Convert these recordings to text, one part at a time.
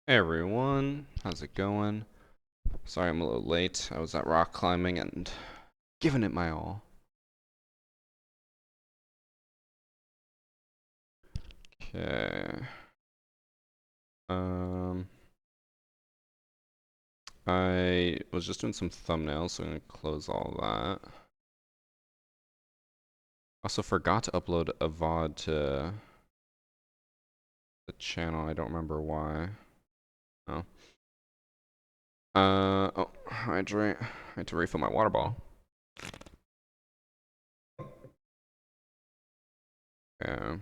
Hey everyone, how's it going? Sorry I'm a little late. I was at rock climbing and giving it my all. Okay. Um, I was just doing some thumbnails, so I'm gonna close all that. Also forgot to upload a VOD to the channel. I don't remember why. Oh. Oh, hydrate. I had to refill my water bottle. Yeah.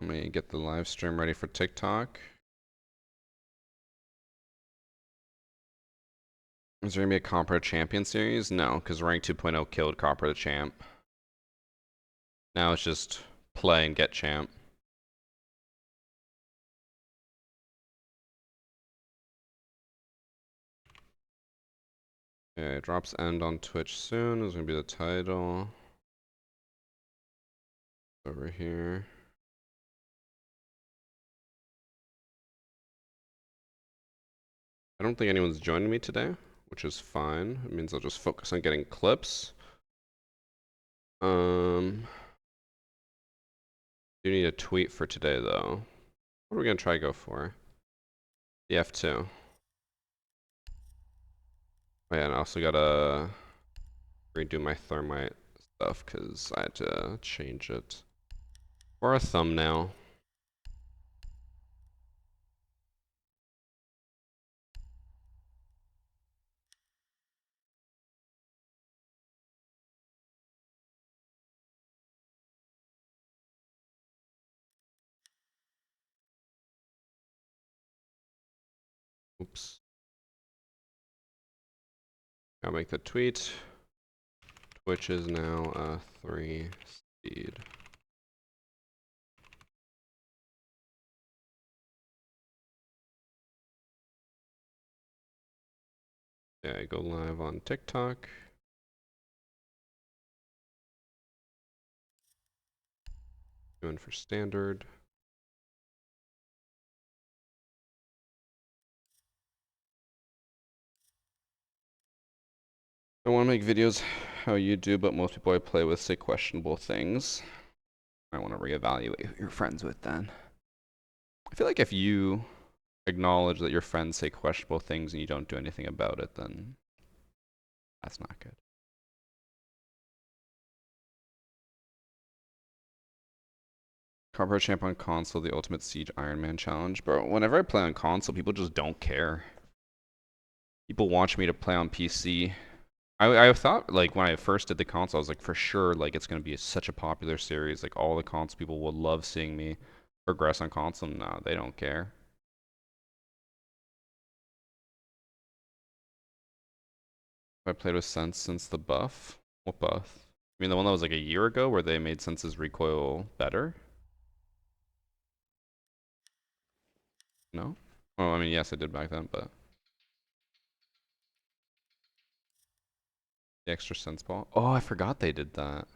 Let me get the live stream ready for TikTok. Is there gonna be a Copper Champion series? No, because Rank 2.0 killed Copper the Champ. Now it's just play and get champ. Okay, drops end on Twitch soon is gonna be the title. Over here. I don't think anyone's joining me today, which is fine. It means I'll just focus on getting clips. Do need a tweet for today though. What are we gonna try to go for? The F2. Oh yeah, and I also gotta redo my thermite stuff because I had to change it. For a thumbnail. Oops. I'll make the tweet. Twitch is now a 3 speed. Yeah, I go live on TikTok. Going for standard. I want to make videos how you do, but most people I play with say questionable things. I want to reevaluate who you're friends with then. I feel like if you acknowledge that your friends say questionable things and you don't do anything about it, then that's not good. Copper Champ on console, the Ultimate Siege Iron Man challenge. Bro, whenever I play on console, people just don't care. People watch me to play on PC. I thought, like, when I first did the console, I was like, for sure, like, it's going to be such a popular series. Like, all the console people will love seeing me progress on console. No, they don't care. I played with Sense since the buff. What buff? I mean, the one that was like a year ago where they made Sense's recoil better? No? Oh, I mean, yes, I did back then, but the extra Sense ball. Oh, I forgot they did that.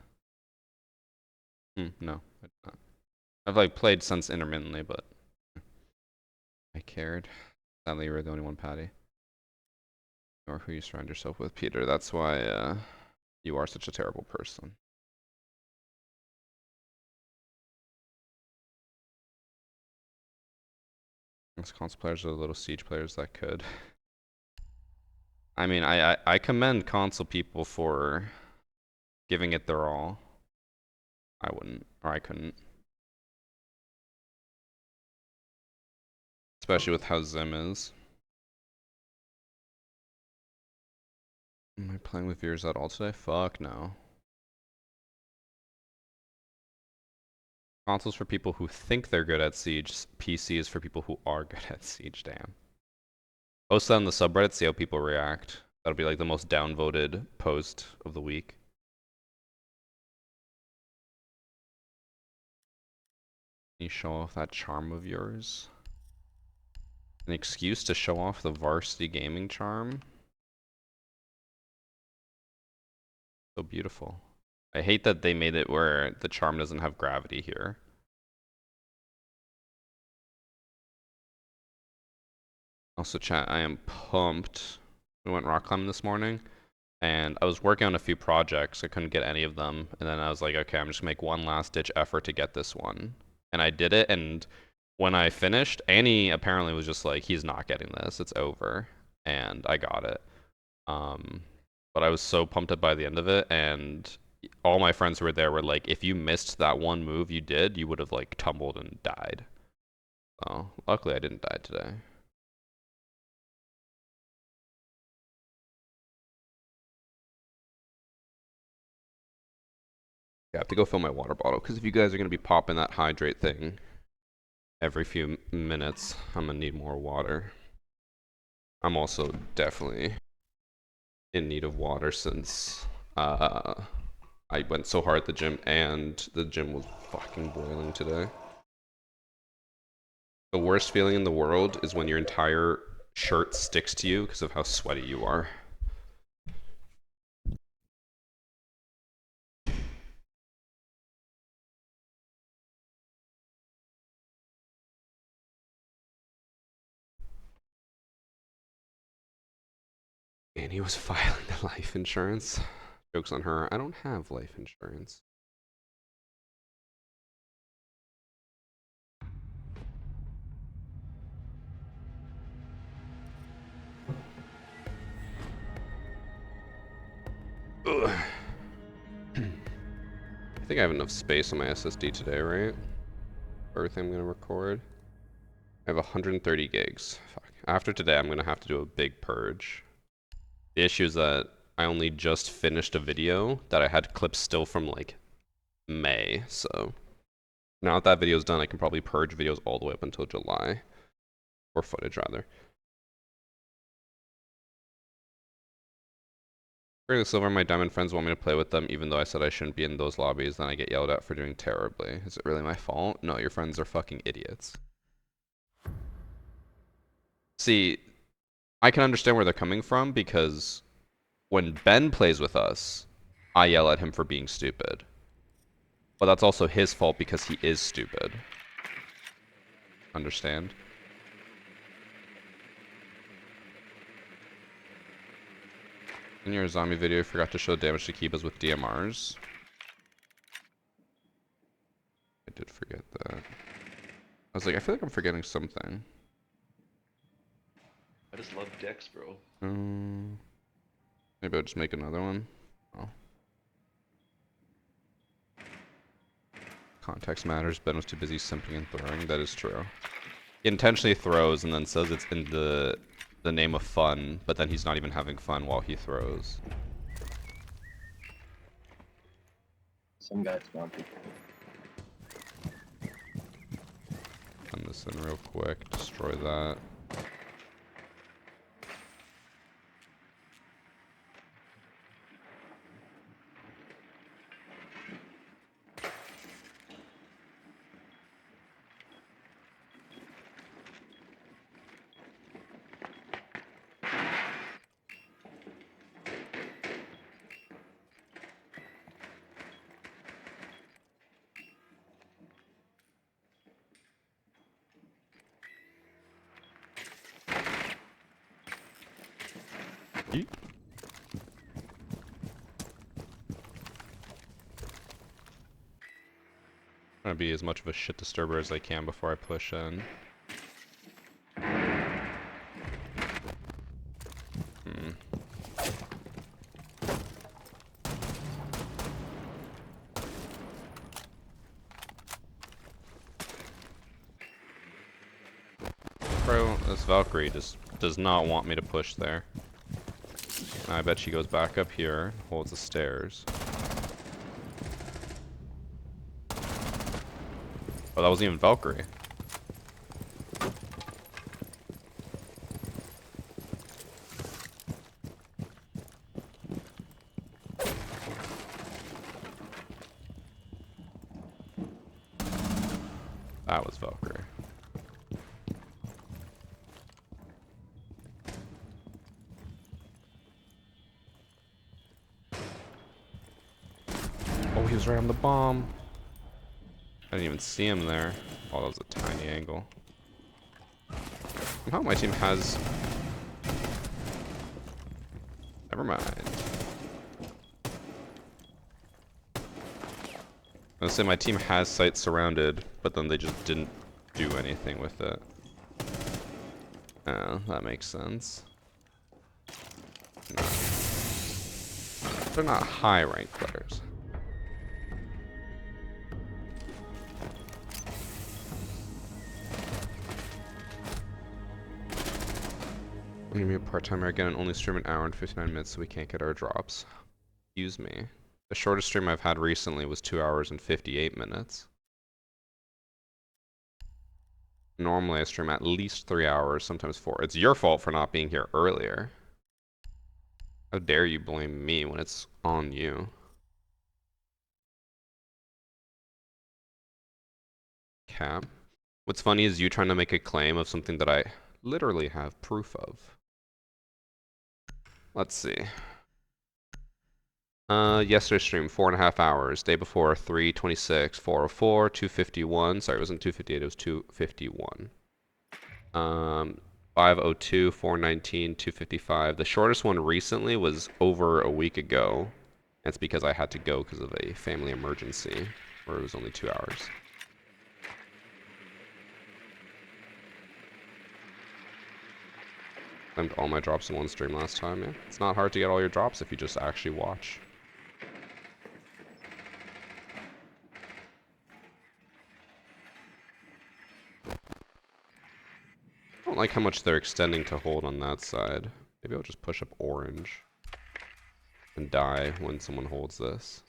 No, I did not. I've like played Sense intermittently, but I cared. Sadly, you were the only one, Patty. Or who you surround yourself with, Peter. That's why you are such a terrible person. Most console players are the little Siege players that could. I mean, I commend console people for giving it their all. I wouldn't, or I couldn't. Especially with how Zim is. Am I playing with viewers at all today? Fuck no. Consoles for people who think they're good at Siege. PC is for people who are good at Siege, damn. Post that on the subreddit, see how people react. That'll be like the most downvoted post of the week. Can you show off that charm of yours? An excuse to show off the VarsityGaming charm? So beautiful. I hate that they made it where the charm doesn't have gravity here. Also, chat, I am pumped. We went rock climbing this morning, and I was working on a few projects. I couldn't get any of them, and then I was like, okay, I'm just gonna make one last ditch effort to get this one. And I did it, and when I finished, Annie apparently was just like, he's not getting this, it's over. And I got it. But I was so pumped up by the end of it, and all my friends who were there were like, if you missed that one move you did, you would have like tumbled and died. So luckily I didn't die today. I have to go fill my water bottle, because if you guys are going to be popping that hydrate thing every few minutes, I'm going to need more water. I'm also definitely in need of water since I went so hard at the gym, and the gym was fucking boiling today. The worst feeling in the world is when your entire shirt sticks to you because of how sweaty you are. And he was filing the life insurance. Joke's on her. I don't have life insurance. Ugh. I think I have enough space on my SSD today, right? For everything I'm going to record. I have 130 gigs. Fuck. After today, I'm going to have to do a big purge. The issue is that I only just finished a video that I had clips still from like May, so now that that video's done, I can probably purge videos all the way up until July. Or footage, rather. Really, Silver, my diamond friends want me to play with them, even though I said I shouldn't be in those lobbies, then I get yelled at for doing terribly. Is it really my fault? No, your friends are fucking idiots. See, I can understand where they're coming from, because when Ben plays with us, I yell at him for being stupid. But that's also his fault because he is stupid. Understand? In your zombie video, you forgot to show damage to Kibas with DMRs. I did forget that. I was like, I feel like I'm forgetting something. I just love decks, bro. Maybe I'll just make another one. Oh. Context matters. Ben was too busy simping and throwing. That is true. He intentionally throws and then says it's in the name of fun, but then he's not even having fun while he throws. Some guys want to. Send this in real quick. Destroy that. Yeet. I'm gonna be as much of a shit disturber as I can before I push in. Bro, this Valkyrie just does not want me to push there. I bet she goes back up here, holds the stairs. Oh, that wasn't even Valkyrie. That was Valkyrie. Oh, he was right on the bomb. I didn't even see him there. Oh, that was a tiny angle. Somehow my team has... Never mind. I was say my team has sites surrounded, but then they just didn't do anything with it. Oh, that makes sense. No. They're not high ranked players. I'm gonna be a part-timer again and only stream an hour and 59 minutes so we can't get our drops. Excuse me. The shortest stream I've had recently was 2 hours and 58 minutes. Normally I stream at least 3 hours, sometimes 4. It's your fault for not being here earlier. How dare you blame me when it's on you? Cap. What's funny is you trying to make a claim of something that I literally have proof of. Let's see. Yesterday's stream, 4.5 hours. Day before, 3:26, 4:04, 2:51. Sorry, it wasn't 2:58, it was 2:51. 5:02, 4:19, 2:55. The shortest one recently was over a week ago. That's because I had to go because of a family emergency, where it was only 2 hours. Claimed all my drops in one stream last time, yeah. It's not hard to get all your drops if you just actually watch. I don't like how much they're extending to hold on that side. Maybe I'll just push up orange and die when someone holds this.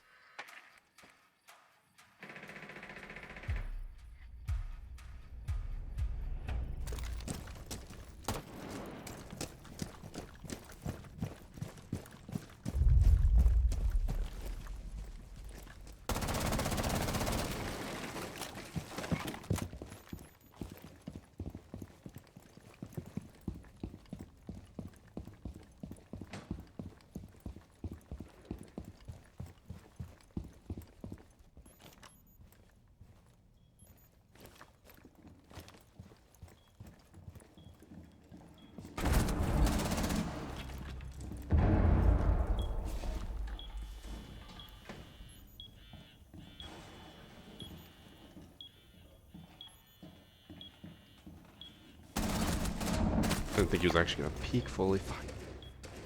I didn't think he was actually gonna peek fully. Fuck.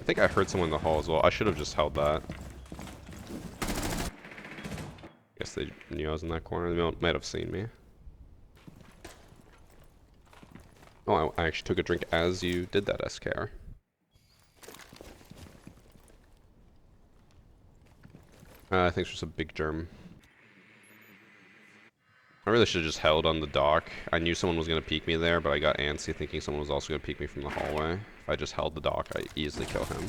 I think I heard someone in the hall as well. I should have just held that. Guess they knew I was in that corner. They might have seen me. Oh, I actually took a drink as you did that, SKR. I think it's just a big germ. I really should have just held on the dock. I knew someone was going to peek me there, but I got antsy thinking someone was also going to peek me from the hallway. If I just held the dock, I easily kill him.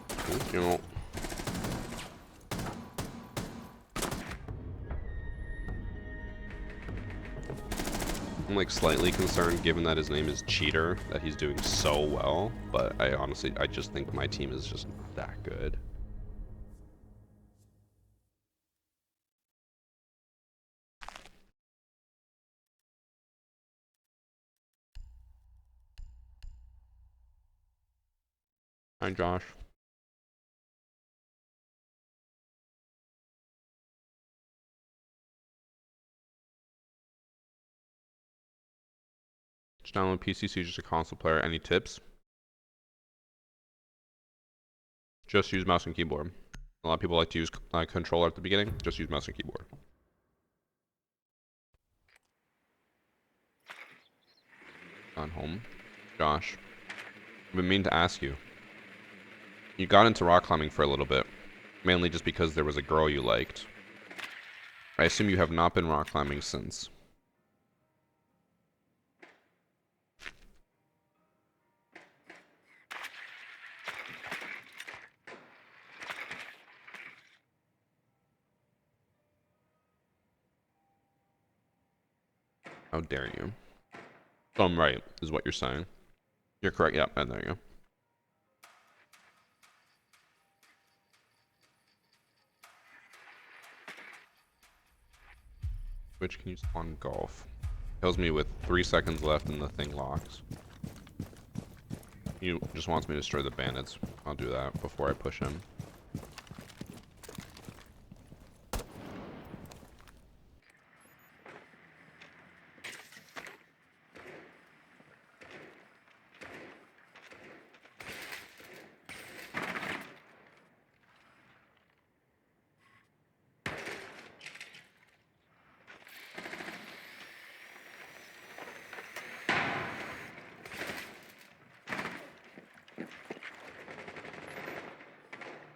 Thank you. I'm like slightly concerned given that his name is Cheater, that he's doing so well, but I just think my team is just not that good. Hi, Josh. Just download PC, so you're just a console player. Any tips? Just use mouse and keyboard. A lot of people like to use controller at the beginning. Just use mouse and keyboard. Gone home. Josh, I've been meaning to ask you. You got into rock climbing for a little bit, mainly just because there was a girl you liked. I assume you have not been rock climbing since. How dare you? So I'm right, is what you're saying. You're correct, yeah, and there you go. Which can you spawn golf? Tells me with 3 seconds left and the thing locks. He just wants me to destroy the bandits. I'll do that before I push him.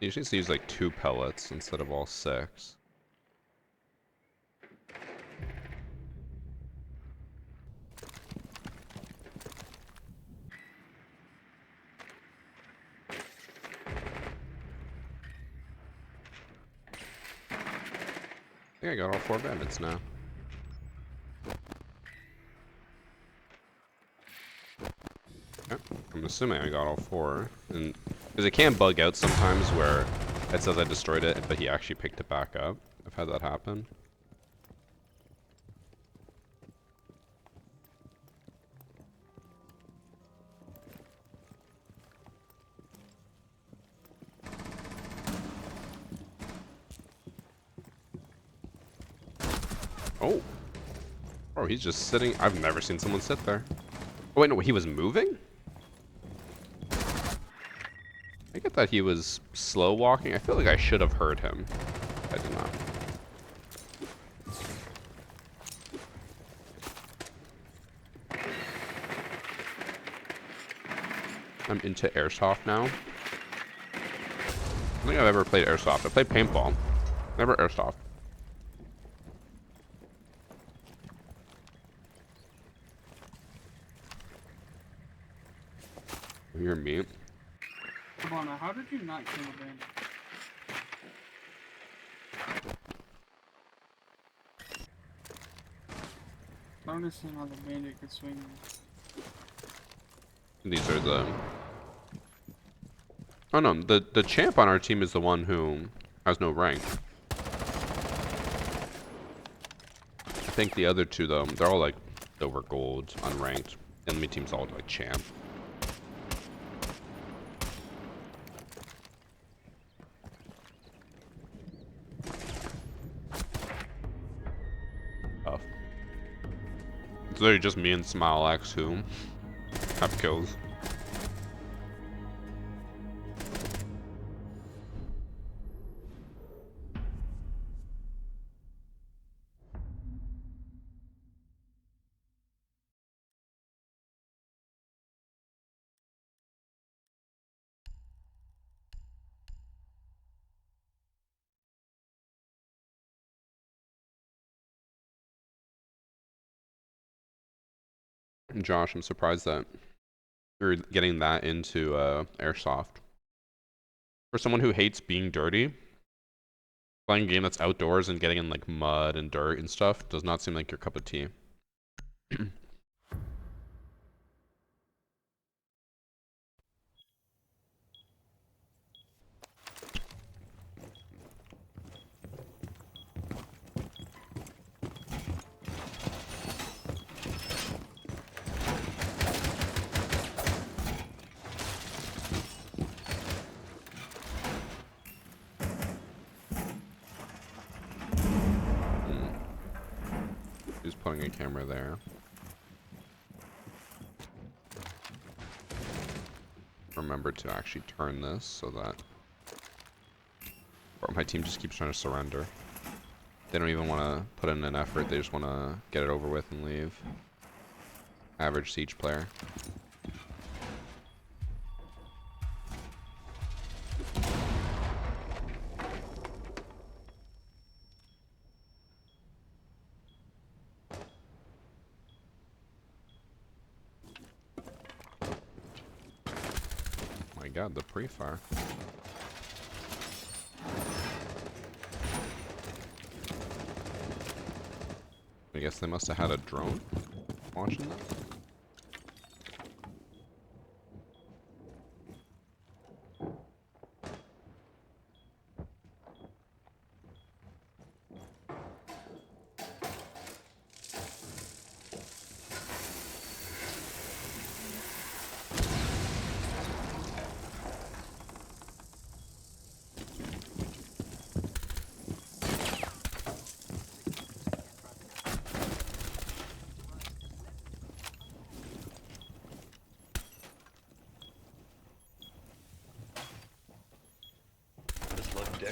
He usually use like 2 pellets instead of all 6. I think I got all 4 bandits now. Okay. I'm assuming I got all 4. And because it can bug out sometimes where it says I destroyed it, but he actually picked it back up. I've had that happen. Oh. Oh, he's just sitting. I've never seen someone sit there. Oh, wait, no, he was moving? I get that he was slow walking. I feel like I should have heard him. I did not. I'm into airsoft now. I don't think I've ever played airsoft. I played paintball. Never airsoft. You're mute. Come on now, how did you not kill a bandit? I don't understand how the bandit could swing. These are the... Oh no, the champ on our team is the one who has no rank. I think the other two though, they're all like silver, gold, unranked. Enemy team's all like champ. Tough. It's literally just me and SmileX who have kills. Josh, I'm surprised that you're getting that into airsoft. For someone who hates being dirty, playing a game that's outdoors and getting in like mud and dirt and stuff does not seem like your cup of tea. Who's putting a camera there? Remember to actually turn this so that... Or my team just keeps trying to surrender. They don't even want to put in an effort, they just want to get it over with and leave. Average siege player. My god, the pre-fire. I guess they must have had a drone watching that.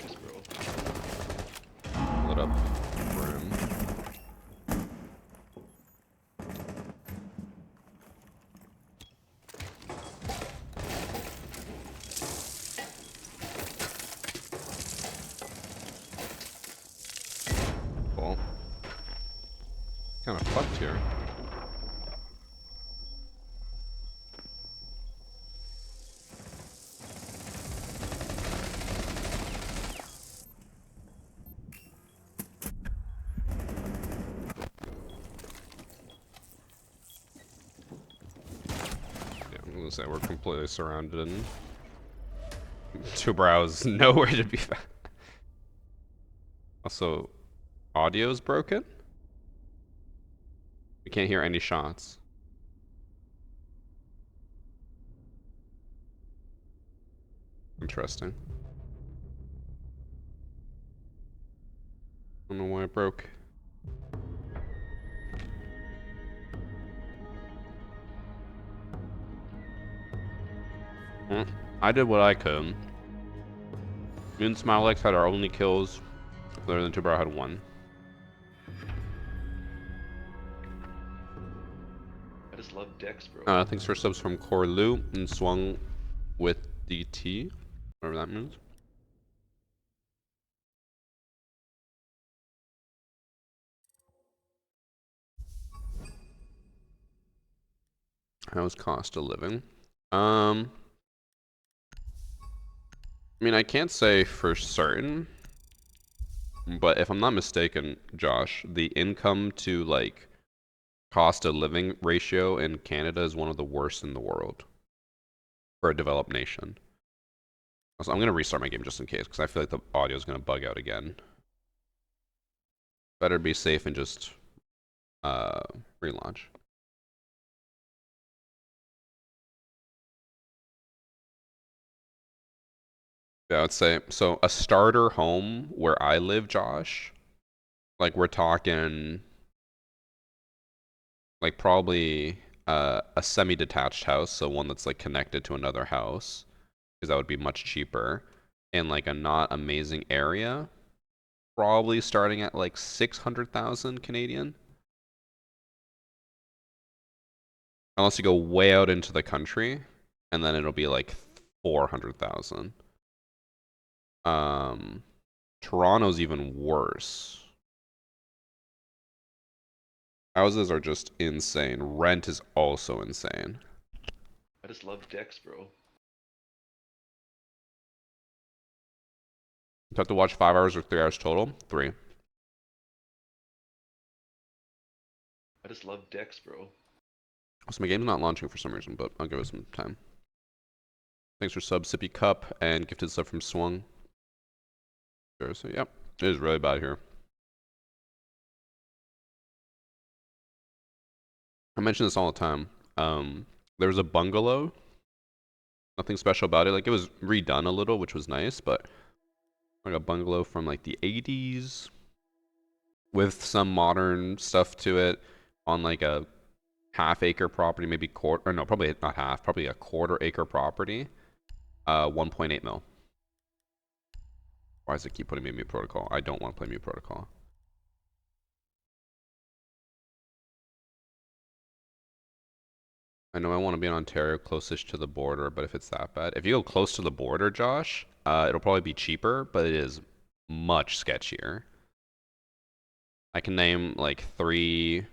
dicks, bro. Lit up room. Cool. Kind of fucked here. I'm gonna say we're completely surrounded and two brows nowhere to be found. Also, audio's broken. We can't hear any shots. Interesting. I don't know why it broke. I did what I could. Me and Smilex had our only kills. Other than Tubrow had one. I just love dicks, bro. Thanks for subs from Corlu and Swung with DT. Whatever that means. How's cost of living? I mean, I can't say for certain, but if I'm not mistaken, Josh, the income to like cost of living ratio in Canada is one of the worst in the world for a developed nation. So I'm gonna restart my game just in case, because I feel like the audio is gonna bug out again. Better be safe and just relaunch. Yeah, I'd say so. A starter home where I live, Josh, like we're talking, like probably a semi-detached house, so one that's like connected to another house, because that would be much cheaper, in like a not amazing area, probably starting at like 600,000 Canadian. Unless you go way out into the country, and then it'll be like 400,000. Toronto's even worse. Houses are just insane. Rent is also insane. I just love dicks, bro. You have to watch 5 hours or 3 hours total? 3. I just love dicks, bro. So my game's not launching for some reason, but I'll give it some time. Thanks for sub, Sippy Cup, and gifted sub from Swung. Sure, so yep, it is really bad here. I mention this all the time. There was a bungalow. Nothing special about it. Like it was redone a little, which was nice, but like a bungalow from like the 80s with some modern stuff to it on like a half-acre property, maybe quarter, or no, probably not half, probably a quarter-acre property. 1.8 mil. Why does it keep putting me in mute protocol? I don't want to play mute protocol. I know I want to be in Ontario, closest to the border, but if it's that bad, if you go close to the border, Josh, it'll probably be cheaper, but it is much sketchier. I can name like 3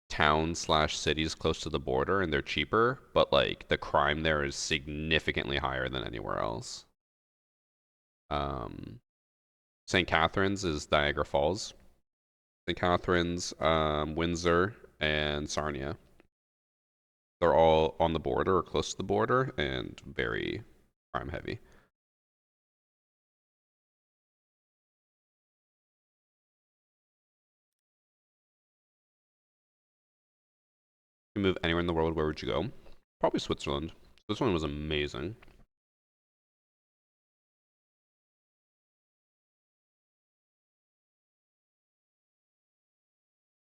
towns slash cities close to the border, and they're cheaper, but like the crime there is significantly higher than anywhere else. St. Catharines is Niagara Falls. St. Catharines, Windsor, and Sarnia. They're all on the border or close to the border and very crime heavy. If you move anywhere in the world, where would you go? Probably Switzerland. Switzerland was amazing.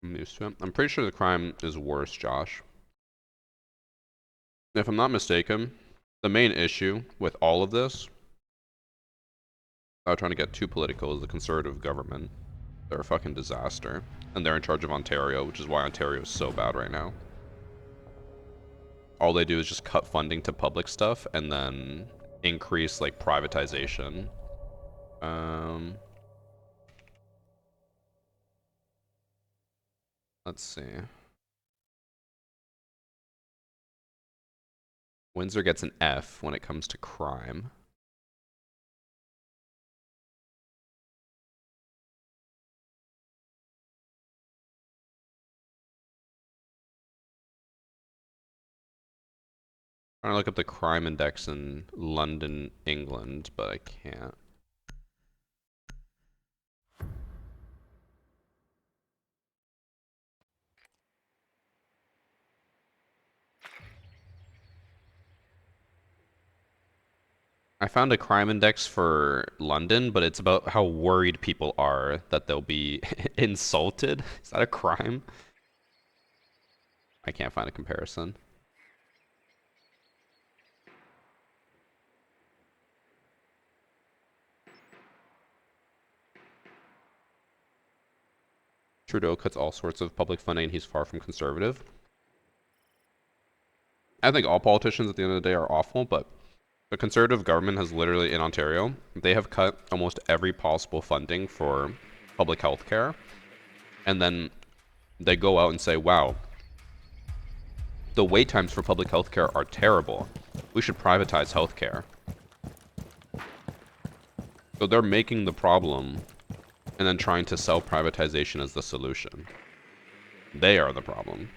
I'm used to it. I'm pretty sure the crime is worse, Josh. If I'm not mistaken, the main issue with all of this, Without trying to get too political, is the Conservative government. They're a fucking disaster. And they're in charge of Ontario, which is why Ontario is so bad right now. All they do is just cut funding to public stuff and then increase like privatization. Let's see. Windsor gets an F when it comes to crime. Trying to look up the crime index in London, England, but I can't. I found a crime index for London, but it's about how worried people are that they'll be insulted. Is that a crime? I can't find a comparison. Trudeau cuts all sorts of public funding and he's far from conservative. I think all politicians at the end of the day are awful, but the conservative government has literally, in Ontario, they have cut almost every possible funding for public health care. And then they go out and say, wow, the wait times for public health care are terrible. We should privatize healthcare. So they're making the problem and then trying to sell privatization as the solution. They are the problem.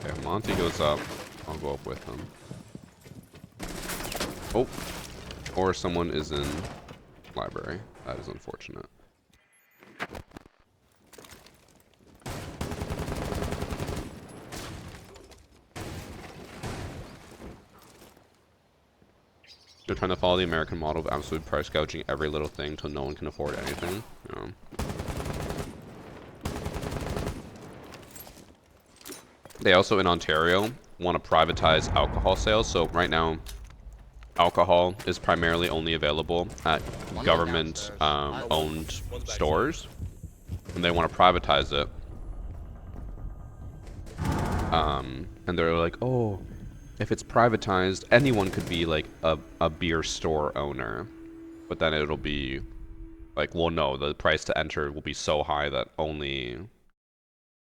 Okay, Monty goes up. I'll go up with him. Oh, or someone is in library. That is unfortunate. They're trying to follow the American model of absolute price gouging every little thing until no one can afford anything. They also, in Ontario, want to privatize alcohol sales. So right now, alcohol is primarily only available at government owned stores, and they want to privatize it. And they're like, oh, if it's privatized, anyone could be like a beer store owner, but then it'll be like, well, no, the price to enter will be so high that only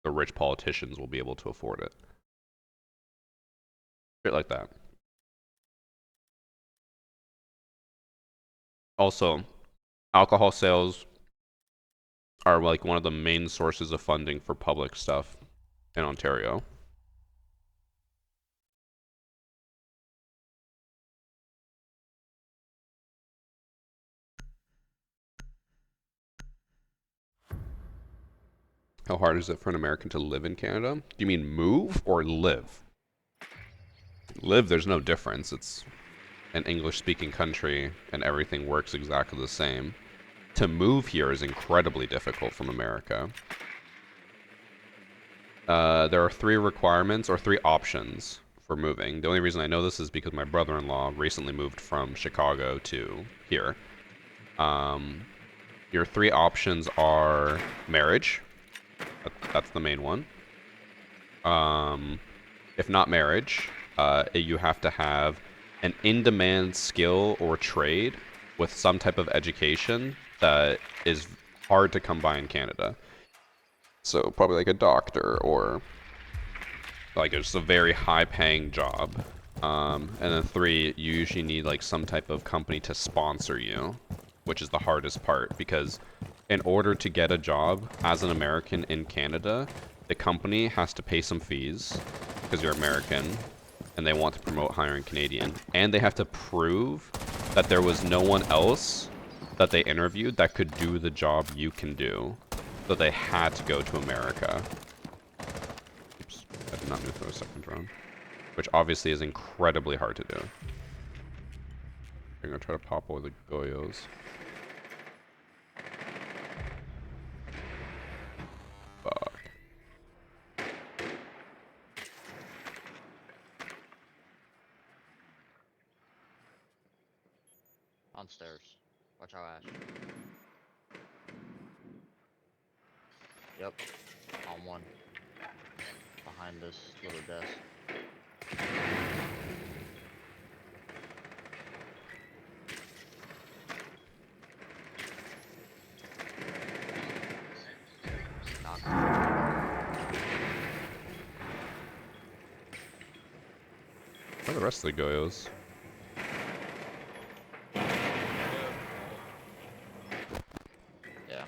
the rich politicians will be able to afford it. Shit like that. Also, alcohol sales are like one of the main sources of funding for public stuff in Ontario. How hard is it for an American to live in Canada? Do you mean move or live? Live, there's no difference. It's an English-speaking country and everything works exactly the same. To move here is incredibly difficult from America. There are 3 requirements or 3 options for moving. The only reason I know this is because my brother-in-law recently moved from Chicago to here. Your 3 options are marriage. That's the main one. If not marriage, you have to have an in-demand skill or trade with some type of education that is hard to come by in Canada. So probably like a doctor or like just a very high-paying job. And then 3, you usually need like some type of company to sponsor you, which is the hardest part because in order to get a job as an American in Canada, the company has to pay some fees because you're American and they want to promote hiring Canadian. And they have to prove that there was no one else that they interviewed that could do the job you can do. So they had to go to America. Oops, I did not move for a second round. which obviously is incredibly hard to do. I'm gonna try to pop all the Goyos. Fuck. On stairs. Watch out, Ash. Yep. On one. Behind this little desk. Knocked. Where are the rest of the Goyos? Yeah.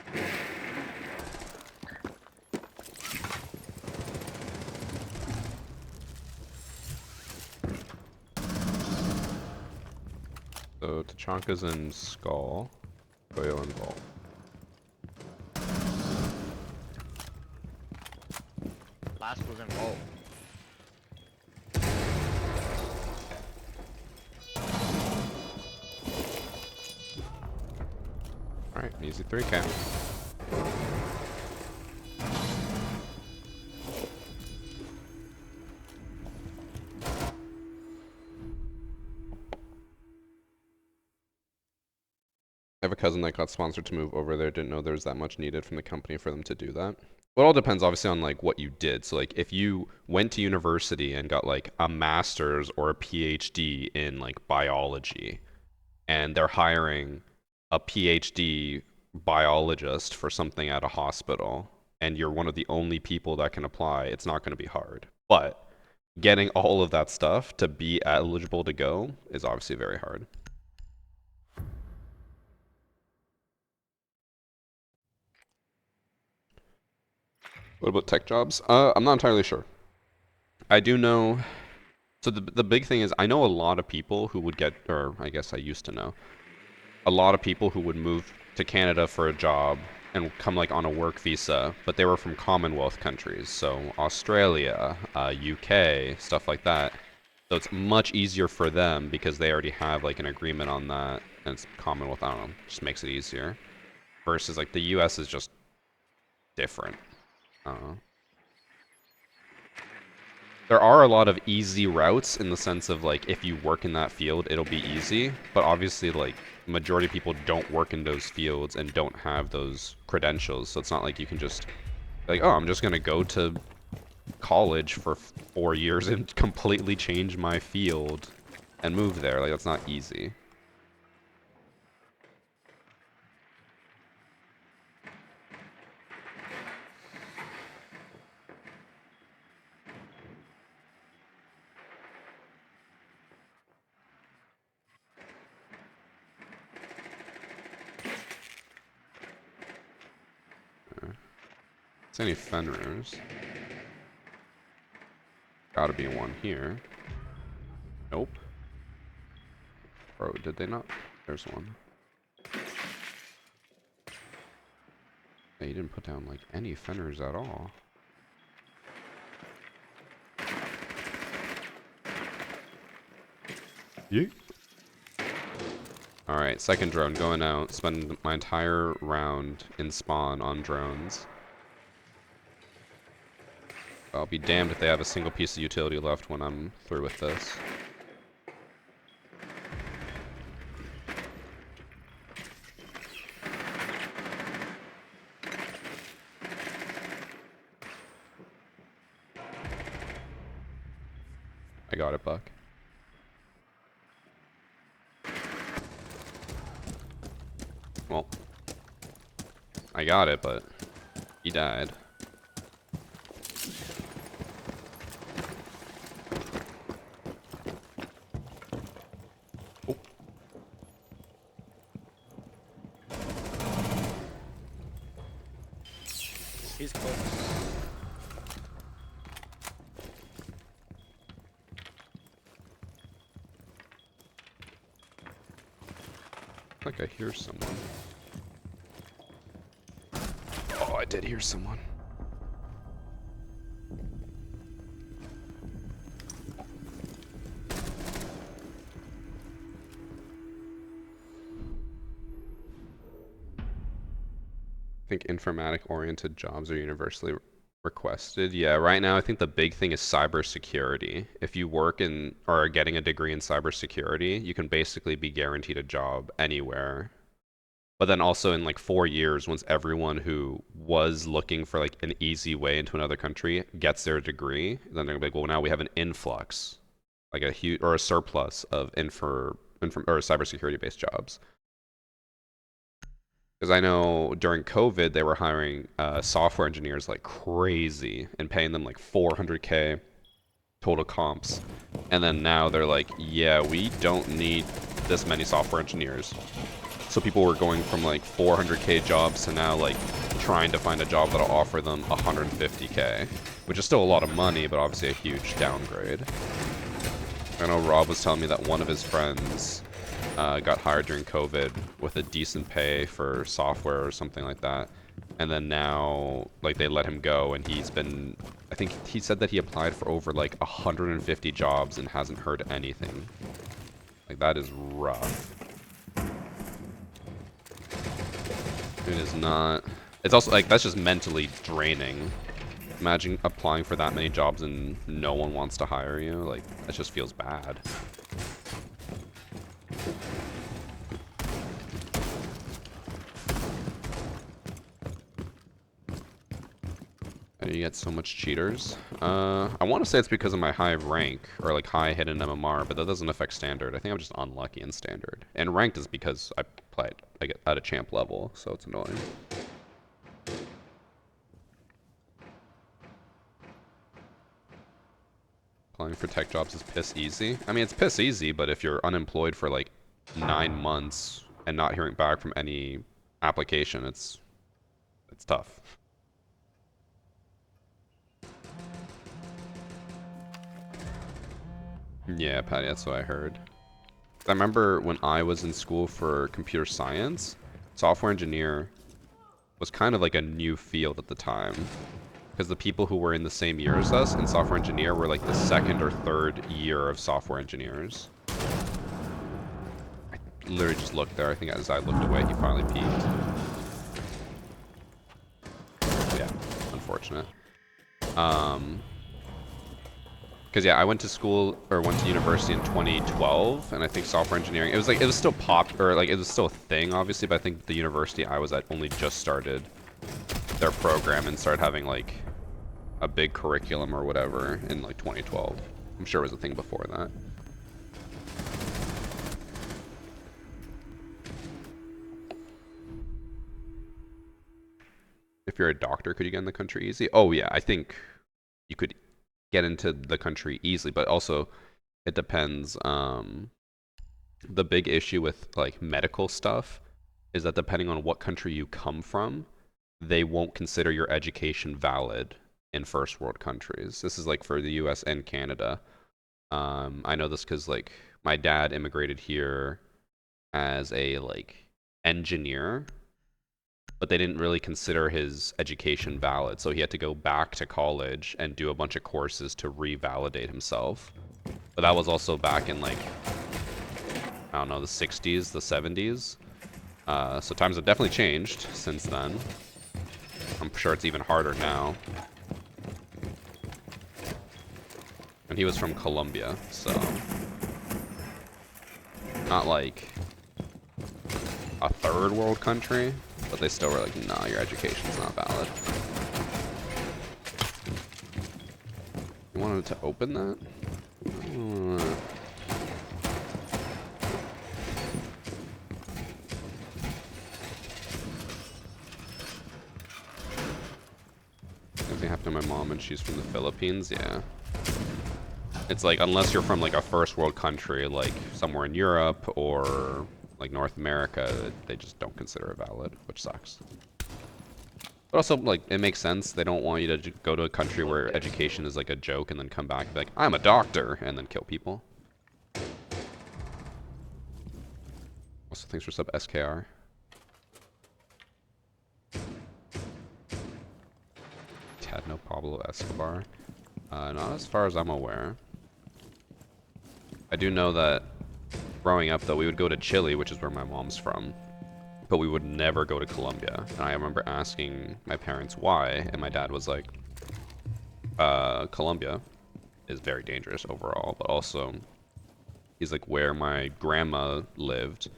So Tachanka's in Skull, Goyo in Vault. Last was in Vault. Alright, easy 3K. I have a cousin that got sponsored to move over there, didn't know there was that much needed from the company for them to do that. Well, it all depends obviously on like what you did. So like if you went to university and got like a master's or a PhD in like biology and they're hiring a PhD biologist for something at a hospital and you're one of the only people that can apply, it's not going to be hard. But getting all of that stuff to be eligible to go is obviously very hard. What about tech jobs? I'm not entirely sure. I do know. So the big thing is I know a lot of people who would get, or I guess I used to know, a lot of people who would move to Canada for a job and come like on a work visa, but they were from Commonwealth countries, so Australia, UK, stuff like that. So it's much easier for them because they already have like an agreement on that, and it's Commonwealth. I don't know, just makes it easier. Versus like the US is just different. There are a lot of easy routes in the sense of like if you work in that field it'll be easy, but obviously like majority of people don't work in those fields and don't have those credentials, so it's not like you can just like, oh, I'm just gonna go to college for 4 years and completely change my field and move there. Like that's not easy. It's any Fenrir's. Gotta be one here. Nope. Bro, did they not? There's one. They didn't put down like any Fenrir's at all. Yeet. Alright, second drone going out. Spend my entire round in spawn on drones. I'll be damned if they have a single piece of utility left when I'm through with this. I got it, Buck. Well, I got it, but he died. Oh. He's close. I think I hear someone. Oh, I did hear someone. think informatic-oriented jobs are universally requested. Yeah, right now I think the big thing is cybersecurity. If you work in or are getting a degree in cybersecurity, you can basically be guaranteed a job anywhere. But then also in like 4 years, once everyone who was looking for like an easy way into another country gets their degree, then they're gonna be like, well, now we have an influx, like a huge or a surplus of or cybersecurity based jobs. Because I know during COVID they were hiring software engineers like crazy and paying them like 400K total comps, and then now they're like, yeah, we don't need this many software engineers. So people were going from like 400K jobs to now like trying to find a job that'll offer them 150K, which is still a lot of money, but obviously a huge downgrade. I know Rob was telling me that one of his friends got hired during COVID with a decent pay for software or something like that, and then now like they let him go, and he's been, I think he said that he applied for over like 150 jobs and hasn't heard anything. Like that is rough. It is not. It's also like that's just mentally draining. Imagine applying for that many jobs and no one wants to hire you. Like that just feels bad. How do you get so much cheaters? I want to say it's because of my high rank or like high hidden MMR, but that doesn't affect standard. I think I'm just unlucky in standard. And ranked is because I played like at a champ level, so it's annoying. Applying for tech jobs is piss easy. I mean, it's piss easy, but if you're unemployed for like 9 months and not hearing back from any application, it's tough. Yeah, Patty, that's what I heard. I remember when I was in school for computer science, software engineer was kind of like a new field at the time. Because the people who were in the same year as us in software engineer were like the second or third year of software engineers. I literally just looked there. I think as I looked away, he finally peeked. Yeah, unfortunate. Because yeah, I went to school or went to university in 2012, and I think software engineering, it was still it was still a thing, obviously, but I think the university I was at only just started their program and started having like a big curriculum or whatever in like 2012. I'm sure it was a thing before that. If you're a doctor, could you get in the country easy? Oh yeah, I think you could get into the country easily, but also it depends. The big issue with like medical stuff is that depending on what country you come from, they won't consider your education valid in first world countries. This is like for the US and Canada. I know this because like my dad immigrated here as a like engineer, but they didn't really consider his education valid, so he had to go back to college and do a bunch of courses to revalidate himself. But that was also back in like, I don't know, the 60s, the 70s. So times have definitely changed since then. I'm sure it's even harder now. And he was from Colombia, so not like a third world country, but they still were like, nah, your education's not valid. You wanted to open that? Something happened to my mom and she's from the Philippines, yeah. It's like, unless you're from like a first world country, like somewhere in Europe or like North America, they just don't consider it valid, which sucks. But also, like, it makes sense. They don't want you to go to a country where education is like a joke and then come back and be like, I'm a doctor, and then kill people. Also, thanks for sub SKR. Tadno Pablo Escobar. Not as far as I'm aware. I do know that growing up, though, we would go to Chile, which is where my mom's from. but we would never go to Colombia. And I remember asking my parents why, and my dad was like, Colombia is very dangerous overall, but also he's like where my grandma lived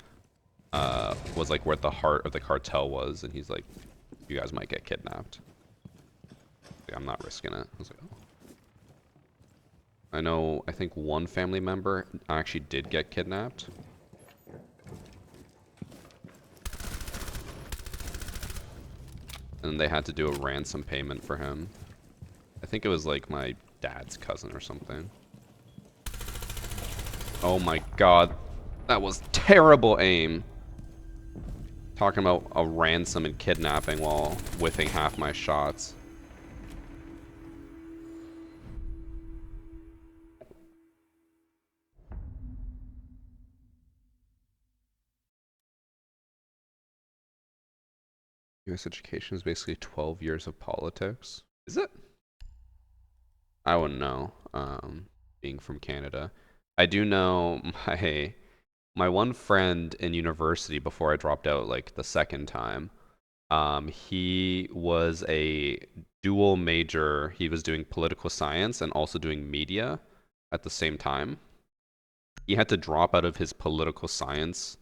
was like where the heart of the cartel was, and he's like, you guys might get kidnapped. Like, I'm not risking it. I was like, oh. I think one family member actually did get kidnapped. And they had to do a ransom payment for him. I think it was like my dad's cousin or something. Oh my god. That was terrible aim. Talking about a ransom and kidnapping while whiffing half my shots. US education is basically 12 years of politics. Is it? I wouldn't know, being from Canada. I do know my one friend in university before I dropped out like the second time, he was a dual major. He was doing political science and also doing media at the same time. He had to drop out of his political science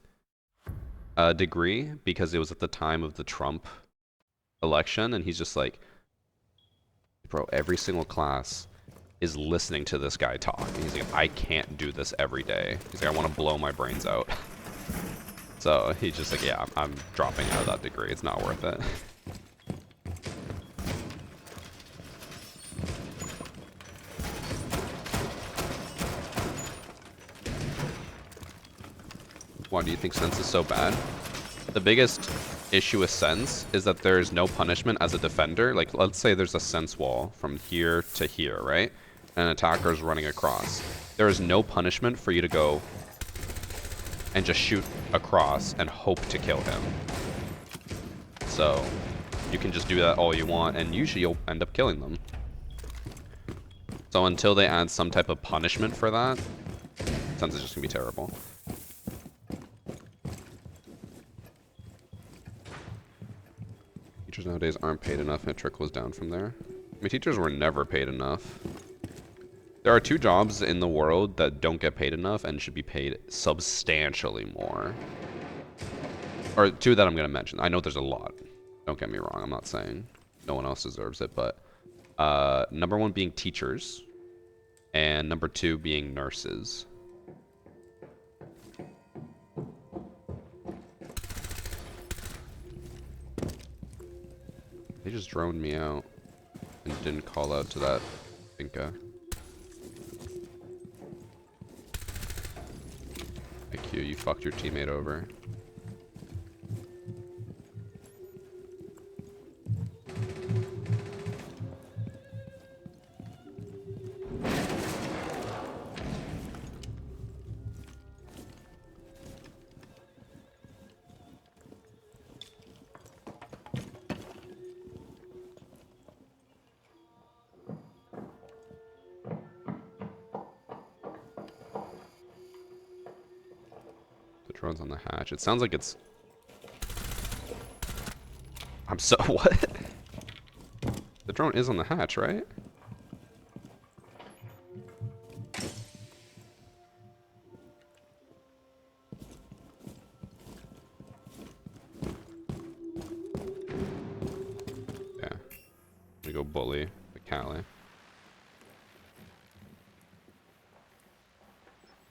degree because it was at the time of the Trump election, and he's just like, bro, every single class is listening to this guy talk. And he's like, I can't do this every day. He's like, I want to blow my brains out. So he's just like, yeah, I'm dropping out of that degree. It's not worth it. Why do you think Sense is so bad? The biggest issue with Sense is that there's no punishment as a defender. Like, let's say there's a Sense wall from here to here, right? And an attacker is running across. There is no punishment for you to go and just shoot across and hope to kill him. So you can just do that all you want, and usually you'll end up killing them. So until they add some type of punishment for that, Sense is just gonna be terrible. Teachers nowadays aren't paid enough, and it trickles down from there. I mean, teachers were never paid enough. There are two jobs in the world that don't get paid enough and should be paid substantially more. Or two that I'm going to mention. I know there's a lot. Don't get me wrong. I'm not saying no one else deserves it, but number one being teachers, and number two being nurses. They just droned me out and didn't call out to that Finka. IQ, you fucked your teammate over. Drone's on the hatch. It sounds like it's... I'm so... What? The drone is on the hatch, right? Yeah. We go bully the Cali.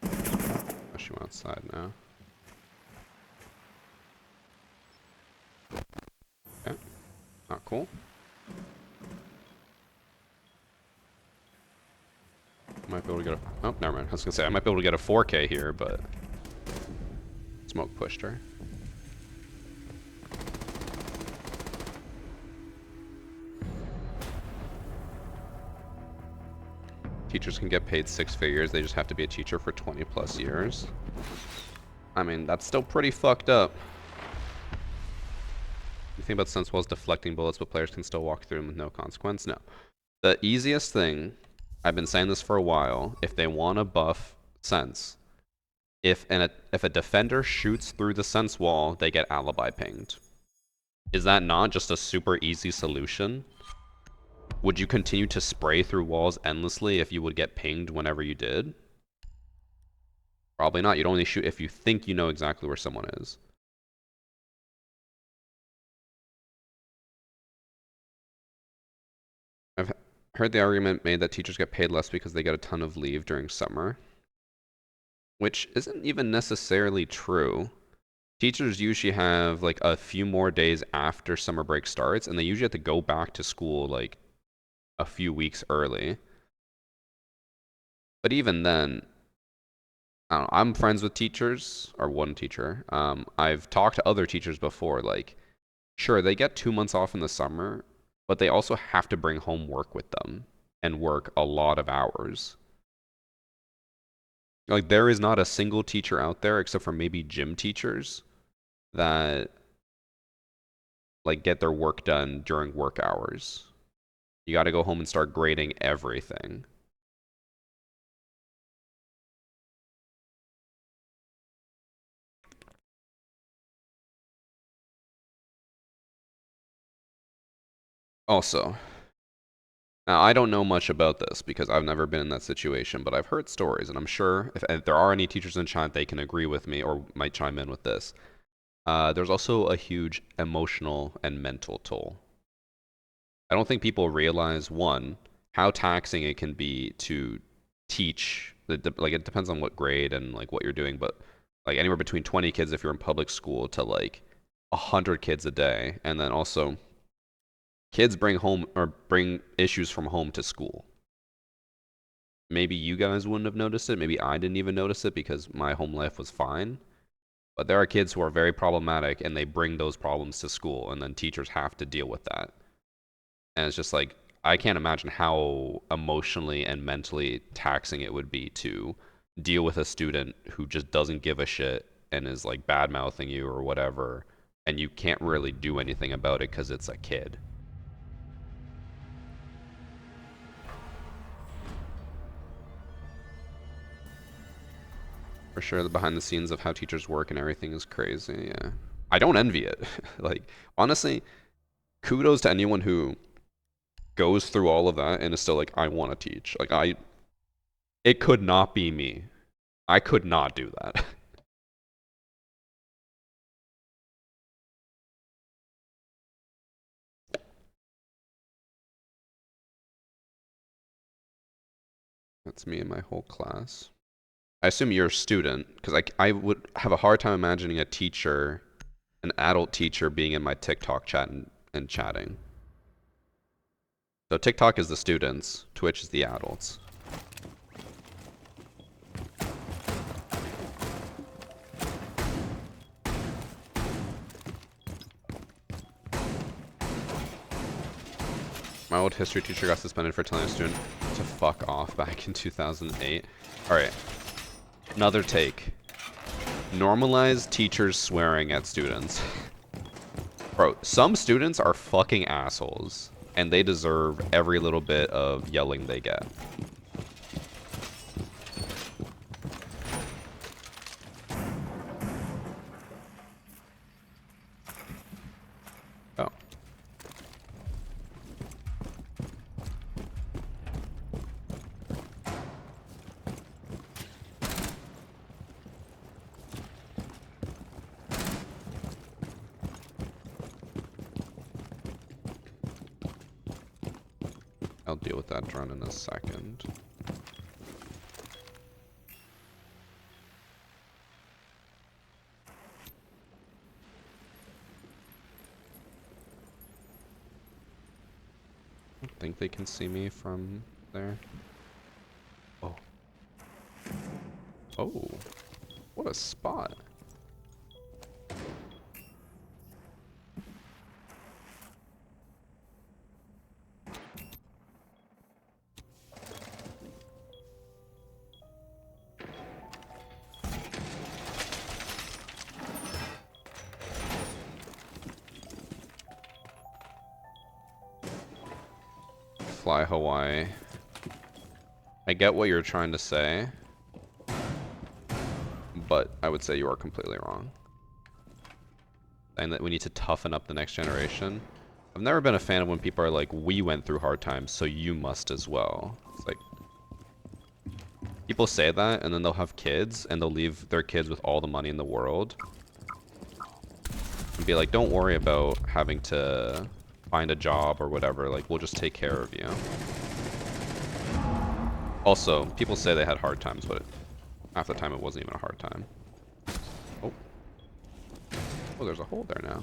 Oh, she went outside now. Okay. Not cool. Might be able to get a... Oh, never mind. I was gonna say, I might be able to get a 4K here, but... Smoke pushed her. Teachers can get paid 6 figures, they just have to be a teacher for 20 plus years. I mean, that's still pretty fucked up. You think about sense walls deflecting bullets, but players can still walk through them with no consequence? No. The easiest thing, I've been saying this for a while, if they want to buff sense, if a defender shoots through the sense wall, they get alibi pinged. Is that not just a super easy solution? Would you continue to spray through walls endlessly if you would get pinged whenever you did? Probably not. You'd only shoot if you think you know exactly where someone is. I've heard the argument made that teachers get paid less because they get a ton of leave during summer, which isn't even necessarily true. Teachers usually have like a few more days after summer break starts, and they usually have to go back to school like a few weeks early. But even then, I don't know, I'm friends with teachers, or one teacher. I've talked to other teachers before, like, sure, they get 2 months off in the summer, but they also have to bring home work with them and work a lot of hours. Like, there is not a single teacher out there, except for maybe gym teachers, that like get their work done during work hours. You got to go home and start grading everything. Also, now I don't know much about this because I've never been in that situation, but I've heard stories, and I'm sure if there are any teachers in chat, they can agree with me or might chime in with this. There's also a huge emotional and mental toll. I don't think people realize, one, how taxing it can be to teach. Like, it depends on what grade and like what you're doing, but like anywhere between 20 kids if you're in public school to like 100 kids a day, and then also kids bring issues from home to school. Maybe you guys wouldn't have noticed it. Maybe I didn't even notice it because my home life was fine. But there are kids who are very problematic and they bring those problems to school, and then teachers have to deal with that. And it's just like, I can't imagine how emotionally and mentally taxing it would be to deal with a student who just doesn't give a shit and is like bad mouthing you or whatever, and you can't really do anything about it because it's a kid. For sure, the behind the scenes of how teachers work and everything is crazy, yeah. I don't envy it. Like, honestly, kudos to anyone who goes through all of that and is still like, I want to teach. Like, it could not be me. I could not do that. That's me and my whole class. I assume you're a student, because I would have a hard time imagining a teacher, an adult teacher, being in my TikTok chat and chatting. So TikTok is the students, Twitch is the adults. My old history teacher got suspended for telling a student to fuck off back in 2008. Alright. Another take. Normalize teachers swearing at students. Bro, some students are fucking assholes, and they deserve every little bit of yelling they get. Oh. I'll deal with that drone in a second. I don't think they can see me from there. Oh. Oh. What a spot. Fly Hawaii. I get what you're trying to say, but I would say you are completely wrong. And that we need to toughen up the next generation. I've never been a fan of when people are like, we went through hard times, so you must as well. It's like, people say that, and then they'll have kids, and they'll leave their kids with all the money in the world. And be like, don't worry about having to find a job or whatever, like, we'll just take care of you. Also, people say they had hard times, but half the time it wasn't even a hard time. Oh. Oh, there's a hole there now.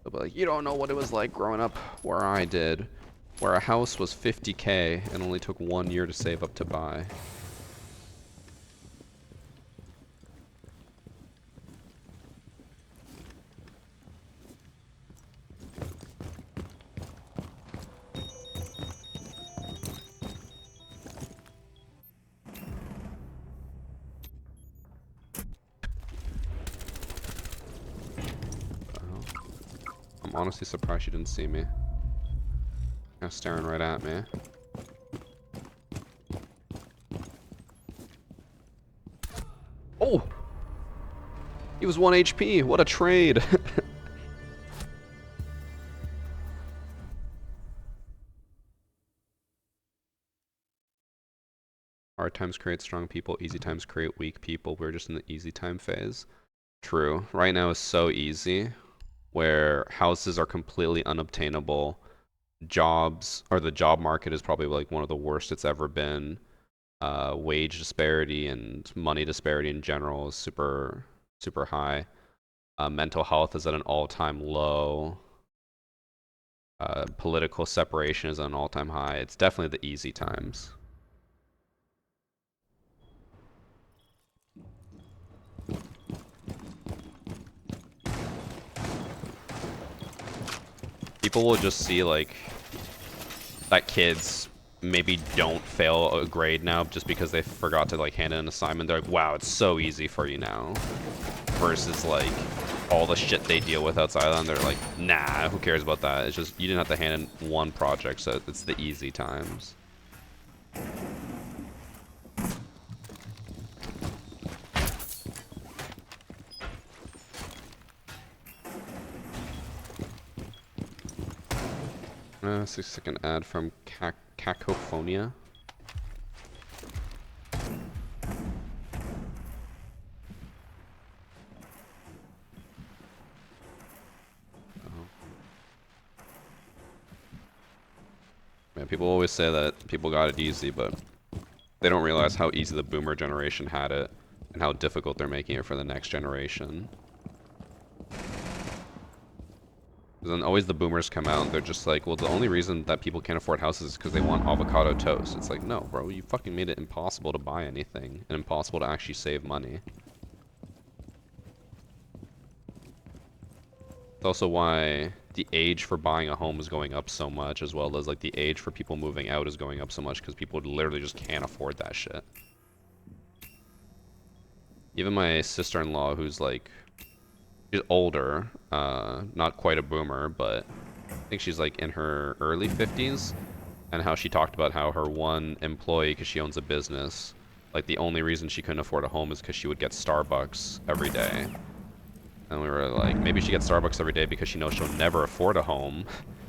They'll be like, you don't know what it was like growing up where I did. Where a house was 50K and only took 1 year to save up to buy. I'm honestly surprised you didn't see me. You're staring right at me. Oh! He was 1 HP. What a trade. Hard times create strong people. Easy times create weak people. We're just in the easy time phase. True. Right now is so easy, where houses are completely unobtainable. Jobs, or the job market is probably like one of the worst it's ever been. Wage disparity and money disparity in general is super, super high. Mental health is at an all-time low. Political separation is at an all-time high. It's definitely the easy times. People will just see like that kids maybe don't fail a grade now just because they forgot to like hand in an assignment. They're like, wow, it's so easy for you now. Versus like all the shit they deal with outside of them, they're like, nah, who cares about that? It's just you didn't have to hand in one project, so it's the easy times. 6-second ad from Cacophonia. Man, people always say that people got it easy, but they don't realize how easy the boomer generation had it and how difficult they're making it for the next generation. Then always the boomers come out and they're just like, well, the only reason that people can't afford houses is because they want avocado toast. It's like, no, bro, you fucking made it impossible to buy anything and impossible to actually save money. It's also why the age for buying a home is going up so much, as well as like the age for people moving out is going up so much because people literally just can't afford that shit. Even my sister-in-law, who's like, she's older, not quite a boomer, but I think she's like in her early 50s, and how she talked about how her one employee, because she owns a business, like the only reason she couldn't afford a home is because she would get Starbucks every day. And we were like, maybe she gets Starbucks every day because she knows she'll never afford a home,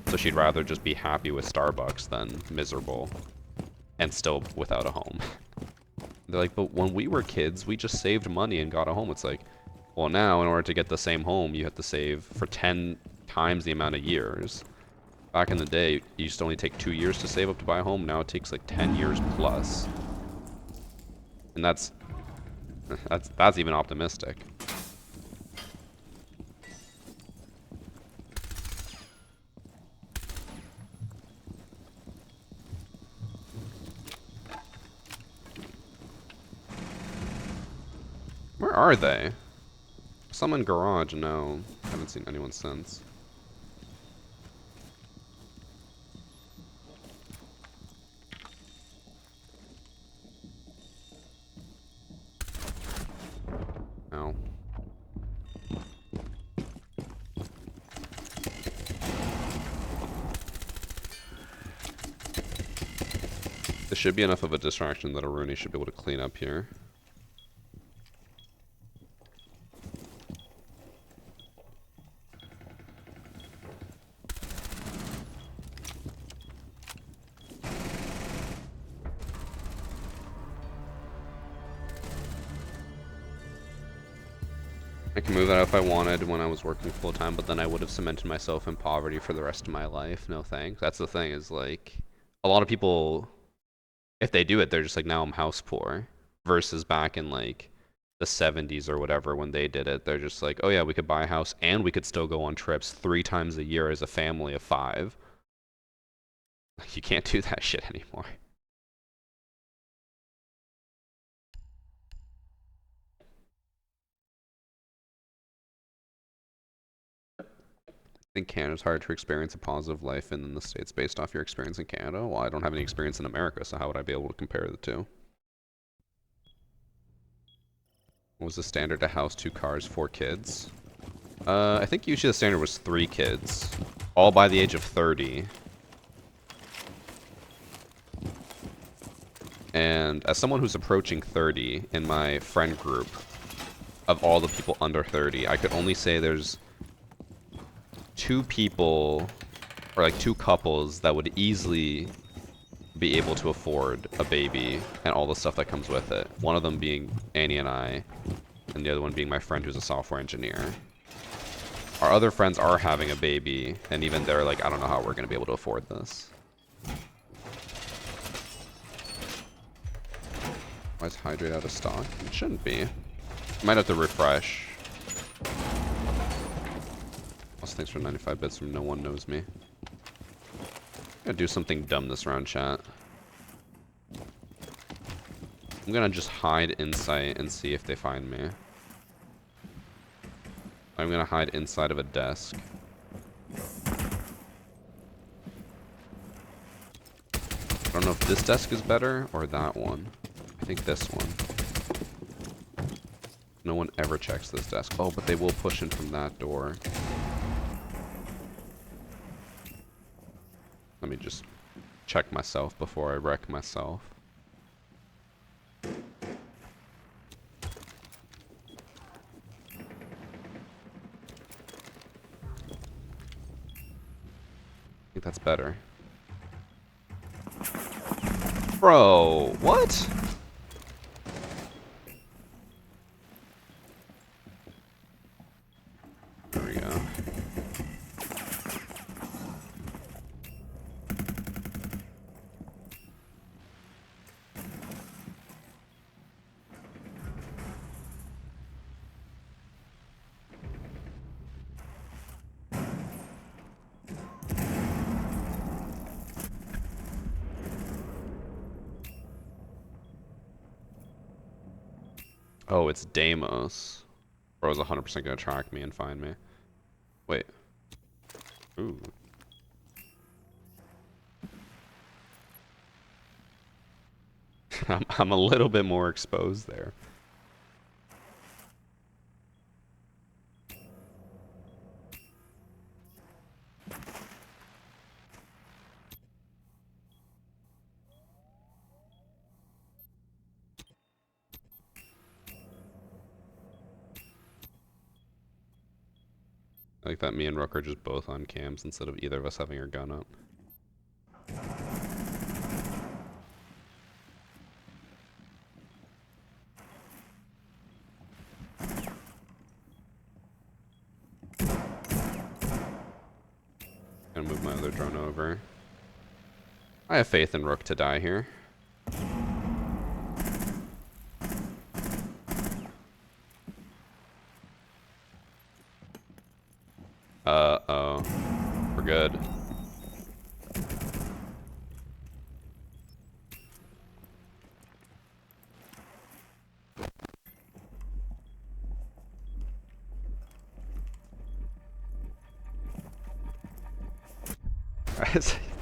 so she'd rather just be happy with Starbucks than miserable and still without a home. They're like, but when we were kids, we just saved money and got a home. It's like, well, now, in order to get the same home, you have to save for 10 times the amount of years. Back in the day, it used to only take 2 years to save up to buy a home. Now it takes like 10 years plus. And that's even optimistic. Where are they? Some in garage, no. Haven't seen anyone since. No. This should be enough of a distraction that a Rooney should be able to clean up here. I can move that if I wanted when I was working full time, but then I would have cemented myself in poverty for the rest of my life. No thanks. That's the thing, is like a lot of people, if they do it, they're just like, now I'm house poor. Versus back in like the 70s or whatever when they did it, they're just like, oh yeah, we could buy a house and we could still go on trips 3 times a year as a family of 5. Like, you can't do that shit anymore. I think Canada's hard to experience a positive life in the States based off your experience in Canada. Well, I don't have any experience in America, so how would I be able to compare the two? What was the standard to house 2 cars, 4 kids? I think usually the standard was 3 kids, all by the age of 30. And as someone who's approaching 30 in my friend group, of all the people under 30, I could only say there's 2 people, or like 2 couples that would easily be able to afford a baby and all the stuff that comes with it. One of them being Annie and I, and the other one being my friend who's a software engineer. Our other friends are having a baby, and even they're like, I don't know how we're going to be able to afford this. Why is Hydrate out of stock? It shouldn't be. Might have to refresh. Also, thanks for 95 bits from No One Knows Me. I'm gonna do something dumb this round, chat. I'm gonna just hide Insight and see if they find me. I'm gonna hide inside of a desk. I don't know if this desk is better or that one. I think this one. No one ever checks this desk. Oh, but they will push in from that door. Let me just check myself before I wreck myself. I think that's better. Bro, what? There we go. Oh, it's Deimos. Bro is 100% gonna track me and find me. Wait. Ooh. I'm a little bit more exposed there. I like that me and Rook are just both on cams instead of either of us having our gun up. Gonna move my other drone over. I have faith in Rook to die here. Uh-oh. We're good.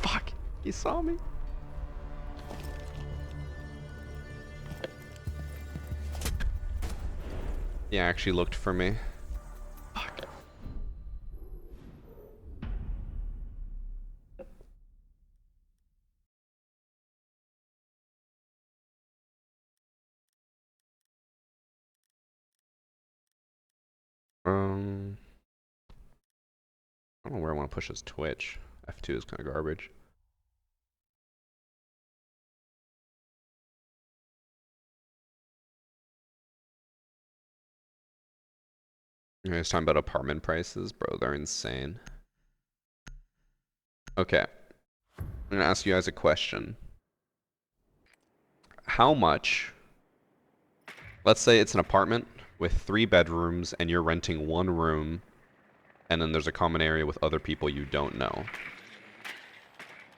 Fuck. He saw me. He actually looked for me. Fuck. I don't know where I want to push his Twitch. F2 is kind of garbage. You guys talking about apartment prices? Bro, they're insane. Okay. I'm gonna ask you guys a question. How much, let's say it's an apartment with 3 bedrooms and you're renting 1 room and then there's a common area with other people you don't know.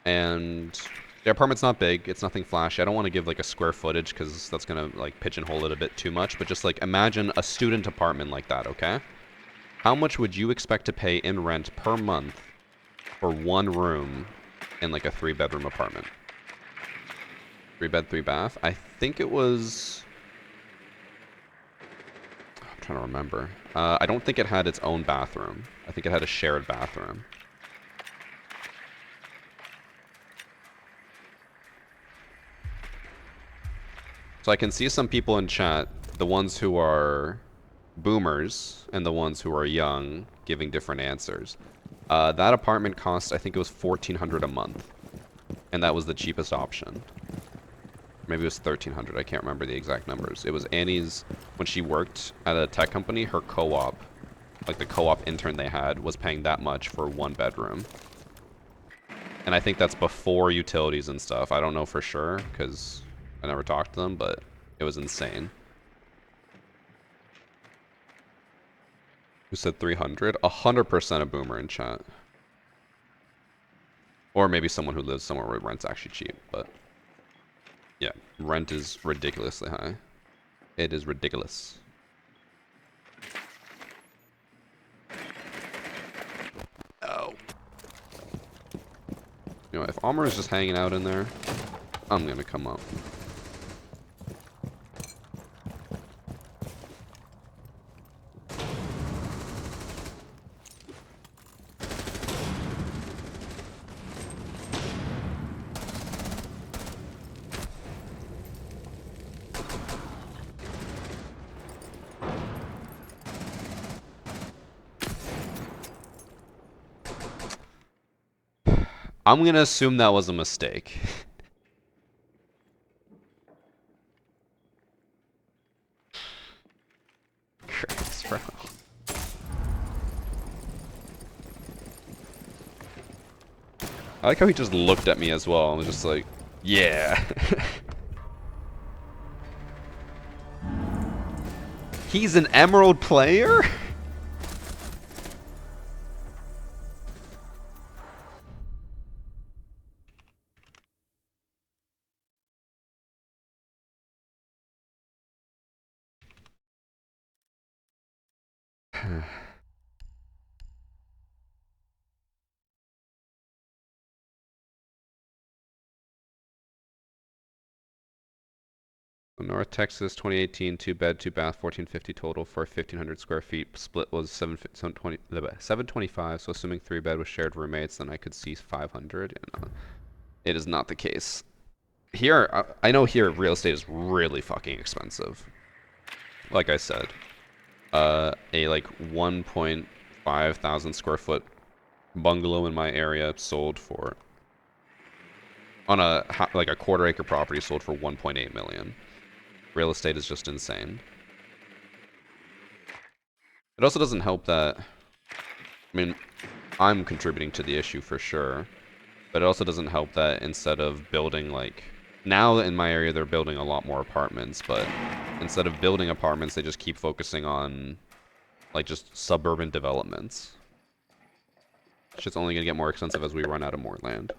And the apartment's not big, it's nothing flashy. I don't want to give like a square footage because that's gonna like pigeonhole it a bit too much, but just like imagine a student apartment like that, okay? How much would you expect to pay in rent per month for 1 room in like a 3-bedroom apartment? 3 bed, 3 bath? I think it was... I'm trying to remember. I don't think it had its own bathroom. I think it had a shared bathroom. So I can see some people in chat, the ones who are boomers and the ones who are young, giving different answers. That apartment cost, I think it was $1,400 a month. And that was the cheapest option. Maybe it was $1,300, I can't remember the exact numbers. It was Annie's, when she worked at a tech company, her co-op, like the co-op intern they had, was paying that much for 1 bedroom. And I think that's before utilities and stuff. I don't know for sure, because I never talked to them, but it was insane. Who said 300? 100% a boomer in chat. Or maybe someone who lives somewhere where rent's actually cheap, but... yeah, rent is ridiculously high. It is ridiculous. Oh. You know, if Amr is just hanging out in there, I'm gonna come up. I'm gonna assume that was a mistake. Christ, bro. I like how he just looked at me as well and was just like, yeah. He's an Emerald player? North Texas, 2018, 2 bed, 2 bath, 1450 total for 1,500 square feet. Split was 725. So assuming 3 bed with shared roommates, then I could see 500. And, it is not the case. Here, I know here real estate is really fucking expensive. Like I said, a like 1.5 thousand square foot bungalow in my area sold for on a like a quarter acre property sold for 1.8 million. Real estate is just insane. It also doesn't help that, I mean, I'm contributing to the issue for sure, but it also doesn't help that instead of building like, now in my area they're building a lot more apartments, but instead of building apartments they just keep focusing on like just suburban developments. Shit's only gonna get more expensive as we run out of more land.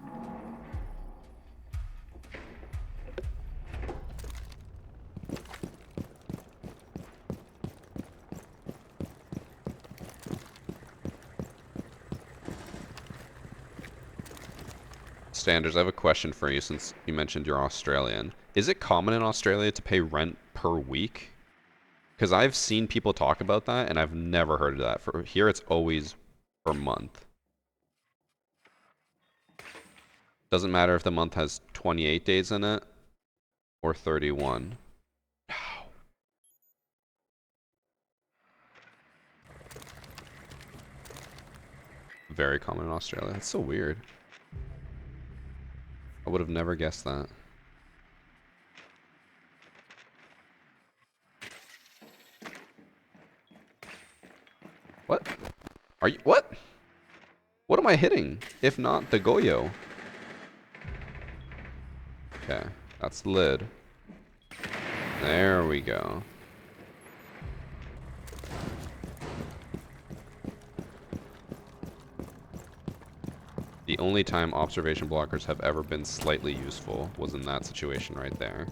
Standards, I have a question for you since you mentioned you're Australian. Is it common in Australia to pay rent per week? Because I've seen people talk about that and I've never heard of that. For here it's always per month. Doesn't matter if the month has 28 days in it or 31. Very common in Australia. That's so weird. I would have never guessed that. What? Are you? What? What am I hitting? If not the Goyo. Okay, that's the lid. There we go. The only time observation blockers have ever been slightly useful was in that situation right there.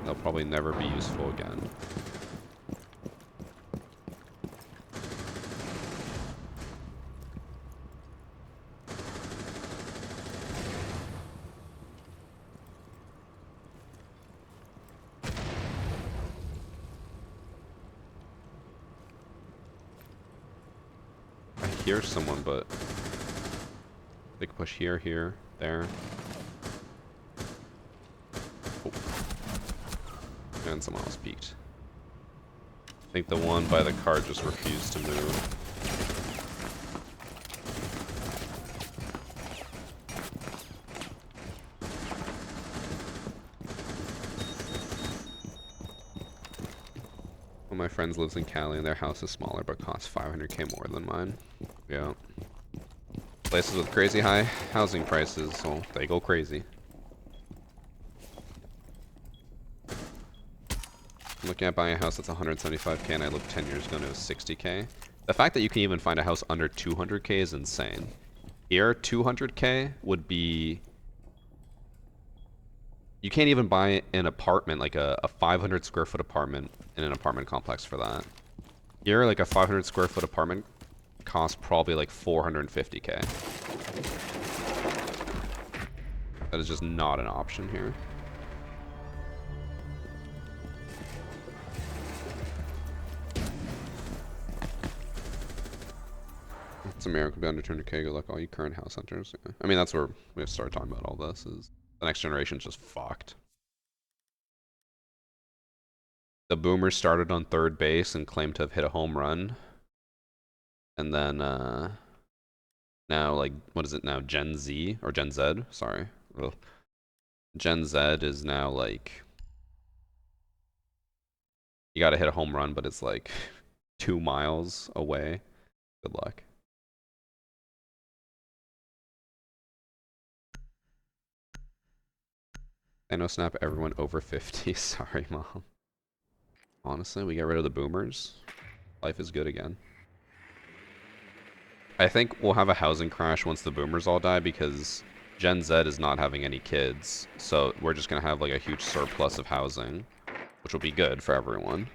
They'll probably never be useful again. I hear someone, but they can push here, here, there. Oh. And someone else peeked. I think the one by the car just refused to move. One of my friends lives in Cali and their house is smaller but costs 500k more than mine. Yeah. Places with crazy high housing prices, so they go crazy. I'm looking at buying a house that's 175k and I lived 10 years ago and it was 60k. The fact that you can even find a house under 200k is insane. Here, 200k would be... You can't even buy an apartment, like a 500 square foot apartment in an apartment complex for that. Here, like a 500 square foot apartment costs probably like 450k. That is just not an option here. It's a miracle to be under 200k. Good luck, all you current house hunters. Yeah. I mean, that's where we have to start talking about all this. Is the next generation's just fucked. The boomers started on third base and claimed to have hit a home run, and then now, like, what is it now? Gen Z or Gen Z? Sorry, ugh. Gen Z is now like you gotta hit a home run, but it's like 2 miles away. Good luck. I know snap everyone over 50. Sorry, mom. Honestly, we get rid of the boomers. Life is good again. I think we'll have a housing crash once the boomers all die because Gen Z is not having any kids. So we're just going to have like a huge surplus of housing, which will be good for everyone.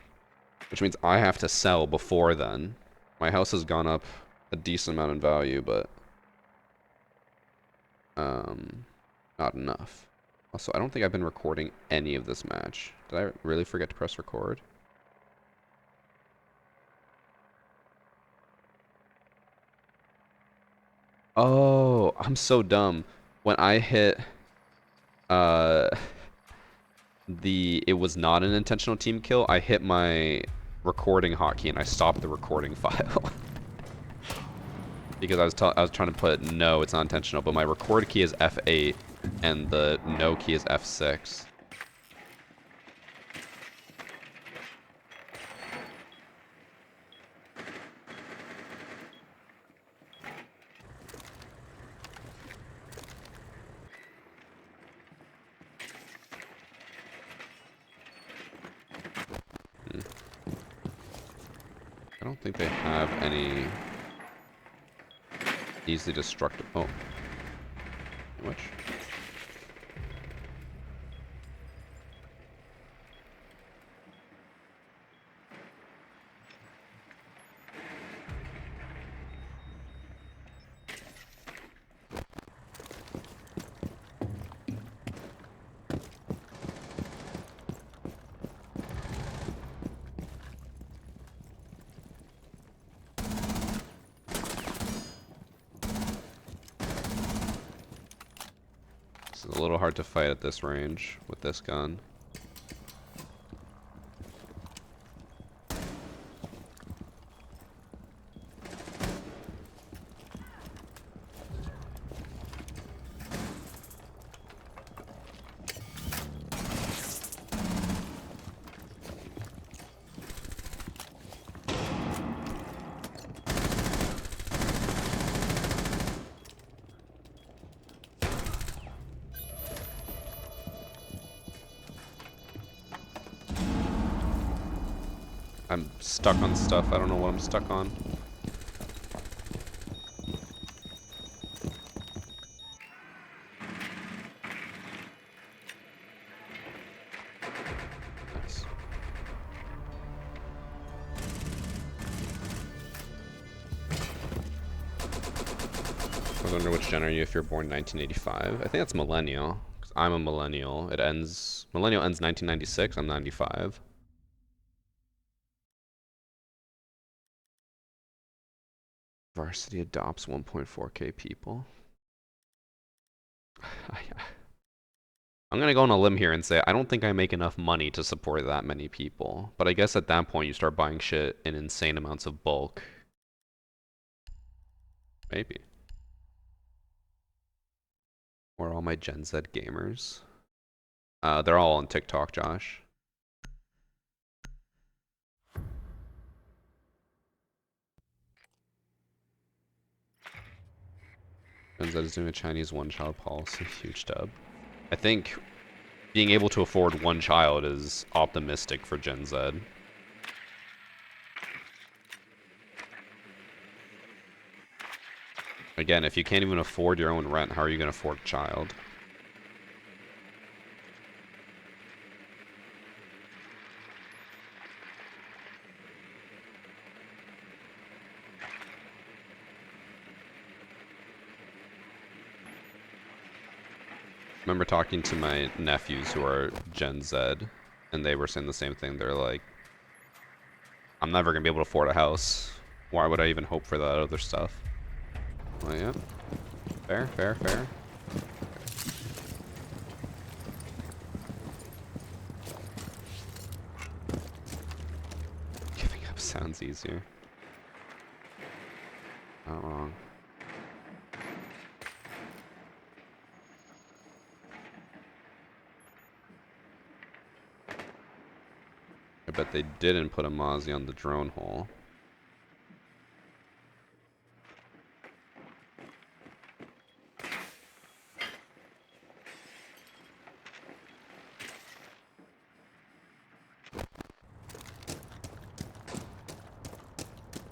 Which means I have to sell before then. My house has gone up a decent amount in value, but not enough. Also, I don't think I've been recording any of this match. Did I really forget to press record? Oh, I'm so dumb. When I hit it was not an intentional team kill, I hit my recording hotkey and I stopped the recording file. Because I was trying to put no, it's not intentional, but my record key is F8 and the no key is F6. I don't think they have any easily destructible. Oh. Which? It's a little hard to fight at this range with this gun. I'm stuck on stuff. I don't know what I'm stuck on. Nice. I wonder which gen are you if you're born 1985. I think that's millennial. 'Cause I'm a millennial. Millennial ends 1996. I'm 95. Varsity adopts 1.4k people. I'm gonna go on a limb here and say I don't think I make enough money to support that many people. But I guess at that point you start buying shit in insane amounts of bulk. Maybe. Or all my Gen Z gamers. They're all on TikTok, Josh. Gen Z is doing a Chinese one-child policy. Huge dub. I think being able to afford one child is optimistic for Gen Z. Again, if you can't even afford your own rent, how are you going to afford a child? I remember talking to my nephews who are Gen Z, and they were saying the same thing. They're like, I'm never going to be able to afford a house. Why would I even hope for that other stuff? Well, yeah. Fair, fair, fair. Giving up sounds easier. Not wrong. I bet they didn't put a Mozzie on the drone hole.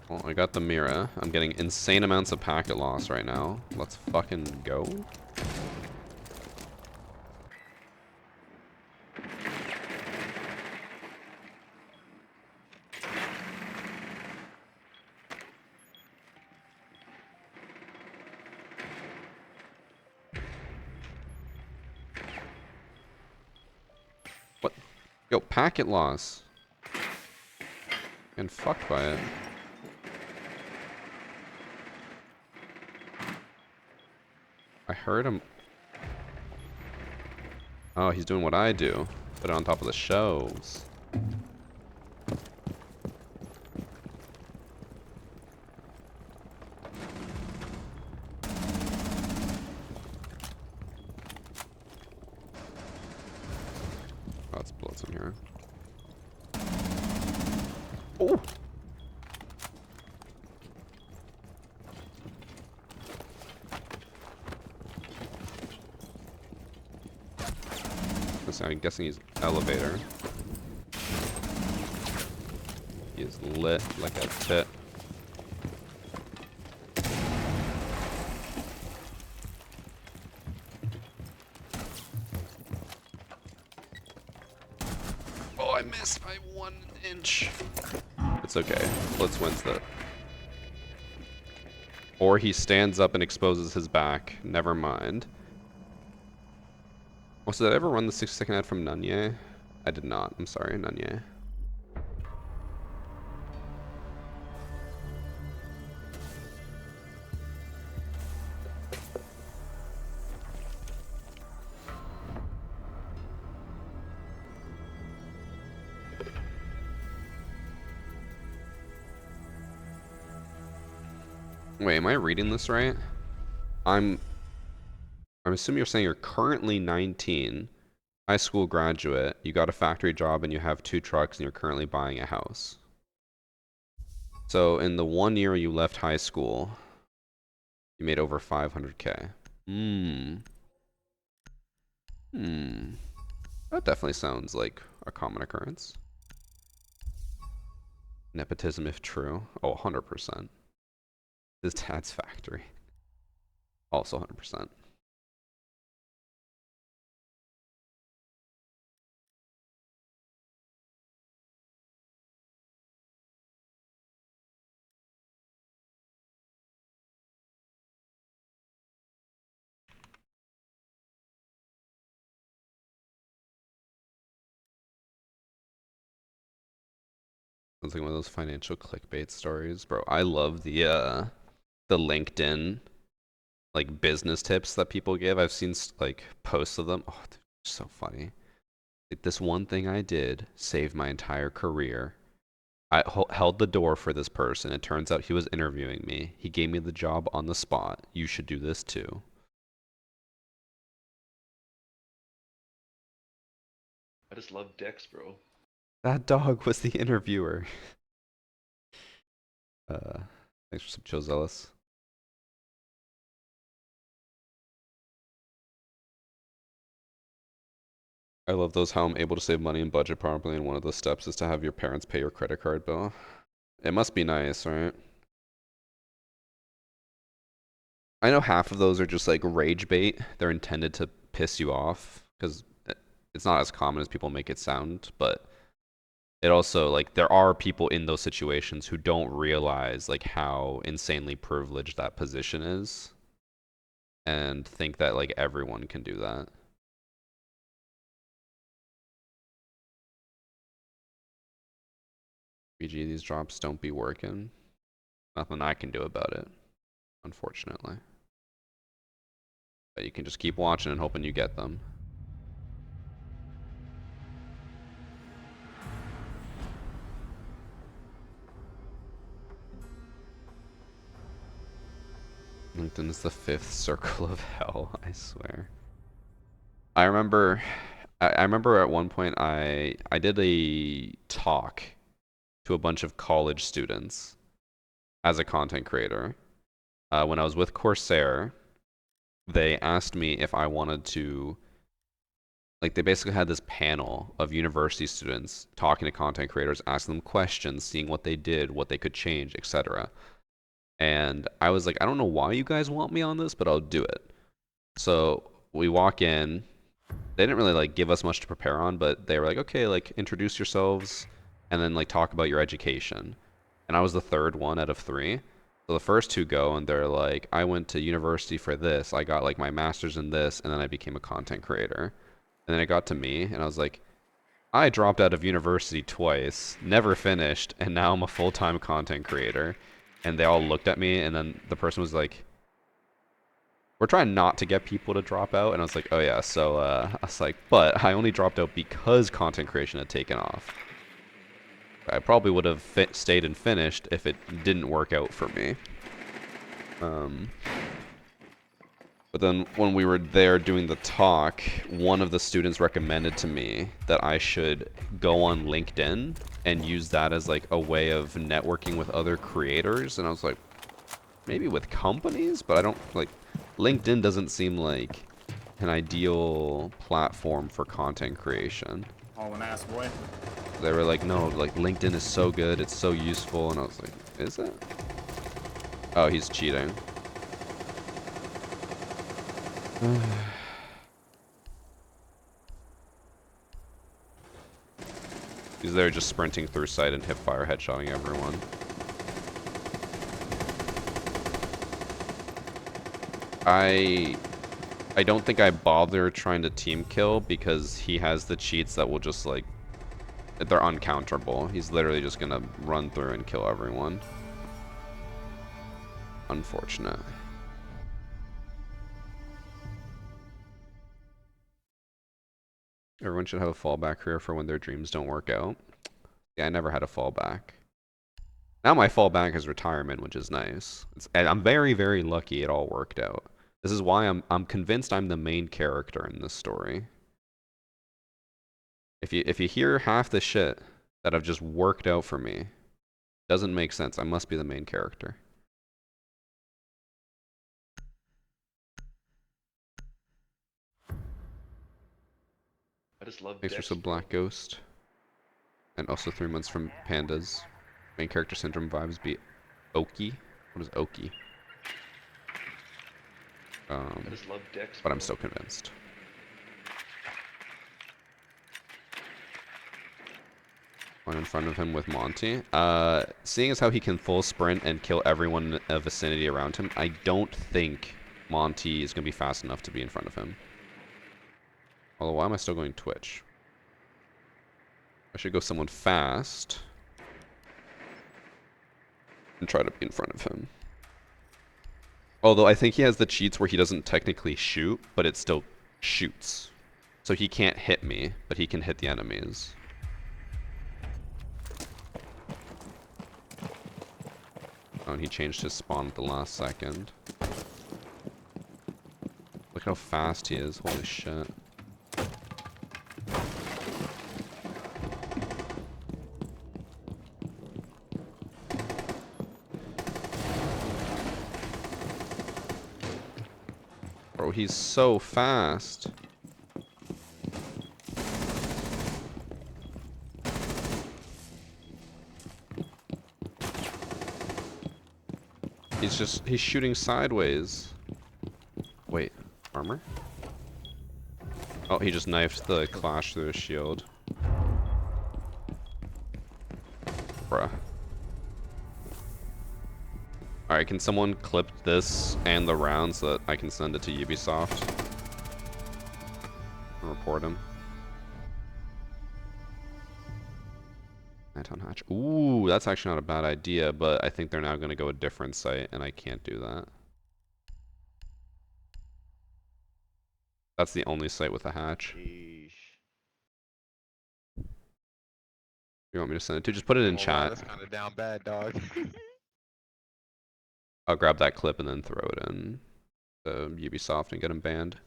Well, I got the Mira. I'm getting insane amounts of packet loss right now. Let's fucking go. What? Yo, packet loss. Getting fucked by it. I heard him. Oh, he's doing what I do. Put it on top of the shelves. Oh, it's bullets in here. Oh! I'm guessing he's elevator. He is lit like a tit. Oh, I missed by 1 inch. It's okay. Blitz wins that. Or he stands up and exposes his back. Never mind. Oh, so did I ever run the 6-second ad from Nunye? I did not. I'm sorry, Nunye. Wait, am I reading this right? I'm assuming you're saying you're currently 19, high school graduate, you got a factory job and you have 2 trucks and you're currently buying a house. So in the 1 year you left high school, you made over 500k. That definitely sounds like a common occurrence. Nepotism if true. Oh, 100%. His dad's factory. Also 100%. Sounds like one of those financial clickbait stories, bro. I love the LinkedIn like business tips that people give. I've seen like posts of them. Oh, they're so funny. Like, this one thing I did saved my entire career. I held the door for this person. It turns out he was interviewing me. He gave me the job on the spot. You should do this too. I just love Dex, bro. That dog was the interviewer. Thanks for some chill zealous. I love those how I'm able to save money and budget properly, and one of the steps is to have your parents pay your credit card bill. It must be nice, right? I know half of those are just like rage bait. They're intended to piss you off because it's not as common as people make it sound, but it also like there are people in those situations who don't realize like how insanely privileged that position is and think that like everyone can do that. BG, these drops don't be working. Nothing I can do about it, unfortunately. But you can just keep watching and hoping you get them. LinkedIn is the 5th circle of hell, I swear. I remember at one point I did a talk to a bunch of college students as a content creator. When I was with Corsair, they asked me if I wanted to, like they basically had this panel of university students talking to content creators, asking them questions, seeing what they did, what they could change, etc. And I was like, I don't know why you guys want me on this, but I'll do it. So we walk in. They didn't really like give us much to prepare on, but they were like, okay, like introduce yourselves and then like talk about your education. And I was the third one out of 3. So the first 2 go and they're like, I went to university for this. I got like my master's in this and then I became a content creator. And then it got to me and I was like, I dropped out of university twice, never finished, and now I'm a full-time content creator. And they all looked at me and then the person was like, we're trying not to get people to drop out. And I was like, oh yeah, so I was like, but I only dropped out because content creation had taken off. I probably would have stayed and finished if it didn't work out for me. But then when we were there doing the talk, one of the students recommended to me that I should go on LinkedIn and use that as like a way of networking with other creators. And I was like, maybe with companies, but I don't like, LinkedIn doesn't seem like an ideal platform for content creation. Oh, an ass boy. They were like, no, like LinkedIn is so good, it's so useful, and I was like, is it? Oh, he's cheating. He's there just sprinting through sight and hipfire headshotting everyone. I don't think I bother trying to team kill because he has the cheats that will just like, they're uncounterable. He's literally just gonna run through and kill everyone. Unfortunate. Everyone should have a fallback career for when their dreams don't work out. Yeah, I never had a fallback. Now my fallback is retirement, which is nice. And I'm very, very lucky it all worked out. This is why I'm convinced I'm the main character in this story. If you hear half the shit that have just worked out for me, doesn't make sense. I must be the main character. I just love Thanks for Dex, some bro. Black Ghost. And also 3 months from Pandas. Main character syndrome vibes be Oki. What is Oki? I just love Dex, But bro. I'm still convinced. One in front of him with Monty. Seeing as how he can full sprint and kill everyone in a vicinity around him, I don't think Monty is going to be fast enough to be in front of him. Although, why am I still going Twitch? I should go someone fast and try to be in front of him. Although I think he has the cheats where he doesn't technically shoot, but it still shoots. So he can't hit me, but he can hit the enemies. Oh, and he changed his spawn at the last second. Look how fast he is, holy shit. Bro, he's so fast. He's shooting sideways. Wait, armor? Oh, he just knifed the Clash through his shield. Bruh. Alright, can someone clip this and the round so that I can send it to Ubisoft? And report him. Anton Hatch. Ooh, that's actually not a bad idea, but I think they're now going to go a different site, and I can't do that. That's the only site with a hatch. Sheesh. You want me to send it to? Just put it in chat. That's kind of down bad, dog. I'll grab that clip and then throw it in the Ubisoft and get him banned.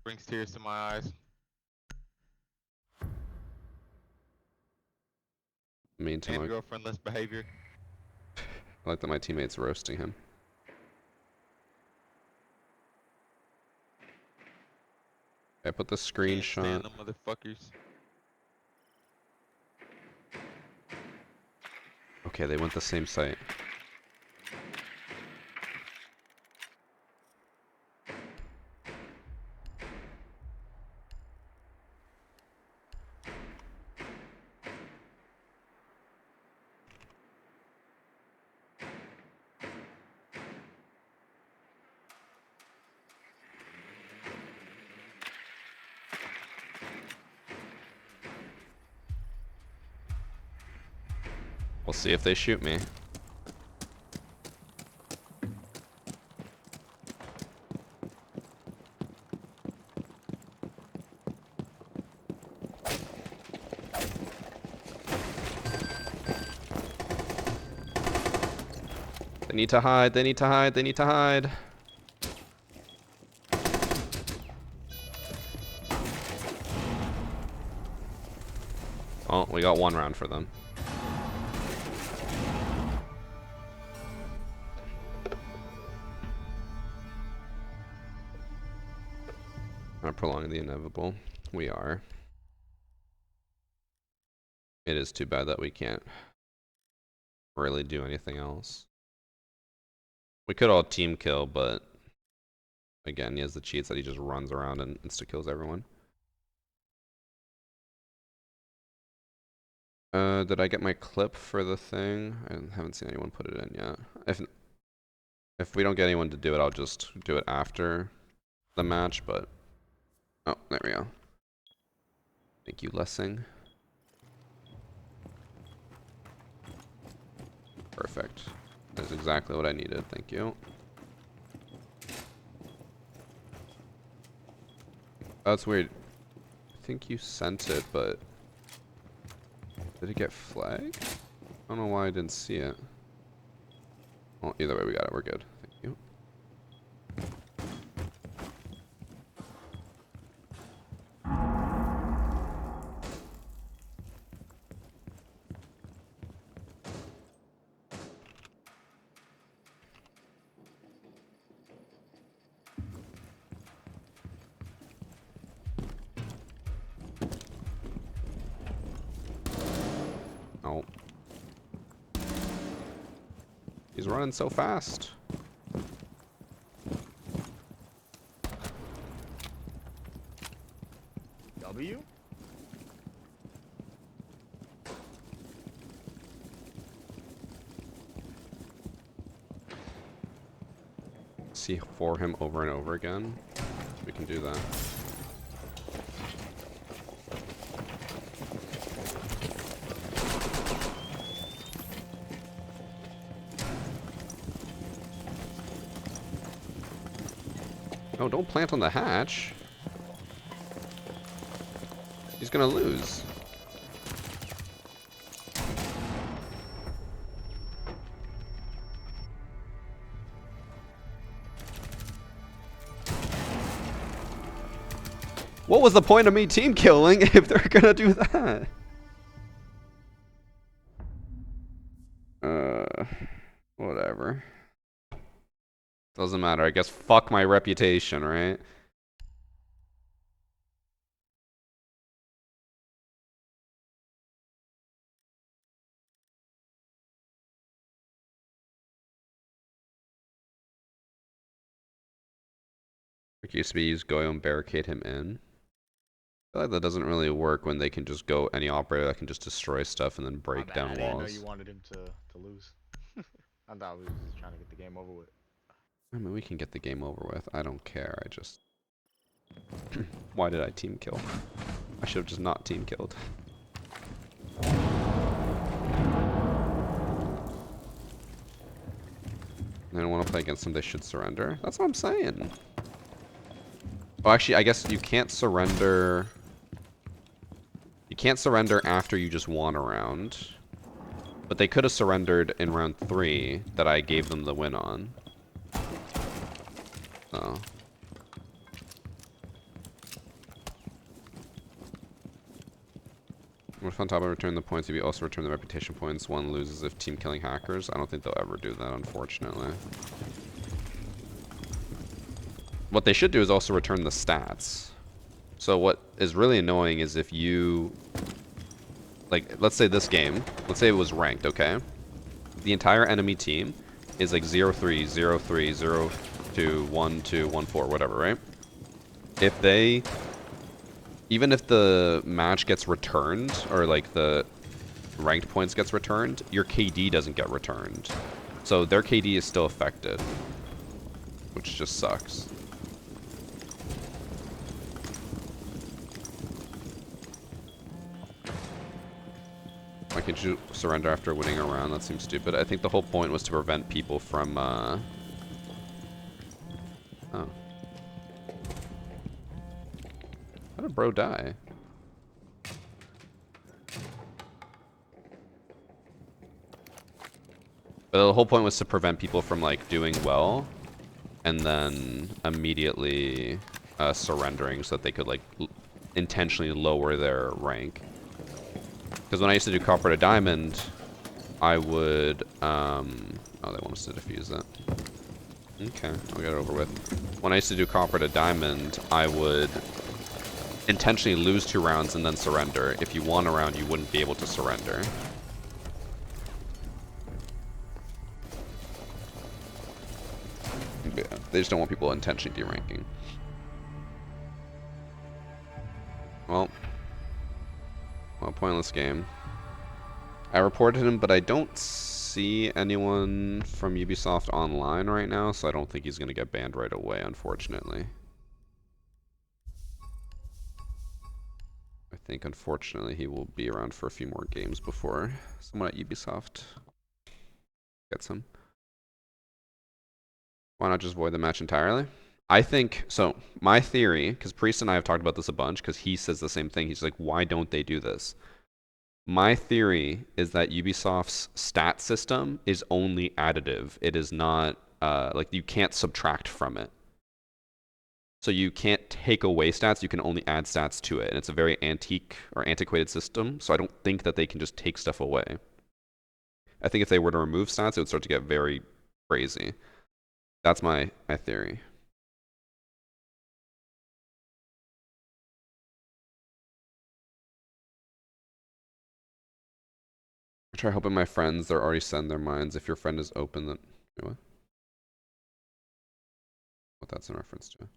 Brings tears to my eyes. Meantime, And girlfriendless behavior. I like that my teammate's roasting him. I put the Can't stand screenshot. them motherfuckers. Okay, they went the same site. We'll see if they shoot me. They need to hide, they need to hide, they need to hide. Oh, we got one round for them. Not prolonging the inevitable. We are. It is too bad that we can't really do anything else. We could all team kill, but again, he has the cheats that he just runs around and insta-kills everyone. Did I get my clip for the thing? I haven't seen anyone put it in yet. If we don't get anyone to do it, I'll just do it after the match, but... Oh, there we go. Thank you, Lessing. Perfect. That's exactly what I needed, thank you. That's weird. I think you sent it, but... Did it get flagged? I don't know why I didn't see it. Well, either way, we got it. We're good. Thank you. He's running so fast. W? See for him over and over again. We can do that. No, don't plant on the hatch. He's gonna lose. What was the point of me team killing if they're gonna do that? Whatever. Doesn't matter. I guess fuck my reputation, right? It used to be use go and barricade him in. I feel like that doesn't really work when they can just go any operator that can just destroy stuff and then break down I didn't know walls. you wanted him to lose. I thought we were just trying to get the game over with. I mean, we can get the game over with. I don't care. I just... Why did I team kill? I should have just not team killed. They don't want to play against them. They should surrender. That's what I'm saying. Oh, actually, I guess you can't surrender... You can't surrender after you just won a round. But they could have surrendered in round 3 that I gave them the win on. So... What if on top of return the points, if you also return the reputation points, one loses if team killing hackers? I don't think they'll ever do that, unfortunately. What they should do is also return the stats. So what is really annoying is if you... Like, let's say this game, let's say it was ranked, okay? The entire enemy team is like 0-3, 0-3, 0-2, 1-2, 1-4, whatever, right? If they... Even if the match gets returned, or like the ranked points gets returned, your KD doesn't get returned. So their KD is still affected, which just sucks. Why can't you surrender after winning a round? That seems stupid. I think the whole point was to prevent people from, Oh. How did bro die? The whole point was to prevent people from, like, doing well, and then immediately surrendering so that they could, like, intentionally lower their rank. Because when I used to do copper to diamond, I would, oh, they want us to defuse that. Okay, I'll get it over with. When I used to do copper to diamond, I would intentionally lose 2 rounds and then surrender. If you won a round, you wouldn't be able to surrender. Yeah, they just don't want people intentionally deranking. Well, pointless game. I reported him, but I don't see anyone from Ubisoft online right now, so I don't think he's going to get banned right away, unfortunately. I think, unfortunately, he will be around for a few more games before someone at Ubisoft gets him. Why not just void the match entirely? I think, so, my theory, because Priest and I have talked about this a bunch, because he says the same thing. He's like, why don't they do this? My theory is that Ubisoft's stat system is only additive. It is not, like, you can't subtract from it. So you can't take away stats, you can only add stats to it. And it's a very antique or antiquated system, so I don't think that they can just take stuff away. I think if they were to remove stats, it would start to get very crazy. That's my theory. I try helping my friends, they're already set in their minds. If your friend is open, then Wait, what that's in reference to?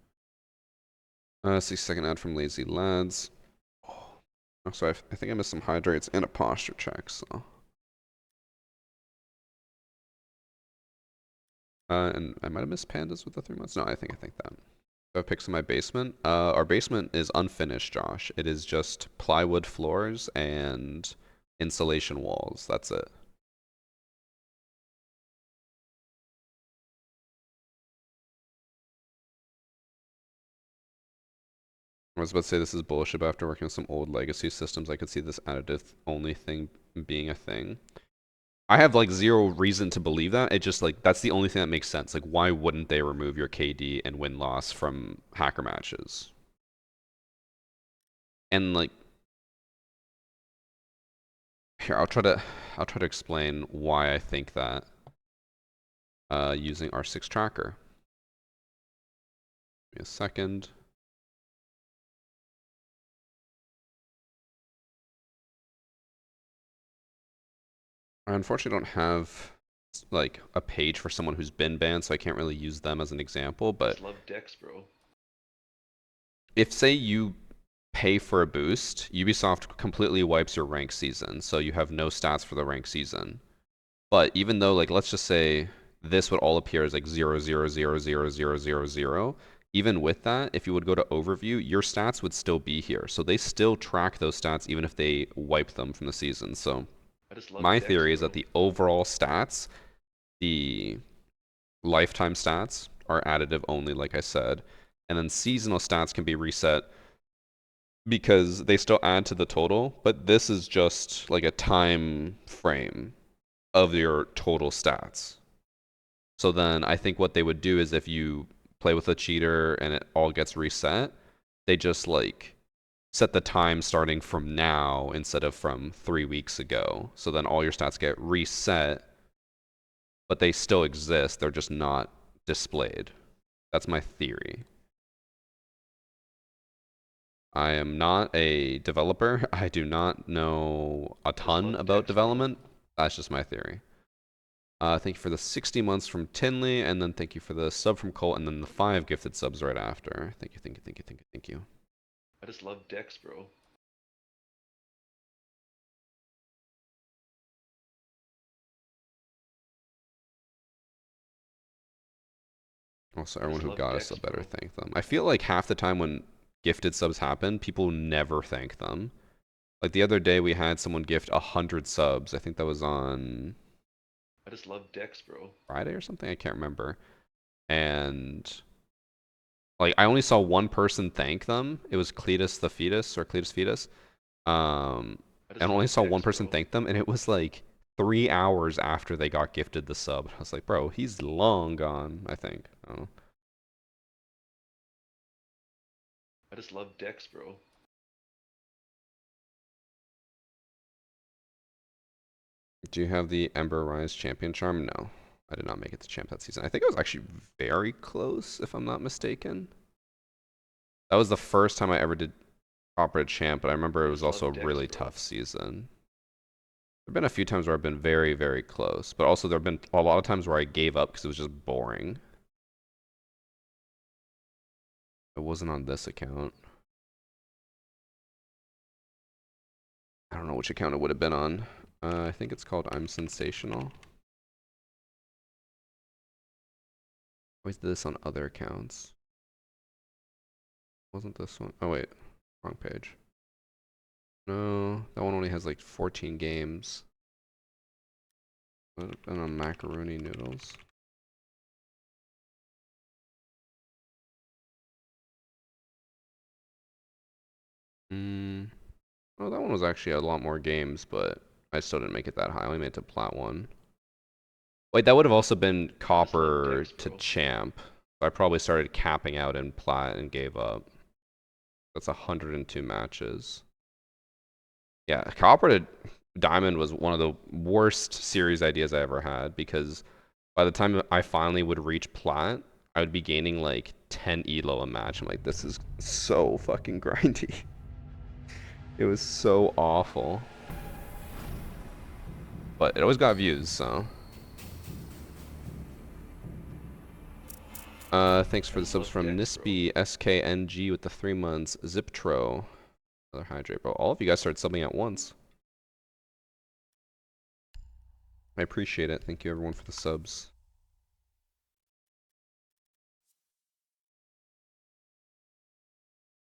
6-second ad from Lazy Lads. Oh, sorry, I think I missed some hydrates and a posture check, so. And I might have missed pandas with the 3 months. No, I think that. I have pics in my basement. Our basement is unfinished, Josh. It is just plywood floors and insulation walls. That's it. I was about to say this is bullshit, but after working with some old legacy systems, I could see this additive only thing being a thing. I have like zero reason to believe that. It just like that's the only thing that makes sense. Like why wouldn't they remove your KD and win-loss from hacker matches? And like here, I'll try to explain why I think that using R6 tracker. Give me a second. I unfortunately don't have like a page for someone who's been banned, so I can't really use them as an example, but Just love dicks, bro. if say you pay for a boost, Ubisoft completely wipes your rank season, so you have no stats for the rank season. But even though like let's just say this would all appear as like 0, 0, 0, 0, 0, 0, 0, 0, even with that, if you would go to overview, your stats would still be here. So they still track those stats even if they wipe them from the season. So I just love my dicks, theory is bro. that the overall stats, the lifetime stats, are additive only, like I said. And then seasonal stats can be reset because they still add to the total, but this is just like a time frame of your total stats. So then I think what they would do is if you play with a cheater and it all gets reset, they just like set the time starting from now instead of from 3 weeks ago. So then all your stats get reset, but they still exist. They're just not displayed. That's my theory. I am not a developer. I do not know a ton about development. That's just my theory. Thank you for the 60 months from Tinley, and then thank you for the sub from Colt, and then the 5 gifted subs right after. Thank you, thank you, thank you, thank you, thank you. I just love dicks, bro. Also, everyone who love got a dicks, sub better bro. thank them. I feel like half the time when gifted subs happen, people never thank them. Like the other day, we had someone gift 100 subs. I think that was on I just love dicks, bro. Friday or something. I can't remember. And like I only saw one person thank them. It was Cletus the fetus or Cletus fetus. And only saw one person thank them, and it was like 3 hours after they got gifted the sub. I was like, bro, he's long gone. I think. I don't know. I just love dicks, bro. Do you have the Ember Rise champion charm? No, I did not make it to champ that season. I think I was actually very close, if I'm not mistaken. That was the first time I ever did Opera champ, but I remember it was also a really tough season. There have been a few times where I've been very, very close, but also there have been a lot of times where I gave up because it was just boring. It wasn't on this account. I don't know which account it would have been on. I think it's called I'm Sensational. Always did this on other accounts. Wasn't this one? Oh wait, wrong page. No, that one only has like 14 games. And on macaroni noodles. Oh, that one was actually a lot more games, but I still didn't make it that high. I only made it to plat 1. Wait, that would have also been copper to champ. So I probably started capping out in plat and gave up. That's 102 matches. Yeah, copper to diamond was one of the worst series ideas I ever had because by the time I finally would reach plat, I would be gaining like 10 elo a match. I'm like, this is so fucking grindy. It was so awful. But it always got views, so. Thanks for I the just subs love from dicks, bro. Nispy, SKNG with the 3 months, Ziptro, another hydrate, bro. All of you guys started subbing at once. I appreciate it. Thank you everyone for the subs.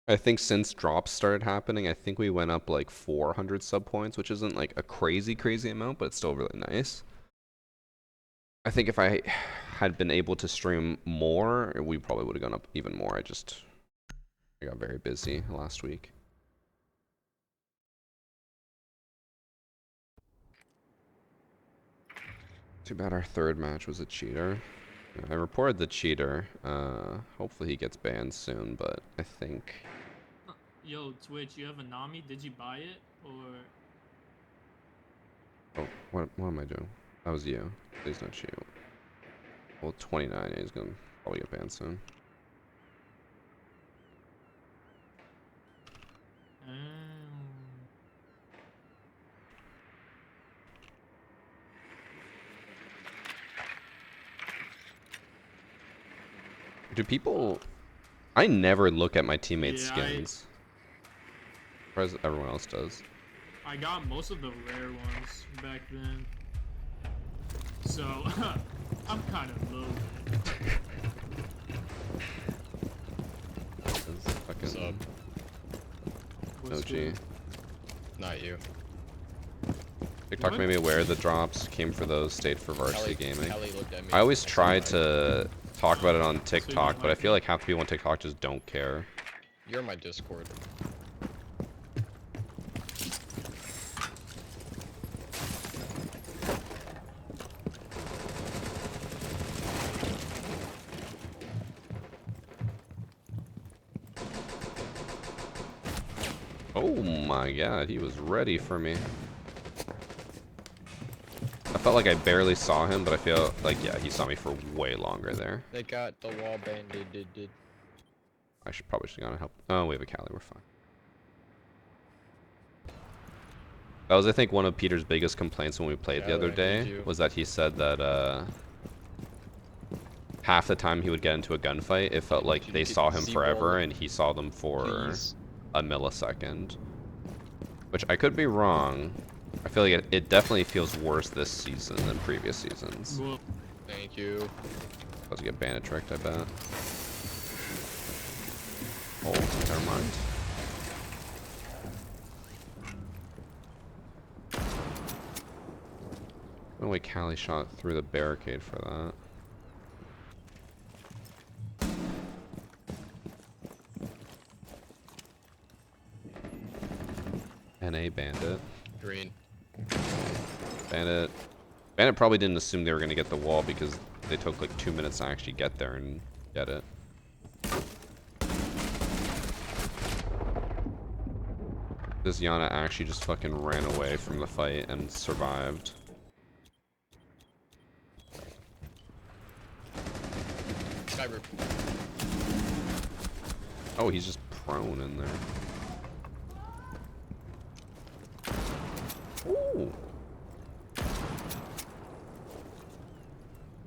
I think since drops started happening, I think we went up like 400 sub points, which isn't like a crazy amount, but it's still really nice. I think if I had been able to stream more, we probably would have gone up even more. I got very busy last week. Too bad our third match was a cheater. I reported the cheater. Hopefully he gets banned soon, but I think... Yo, Twitch, you have a Nami? Did you buy it? Or... Oh, what am I doing? That was you. Please don't cheat. Well, 29, he's gonna probably get banned soon. Do people... I never look at my teammates' skins. Whereas everyone else does. I got most of the rare ones back then. So, I'm kind of low. Fucking... Sub. What's OG. good? Not you. TikTok What? made me aware the drops came for those, stayed for Varsity Gaming. Kelly looked at me. I always said, try "Like, to talk about it on TikTok, but I like feel it? like half the people on TikTok just don't care. You're my Discord." Oh my god, he was ready for me. I felt like I barely saw him, but I feel like, yeah, he saw me for way longer there. They got the wall banded. I should probably should gonna help. Oh, we have a Cali, we're fine. That was, I think, one of Peter's biggest complaints when we played the Yeah, other I day, need you. was that he said that, half the time he would get into a gunfight, it felt like Should they you saw get him Z-ball forever and he saw them for Please. a millisecond. Which I could be wrong. I feel like it definitely feels worse this season than previous seasons. Well, Thank you. Supposed to get bandit tricked, I bet. Oh, never mind. No way Callie shot through the barricade for that. NA bandit. Green. Bandit. Bandit probably didn't assume they were going to get the wall because they took like 2 minutes to actually get there and get it. This Yana actually just fucking ran away from the fight and survived. Cyber. Oh, he's just prone in there. Ooh.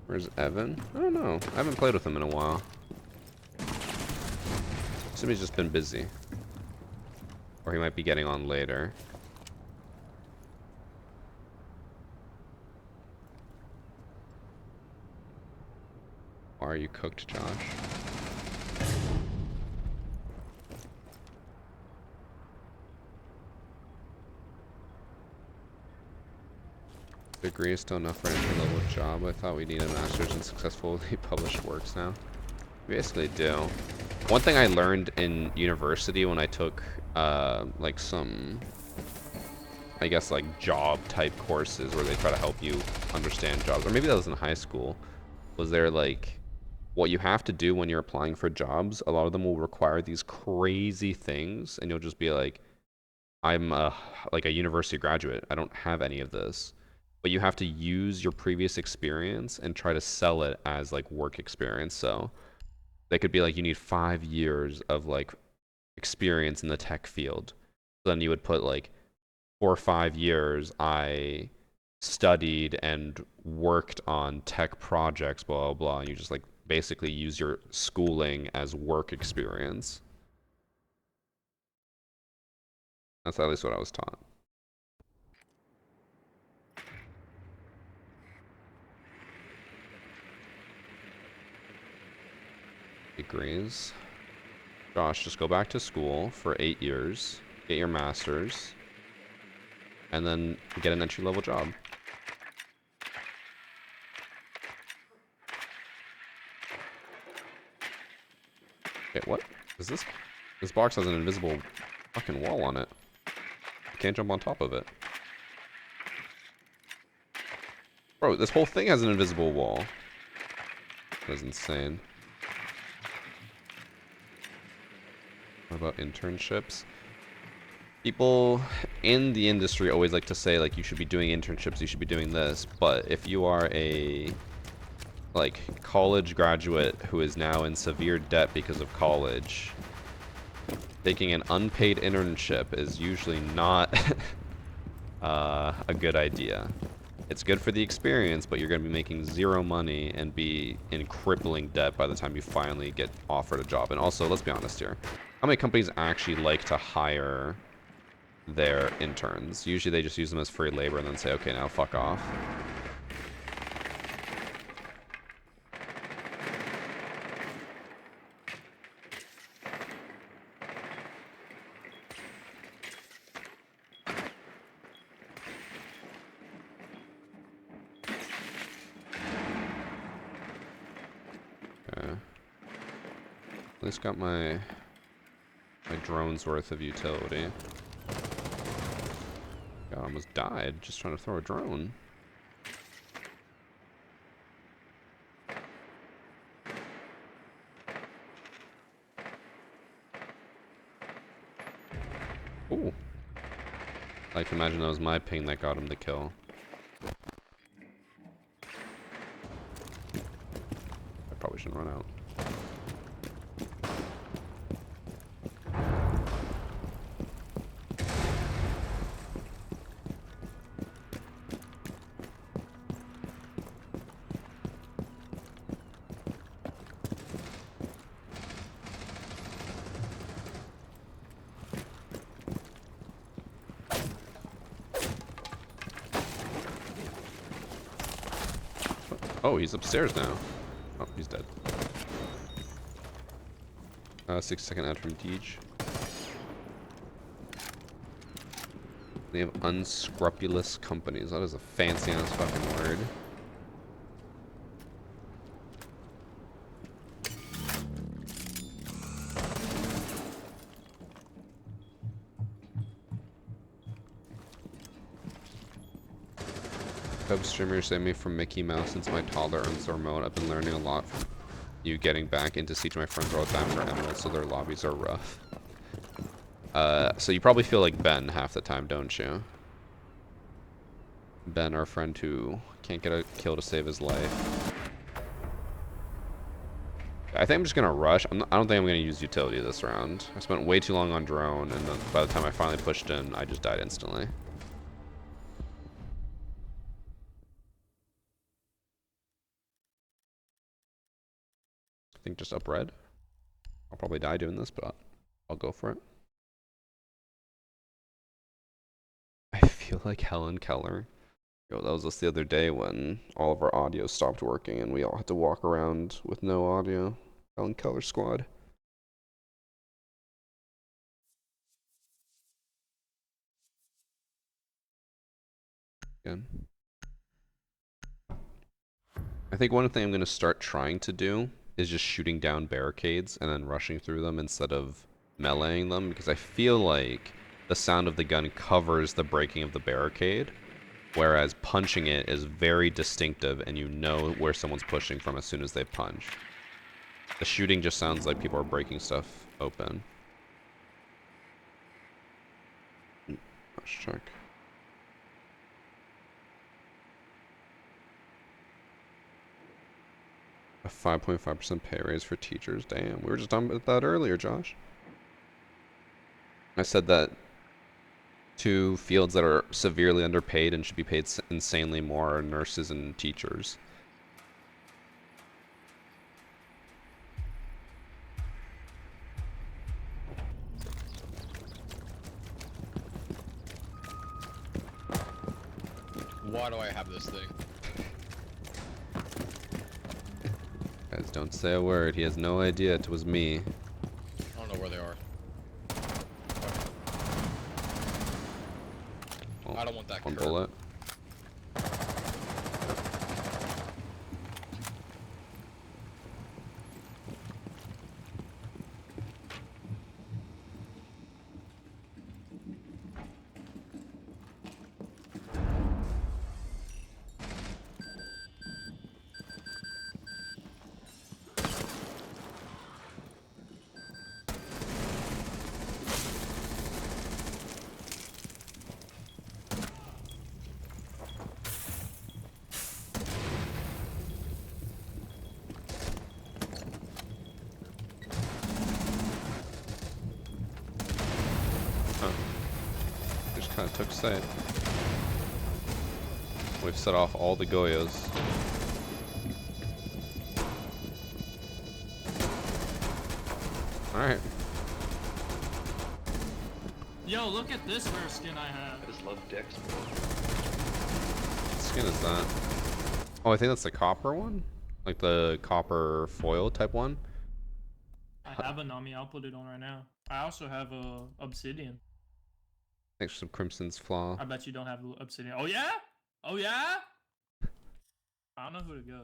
Where's Evan? I don't know. I haven't played with him in a while. Somebody's just been busy. Or he might be getting on later. Why are you cooked, Josh? Degree is still enough for an entry-level job. I thought we need a master's in successfully published works now. We basically do. One thing I learned in university when I took like some, I guess, like job type courses where they try to help you understand jobs, or maybe that was in high school, was there like what you have to do when you're applying for jobs. A lot of them will require these crazy things, and you'll just be like, I'm like a university graduate. I don't have any of this. But you have to use your previous experience and try to sell it as like work experience. So they could be like, you need 5 years of like experience in the tech field. So then you would put like 4 or 5 years I studied and worked on tech projects, blah blah blah. And you just like basically use your schooling as work experience. That's at least what I was taught. Degrees. Josh, just go back to school for 8 years, get your master's, and then get an entry-level job. Okay, what? Is this? This box has an invisible fucking wall on it. I can't jump on top of it. Bro, this whole thing has an invisible wall. That's insane. What about internships? People in the industry always like to say, like, you should be doing internships, you should be doing this, but if you are a, like, college graduate who is now in severe debt because of college, taking an unpaid internship is usually not a good idea. It's good for the experience, but you're going to be making zero money and be in crippling debt by the time you finally get offered a job. And also, let's be honest here. How many companies actually like to hire their interns? Usually they just use them as free labor and then say, okay, now fuck off. Okay. At least got my drone's worth of utility. God, I almost died just trying to throw a drone. Ooh. I can imagine that was my ping that got him the kill. I probably shouldn't run out. Oh, he's upstairs now. Oh, he's dead. 6-second ad from Deej. They have unscrupulous companies. That is a fancy ass fucking word. Web streamers save me from Mickey Mouse since my toddler owns the remote. I've been learning a lot from you getting back into Siege. My friends are all diamond or emerald, so their lobbies are rough. So you probably feel like Ben half the time, don't you? Ben, our friend who can't get a kill to save his life. I think I'm just gonna rush. I don't think I'm gonna use utility this round. I spent way too long on drone, and then by the time I finally pushed in, I just died instantly. I think just up red. I'll probably die doing this, but I'll go for it. I feel like Helen Keller. Yo, that was us the other day when all of our audio stopped working and we all had to walk around with no audio. Helen Keller squad. Again. I think one thing I'm going to start trying to do is just shooting down barricades and then rushing through them instead of meleeing them, because I feel like the sound of the gun covers the breaking of the barricade, whereas punching it is very distinctive and you know where someone's pushing from as soon as they punch. The shooting just sounds like people are breaking stuff open. Let's check. A 5.5% pay raise for teachers. Damn, we were just talking about that earlier, Josh. I said that two fields that are severely underpaid and should be paid insanely more are nurses and teachers. Why do I have this thing? Guys, don't say a word. He has no idea it was me. I don't know where they are. Oh, I don't want that one curb. bullet. Oh. Just kind of took sight. We've set off all the Goyos. Alright. Yo, look at this rare skin I have. I just love Dex, bro. What skin is that? Oh, I think that's the copper one? Like the copper foil type one? I have a Nami. I'll put it on right now. I also have a obsidian. Thanks for some Crimson's Flaw. I bet you don't have obsidian. Oh yeah? Oh yeah? I don't know who to go.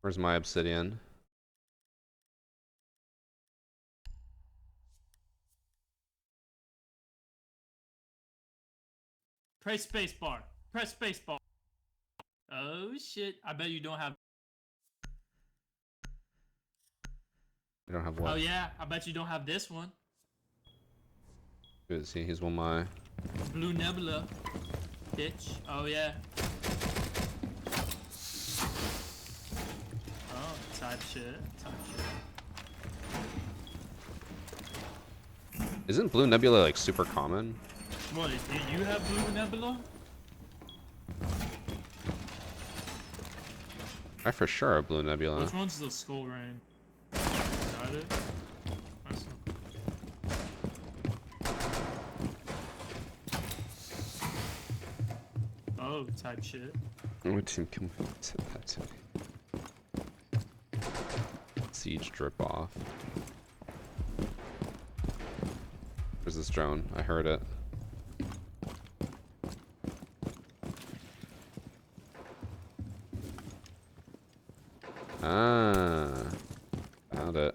Where's my obsidian? Press spacebar. Press spacebar. Oh shit! I bet you don't have. I don't have what? Oh yeah! I bet you don't have this one. Who is he? He's one of my... Blue Nebula. Bitch. Oh yeah. Oh, type shit. Type shit. Isn't Blue Nebula like super common? What? Do you have Blue Nebula? I for sure have Blue Nebula. Which one's the Skull Rain? Is that it? That's oh, type shit. What team can we set that to? Siege drip off. Where's this drone? I heard it. Ah, found it.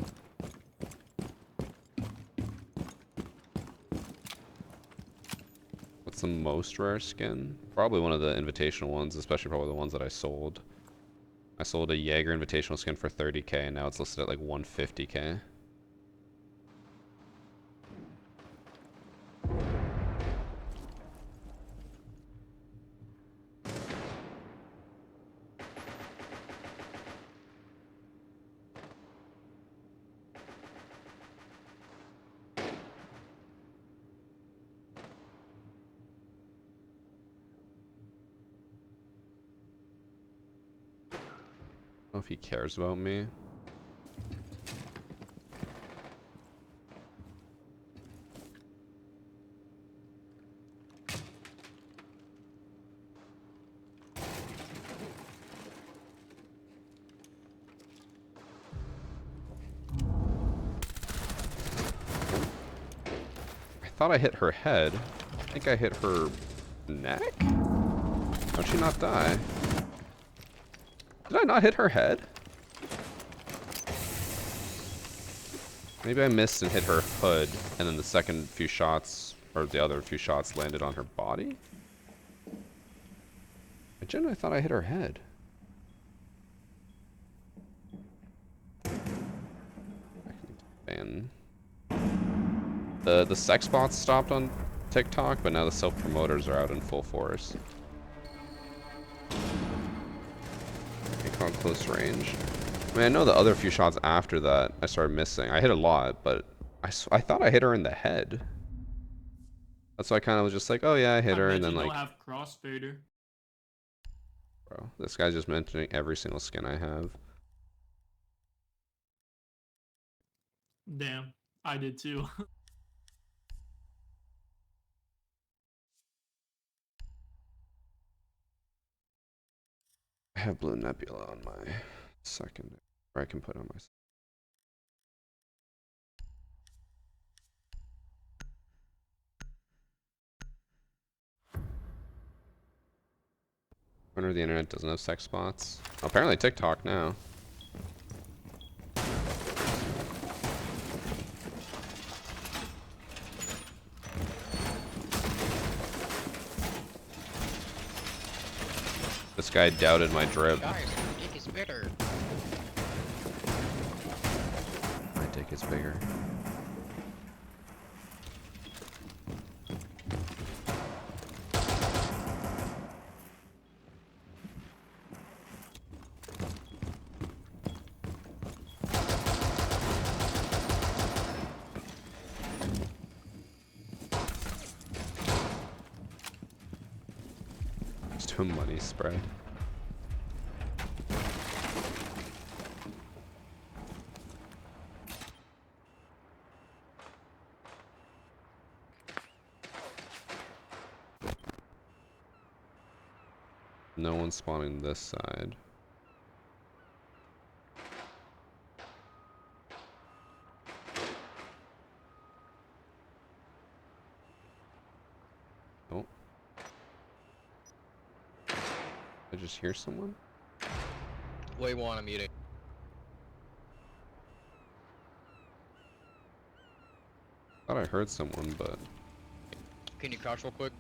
What's the most rare skin? Probably one of the invitational ones, especially probably the ones that I sold. I sold a Jaeger invitational skin for 30k, and now it's listed at like 150k. I don't know if he cares about me. I thought I hit her head. I think I hit her neck? How'd she not die? Did I not hit her head? Maybe I missed and hit her hood, and then the second few shots, or the other few shots, landed on her body? I genuinely thought I hit her head. Ban. The sex bots stopped on TikTok, but now the self-promoters are out in full force. On close range. I mean, I know the other few shots after that I started missing. I hit a lot, but I thought I hit her in the head. That's why I kind of was just like, oh yeah, I hit her, and then you like, don't have crossfader. bro, this guy's just mentioning every single skin I have. Damn, I did too. have Blue Nebula on my second, or I can put on my. I wonder if the internet doesn't have sex spots. Apparently TikTok now. This guy doubted my drip. Guys, your dick is bitter. My dick is bigger. Just a money spread. No one's spawning this side. Oh. I just hear someone? Way one, I'm eating. Thought I heard someone, but Can you crouch real quick?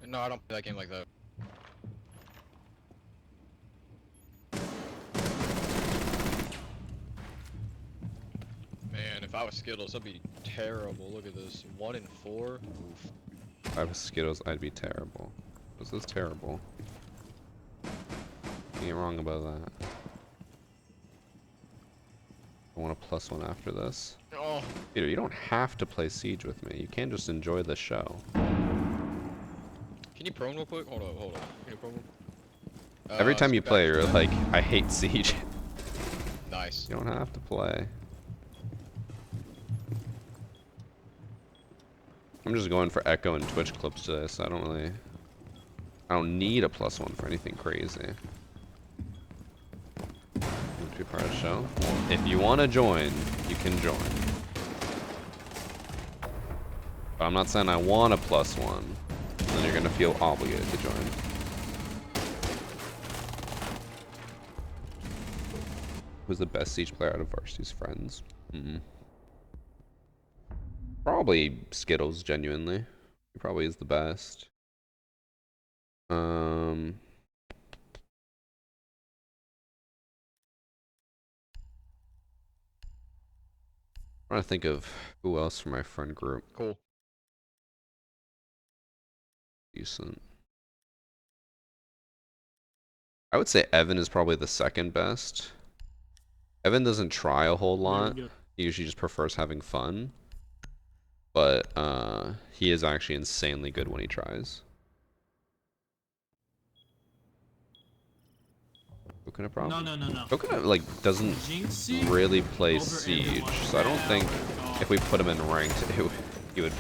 No, I don't play that game like that. Man, if I was Skittles, that'd be terrible. Look at this. 1 in 4. Oof. if I was Skittles, I'd be terrible. This is terrible. You ain't wrong about that. I want a +1 after this. Oh, Peter, you don't have to play Siege with me. You can just enjoy the show. can you prone real quick? Hold on, hold on. Can you prone real quick? Every time you skip play, back. you're like, I hate Siege. Nice. You don't have to play. I'm just going for Echo and Twitch clips today, so I don't need a +1 for anything crazy. Want to be part of the show? Well, if you want to join, you can join. But I'm not saying I want a +1, then you're gonna feel obligated to join. Who's the best Siege player out of Varsity's friends? Probably Skittles, genuinely. He probably is the best. I'm trying to think of who else from my friend group. Cool. Decent. I would say Evan is probably the second best. Evan doesn't try a whole lot. He usually just prefers having fun. But he is actually insanely good when he tries. Coconut problem? No. Coconut like doesn't Jinxie really play over Siege, everyone. so I don't think if we put him in ranked, he would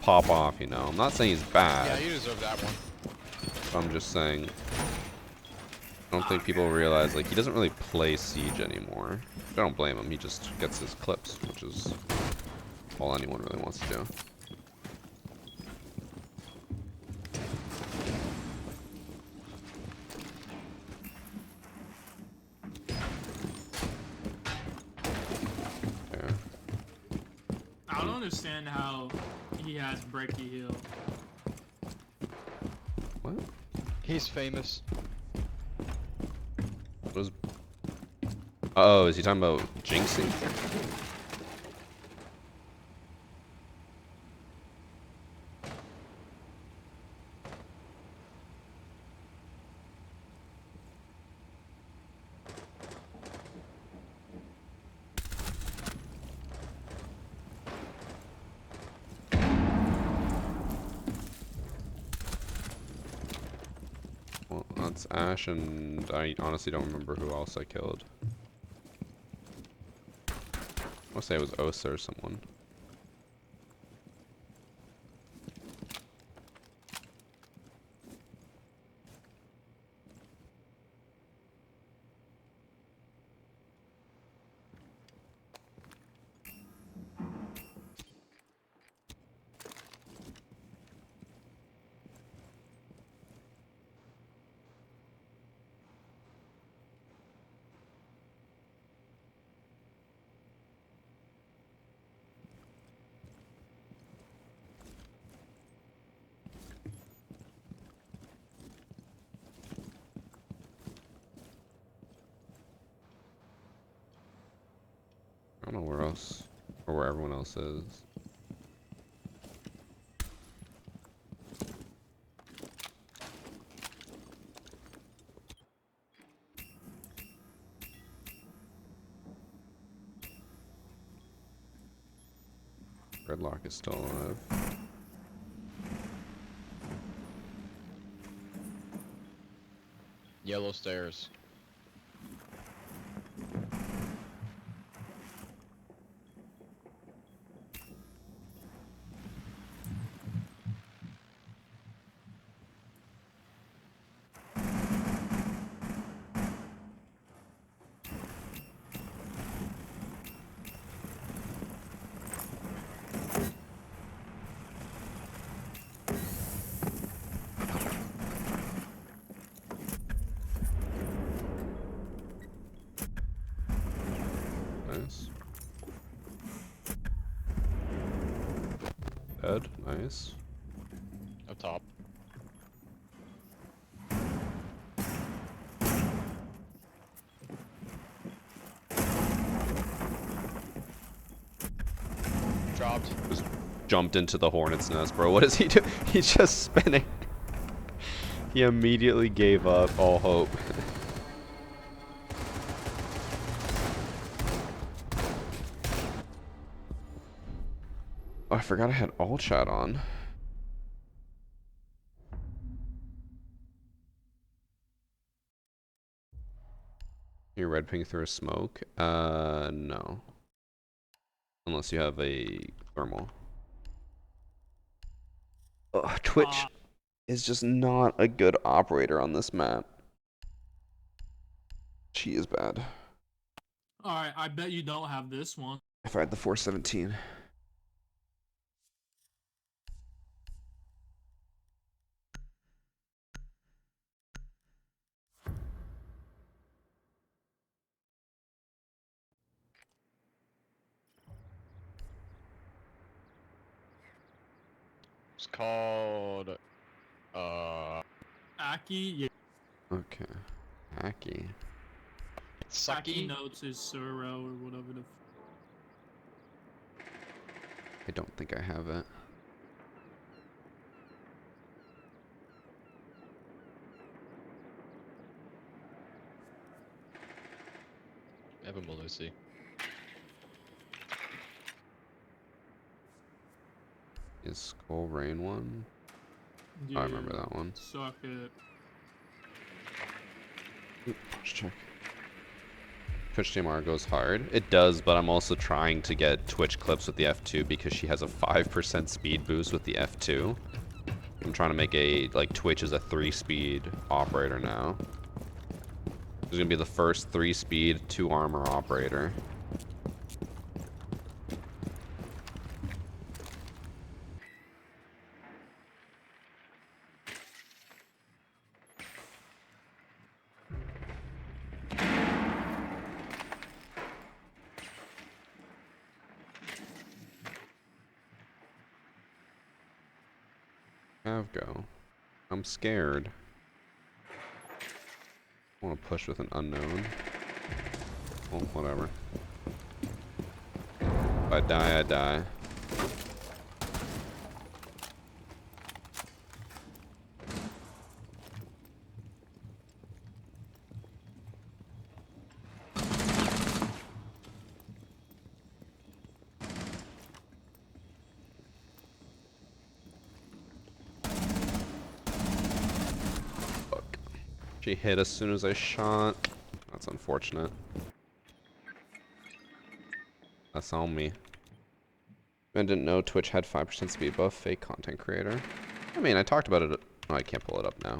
pop off. You know, I'm not saying he's bad. Yeah, you deserve that one. But I'm just saying, I don't think people realize like he doesn't really play Siege anymore. I don't blame him. He just gets his clips, which is all anyone really wants to do. Yeah. I don't understand how he has breaky heal. What? He's famous. What was? Oh, is he talking about Jinxie? Well, that's Ash, and I honestly don't remember who else I killed. I want to say it was Osa or someone. I don't know where else, or where everyone else is. Redlock is still alive. Yellow stairs. Nice. Dead. Nice. Up top. Dropped. Just jumped into the hornet's nest, bro. What does he do? He's just spinning. He immediately gave up all hope. Oh, I forgot I had all chat on. You red ping through a smoke? No. Unless you have a thermal. Ugh, Twitch is just not a good operator on this map. She is bad. Alright, I bet you don't have this one. If I had the 417. It's called Aki, yeah. Okay. Hacky. Aki Sucky. notes is Suro or whatever the. I don't think I have it. Evan Malusi. Is Skull Rain one? Yeah, I remember that one. Suck it. Let's check. Twitch DMR goes hard. It does, but I'm also trying to get Twitch clips with the F2 because she has a 5% speed boost with the F2. I'm trying to make a, like, Twitch is a 3-speed operator now. She's gonna be the first 3-speed, 2-armor operator. Have go. I'm scared. I want to push with an unknown. Well, whatever. If I die, I die. She hit as soon as I shot. That's unfortunate. That's on me. I didn't know Twitch had 5% speed buff. Fake content creator. I mean, I talked about it. Oh, I can't pull it up now.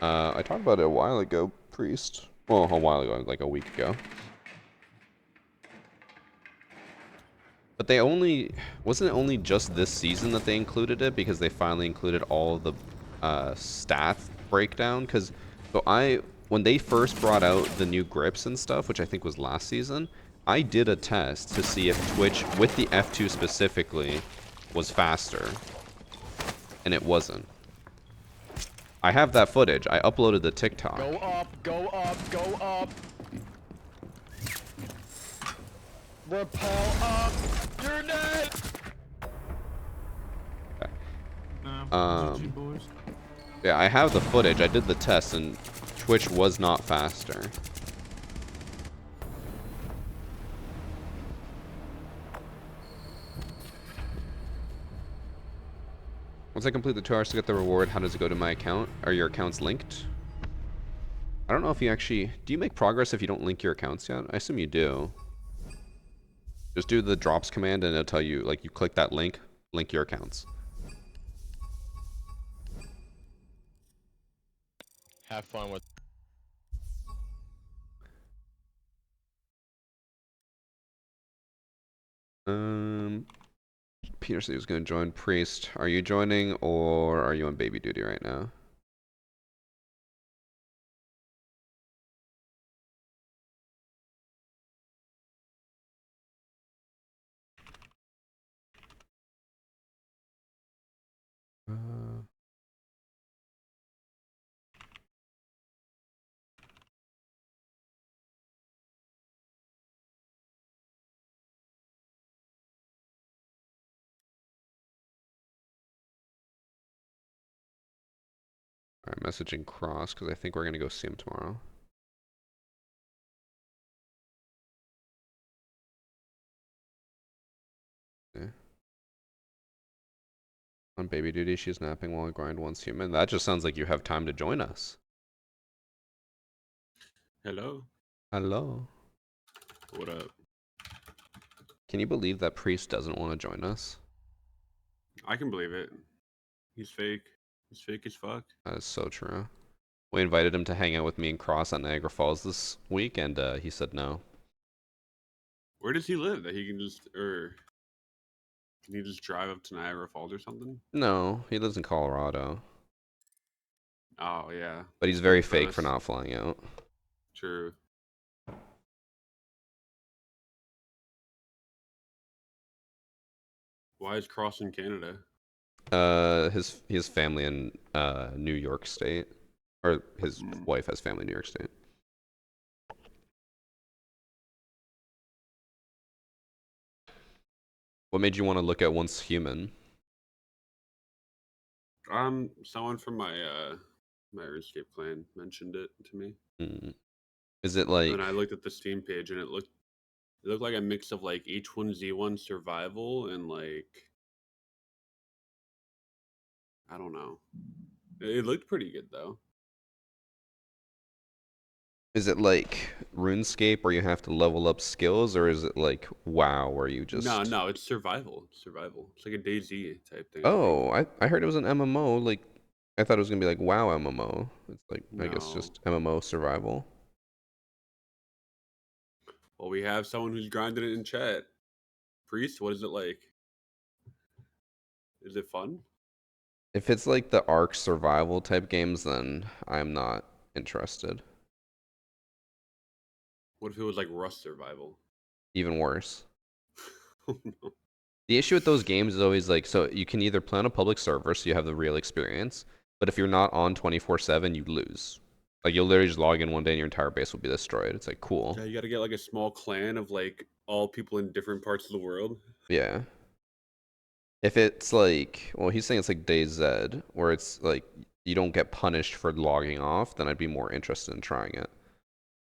I talked about it a while ago, Priest. Well, a while ago, like a week ago. But they only... Wasn't it only just this season that they included it? Because they finally included all of the stats breakdown? Because... So when they first brought out the new grips and stuff, which I think was last season, I did a test to see if Twitch, with the F2 specifically, was faster. And it wasn't. I have that footage. I uploaded the TikTok. Go up, go up, go up. Repel up! You're dead! GG boys. Yeah, I have the footage. I did the test, and Twitch was not faster. Once I complete the 2 hours to get the reward, how does it go to my account? Are your accounts linked? I don't know if you actually... Do you make progress if you don't link your accounts yet? I assume you do. Just do the drops command and it'll tell you, like, you click that link your accounts. Have fun with. Peter said he was going to join. Priest, are you joining or are you on baby duty right now? Alright, messaging Cross because I think we're going to go see him tomorrow. Yeah. On baby duty, she's napping while I grind once human. That just sounds like you have time to join us. Hello. Hello. What up? Can you believe that Priest doesn't want to join us? I can believe it. He's fake. He's fake as fuck. That is so true. We invited him to hang out with me and Cross at Niagara Falls this week, and he said no. Where does he live? That he can just, or can he just drive up to Niagara Falls or something? No, he lives in Colorado. Oh yeah. But he's very For fake for this. not flying out. True. Why is Cross in Canada? He has family in New York State, or his wife has family in New York State. What made you want to look at Once Human? Someone from my my RuneScape clan mentioned it to me. Is it like? And I looked at the Steam page, and it looked like a mix of like H1Z1 survival and like, I don't know. It looked pretty good though. Is it like RuneScape where you have to level up skills, or is it like WoW where you just? No, it's survival. Survival. It's like a DayZ type thing. Oh, I heard it was an MMO. Like, I thought it was gonna be like WoW MMO. It's like I guess No. just MMO survival. Well, we have someone who's grinding it in chat. Priest, what is it like? Is it fun? If it's like the Ark survival type games, then I'm not interested. What if it was like Rust survival? Even worse. Oh no. The issue with those games is always like, so you can either play on a public server so you have the real experience, but if you're not on 24/7, you lose. Like you'll literally just log in one day and your entire base will be destroyed. It's like cool. Yeah, you gotta get like a small clan of like all people in different parts of the world. Yeah. If it's like, well, he's saying it's like DayZ, where it's like you don't get punished for logging off, then I'd be more interested in trying it.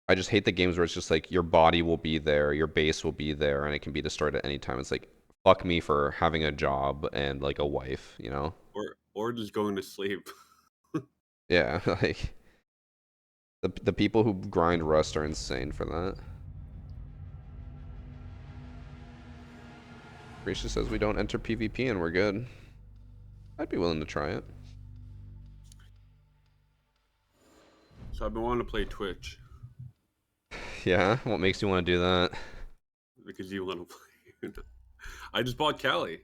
I just hate the games where it's just like your body will be there, your base will be there, and it can be destroyed at any time. It's like, fuck me for having a job and like a wife, you know? Or just going to sleep. Yeah, like the people who grind Rust are insane for that. Risha says we don't enter PvP and we're good. I'd be willing to try it. So I've been wanting to play Twitch Yeah, what makes you want to do that? because you want to play. I just bought Callie.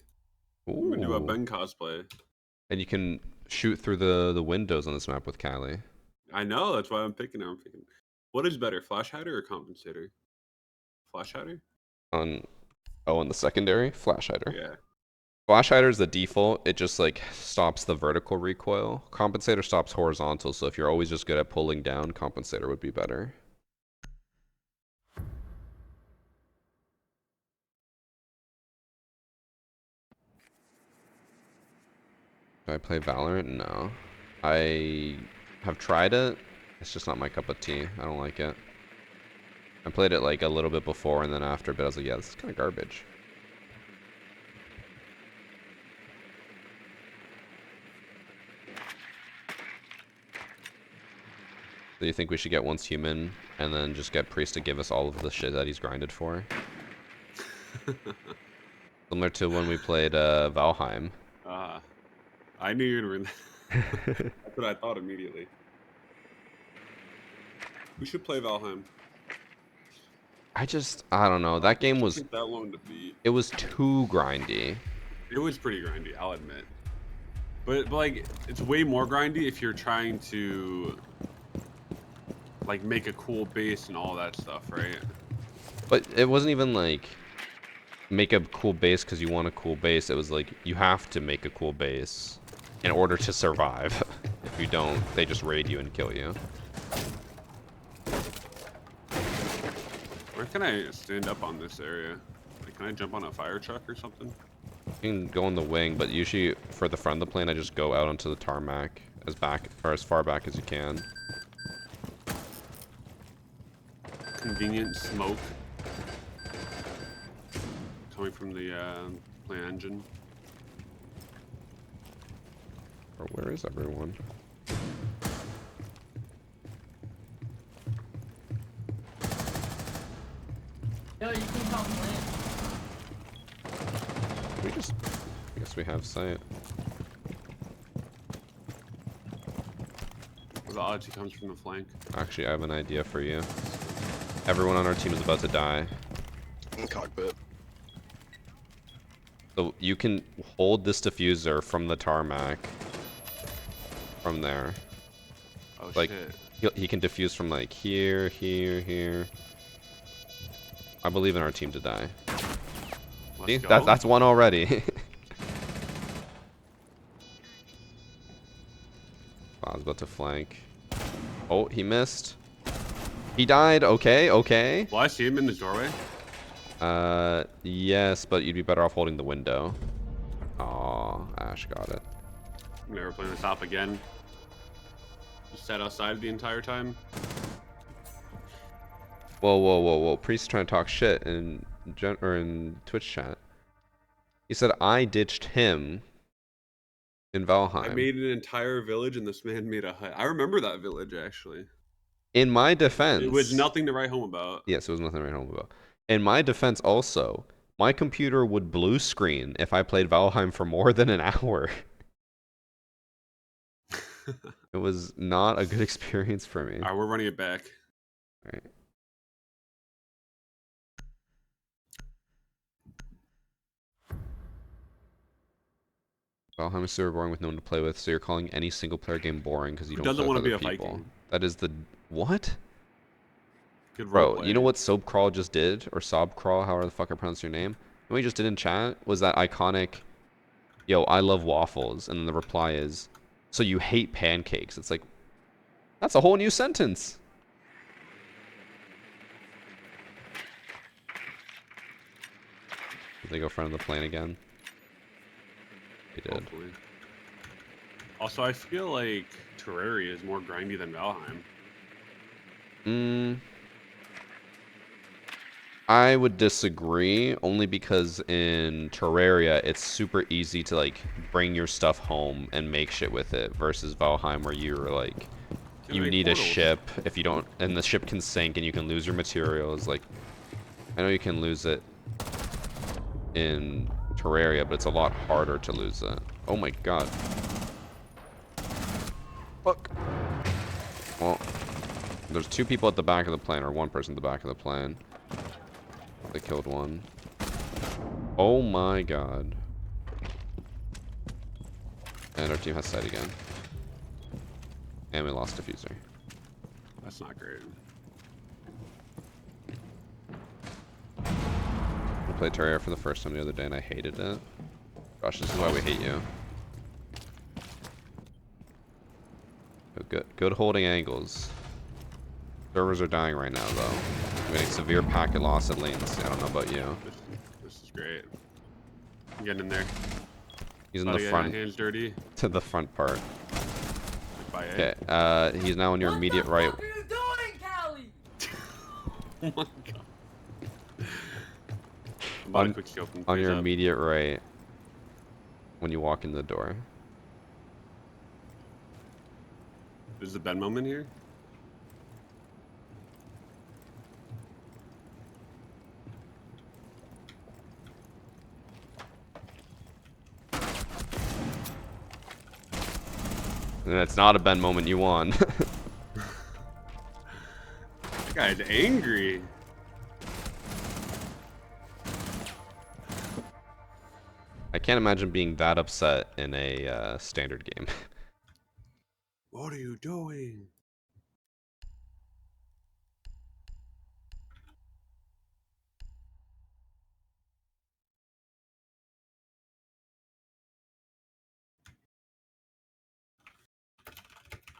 I'm gonna do a Ooh. Ben cosplay. And you can shoot through the windows on this map with Callie. I know, that's why I'm picking her. What is better, Flash Hider or Compensator? Flash Hider? On the secondary flash hider. Yeah. Flash hider is the default. It just like stops the vertical recoil. Compensator stops horizontal. So if you're always just good at pulling down, compensator would be better. Do I play Valorant? No. I have tried it. It's just not my cup of tea. I don't like it. I played it like a little bit before and then after, but I was like, yeah, this is kind of garbage. Do you think we should get Once Human and then just get Priest to give us all of the shit that he's grinded for? Similar to when we played Valheim. I knew you'd win. That's what I thought immediately. We should play Valheim. I don't know. That game was, That long to beat. it was too grindy. It was pretty grindy, I'll admit. But like, it's way more grindy if you're trying to like make a cool base and all that stuff, right? But it wasn't even like make a cool base because you want a cool base. It was like you have to make a cool base in order to survive. If you don't, they just raid you and kill you. Where can I stand up on this area? Like, can I jump on a fire truck or something? You can go on the wing, but usually for the front of the plane, I just go out onto the tarmac as far back as you can. Convenient smoke coming from the plane engine. Or where is everyone? Yo, you can come land. I guess we have sight. What the odds he comes from the flank? Actually, I have an idea for you. Everyone on our team is about to die. In the cockpit. So you can hold this diffuser from the tarmac. From there. Oh Like, shit. he can diffuse from like here, here, here. I believe in our team to die. See? Let's go. That's one already. I was about to flank. Oh, he missed. He died. Okay, okay. Will I see him in the doorway? Yes, but you'd be better off holding the window. Aw, Ash got it. I'm never playing the top again. Just sat outside the entire time. Whoa, whoa, whoa, whoa. Priest trying to talk shit in Twitch chat. He said I ditched him in Valheim. I made an entire village and this man made a hut. I remember that village actually. In my defense, It was nothing to write home about. Yes, it was nothing to write home about. In my defense, also, my computer would blue screen if I played Valheim for more than an hour. It was not a good experience for me. Alright, we're running it back. Right. Valheim is super boring with no one to play with, so you're calling any single player game boring because you Who don't doesn't play with wanna other be a people. Viking? That is the what? Good Bro, you know roleplay. what Sobcrawl just did? Or Sobcrawl, however the fuck I pronounce your name? What he just did in chat was that iconic, yo, I love waffles. And then the reply is, so you hate pancakes. It's like, that's a whole new sentence. Did they go front of the plane again? They did. Hopefully. Also, I feel like Terraria is more grindy than Valheim. I would disagree, only because in Terraria, it's super easy to, like, bring your stuff home and make shit with it, versus Valheim, where you're, like, Can you make need a portals. ship, if you don't, and the ship can sink, and you can lose your materials, like, I know you can lose it in Terraria, but it's a lot harder to lose it. Oh my god. Fuck. Well, there's two people at the back of the plane, or one person at the back of the plane. They killed one. Oh my god. And our team has sight again. And we lost diffuser. That's not great. I played Terraria for the first time the other day and I hated it. Gosh, this is why we hate you. Good holding angles. Servers are dying right now though. I'm getting severe packet loss at latency. I don't know about you. This is great. I'm getting in there. He's in Oh, the yeah, front, hands dirty. to the front part. Like by Okay, A. he's now on your immediate right. What are you doing, Callie? Oh my god. I'm about to quick scope him. On He's your up. immediate right. When you walk in the door. Is the Ben moment here? And it's not a Ben moment you want. That guy's angry. I can't imagine being that upset in a standard game. What are you doing?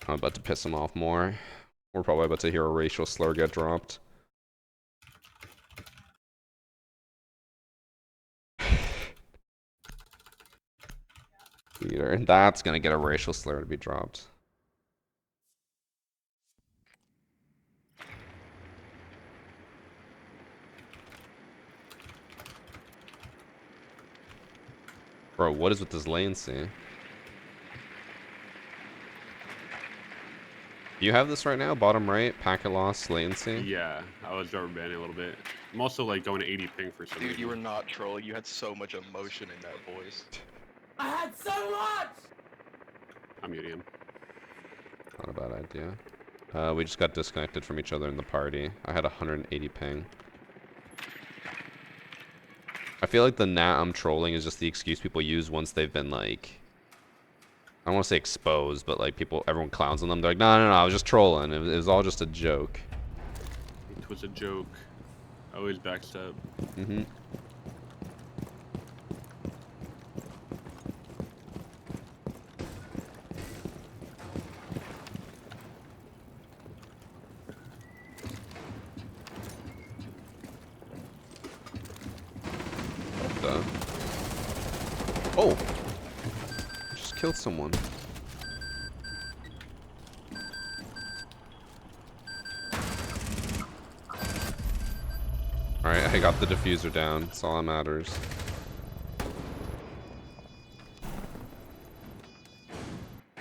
I'm about to piss him off more. We're probably about to hear a racial slur get dropped. Peter, that's gonna get a racial slur to be dropped. Bro, what is with this latency? Do you have this right now? Bottom right, packet loss, latency? Yeah, I was rubber banding a little bit. I'm also like going to 80 ping for some Dude, reason. you were not trolling. You had so much emotion in that voice. I had so much. I'm muting him. Not a bad idea. We just got disconnected from each other in the party. I had 180 ping. I feel like the "nah, I'm trolling" is just the excuse people use once they've been like, I don't want to say exposed, but like everyone clowns on them. They're like, no, I was just trolling. It was all just a joke. It was a joke. I always backstep. Mm-hmm. Oh! Just killed someone. Alright, I got the diffuser down. That's all that matters.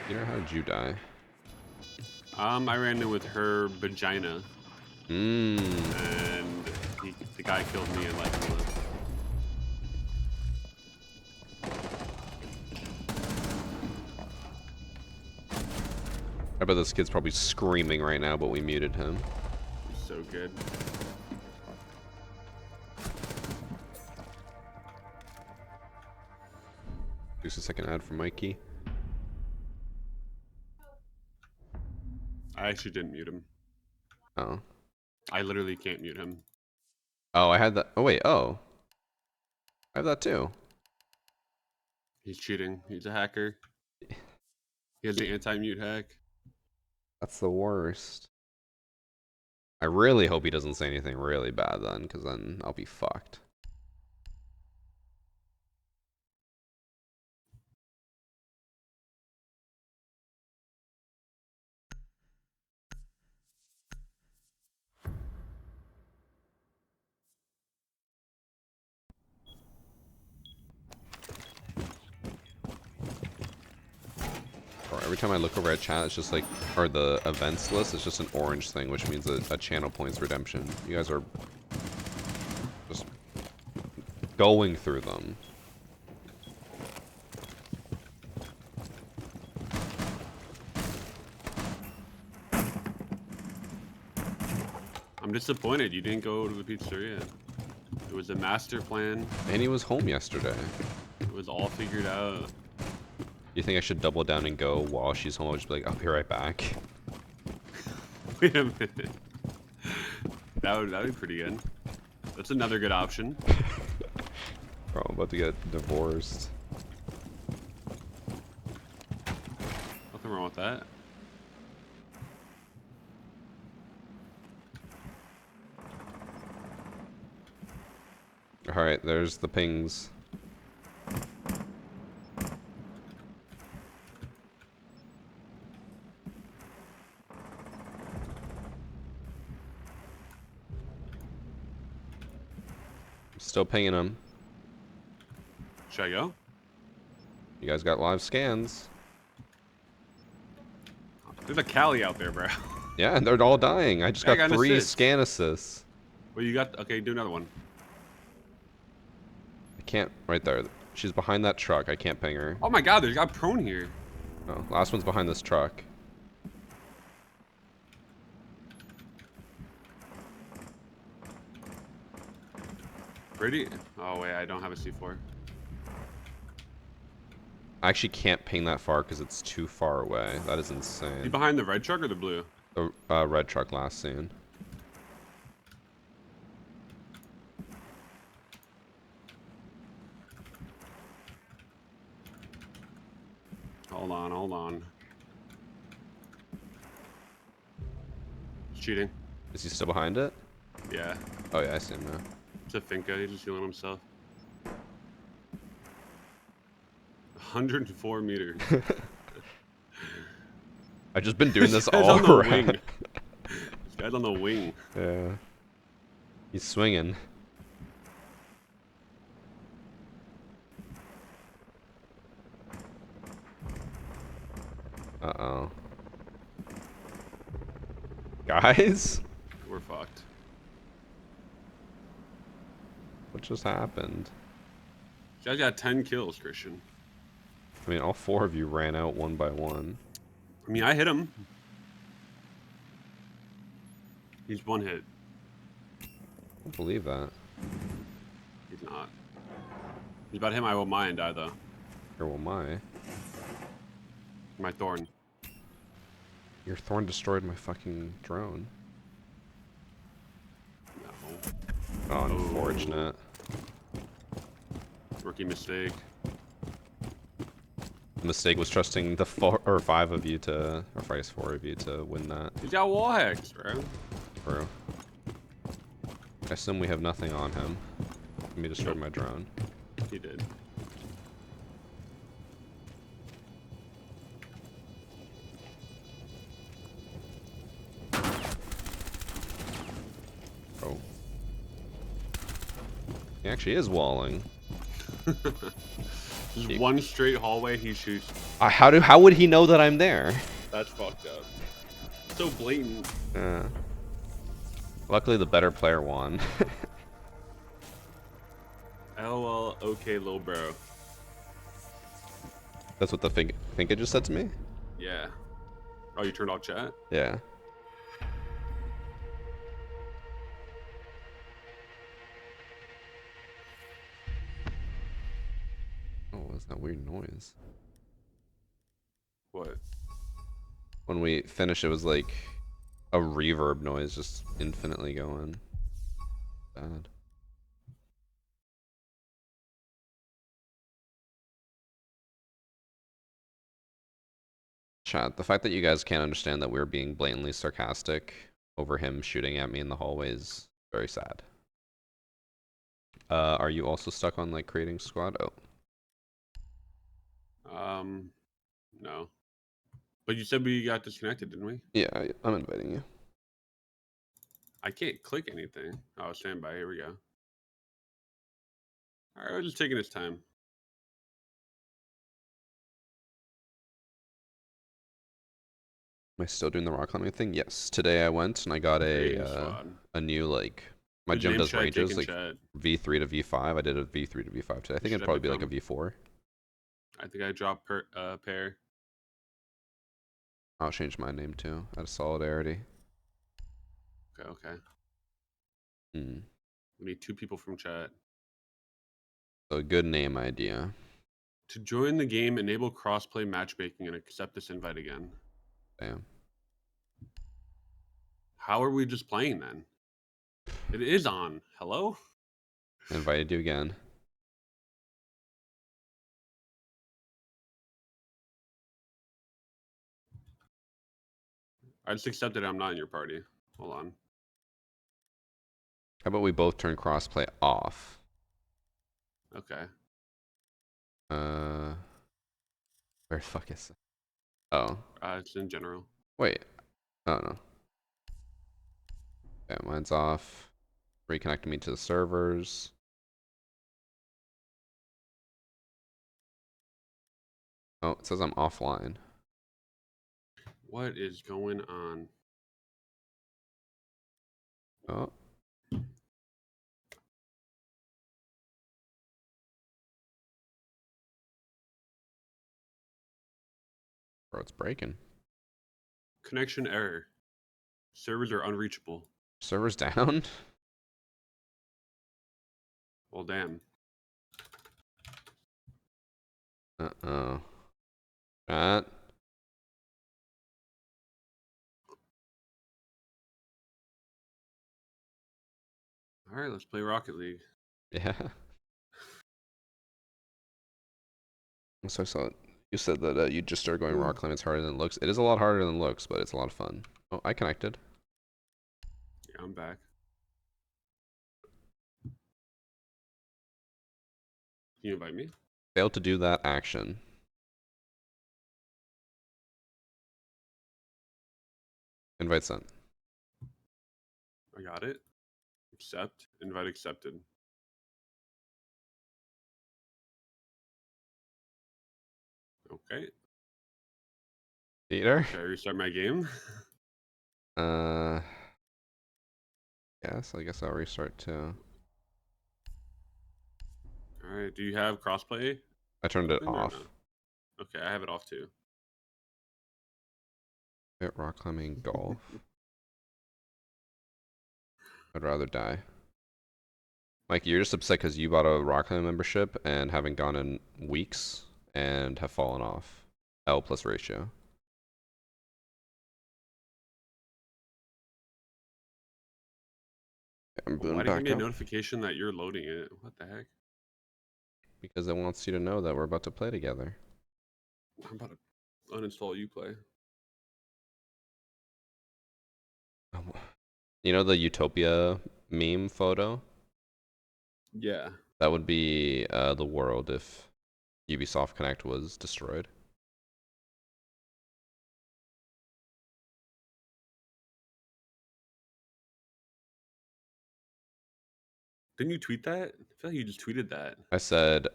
Peter, how did you die? I ran in with her vagina, Mmm. and the guy killed me and let him live. I bet this kid's probably screaming right now, but we muted him. He's so good. Just a second ad for Mikey. I actually didn't mute him. Oh. I literally can't mute him. Oh, I had that. Oh, wait. Oh. I have that too. He's cheating. He's a hacker. He has the anti-mute hack. That's the worst. I really hope he doesn't say anything really bad then, because then I'll be fucked. Bro, every time I look over at chat, it's just like, or the events list, it's just an orange thing, which means a channel points redemption. You guys are just going through them. I'm disappointed you didn't go to the pizzeria. It was a master plan. And he was home yesterday. It was all figured out. You think I should double down and go while she's home? I'll just be like, I'll be right back. Wait a minute. That'd be pretty good. That's another good option. Bro, I'm about to get divorced. Nothing wrong with that. Alright, there's the pings. Still pinging him. Should I go? You guys got live scans. There's a Cali out there, bro. Yeah, and they're all dying. I just Yeah, I got got an 3 assist. scan assists. Well, you got. Okay, do another one. I can't. Right there. She's behind that truck. I can't ping her. Oh my God, there's got prone here. Oh, last one's behind this truck. Ready? Oh wait, I don't have a C4. I actually can't ping that far because it's too far away. That is You insane. behind the red truck or the blue? The red truck last scene. Hold on, hold on. He's cheating. Is he still behind it? Yeah. Oh yeah, I see him now. It's a Finka. He's just healing himself. 104 meters. I've just been doing this This guy's all on the around. wing. This guy's on the wing. Yeah. He's swinging. Uh-oh. Guys? We're fucked. What just happened? This guy's got 10 kills, Christian. I mean, all 4 of you ran out one by one. I mean, I hit him. He's one hit. I don't believe that. He's not. He's about to hit my and die, though. Or will my? My thorn. Your thorn destroyed my fucking drone. No. Oh, unfortunate. Rookie mistake. The mistake was trusting the 4 or 5 of you to, or I guess 4 of you to win that. He's got wall hacks, bro. Bro. I assume we have nothing on him. He destroyed my drone. He did. Oh. He actually is walling. Just one straight hallway he shoots. How would he know that I'm there? That's fucked up. So blatant. Yeah. Luckily, the better player won. LOL, okay, little bro. That's what the Finka just said to me? Yeah. Oh, you turned off chat? Yeah. Oh, what's that weird noise? What? When we finished, it was like a reverb noise, just infinitely going. Bad. Chat, the fact that you guys can't understand that we were being blatantly sarcastic over him shooting at me in the hallway is very sad. Are you also stuck on like creating squad? Oh. No. But you said we got disconnected, didn't we? Yeah, I'm inviting you. I can't click anything. Oh, stand by. Here we go. Alright, we're just taking his time. Am I still doing the rock climbing thing? Yes. Today I went and I got Creating a squad. a new like my Good gym name, does chat, ranges taking like chat. V3 to V5. I did a V3 to V5 today. I think Should it'd I probably be like a become- V4. I think I dropped pair. I'll change my name too out of solidarity. Okay. Hmm. We need 2 people from chat. So a good name idea. To join the game, enable crossplay matchmaking and accept this invite again. Damn. How are we just playing then? It is on. Hello? Invited you again. I just accepted I'm not in your party. Hold on. How about we both turn crossplay off? Okay. Where the fuck is it? Oh. It's in general. Wait. Oh no. Yeah, mine's off. Reconnecting me to the servers. Oh, it says I'm offline. What is going on? Oh. Bro, it's breaking. Connection error. Servers are unreachable. Server's down? Well, damn. Uh-oh. Chat? All right, let's play Rocket League. Yeah. So I saw you said that you just started going rock climbing. It's harder than it looks. It is a lot harder than it looks, but it's a lot of fun. Oh, I connected. Yeah, I'm back. Can you invite me? Failed to do that action. Invite sent. I got it. Accept. Invite accepted. Okay. Peter? Should I restart my game? Uh, yes, I guess I'll restart too. All right. Do you have crossplay I turned it open or off. no? Okay, I have it off too. Hit rock climbing golf. I'd rather die. Mike, you're just upset because you bought a rock climbing membership and haven't gone in weeks and have fallen off. L plus ratio. I'm Why booting did you give back me a up notification that you're loading it? What the heck? because it wants you to know that we're about to play together. I'm about to uninstall Uplay. You know the Utopia meme photo? Yeah. That would be the world if Ubisoft Connect was destroyed. Didn't you tweet that? I feel like you just tweeted that. I said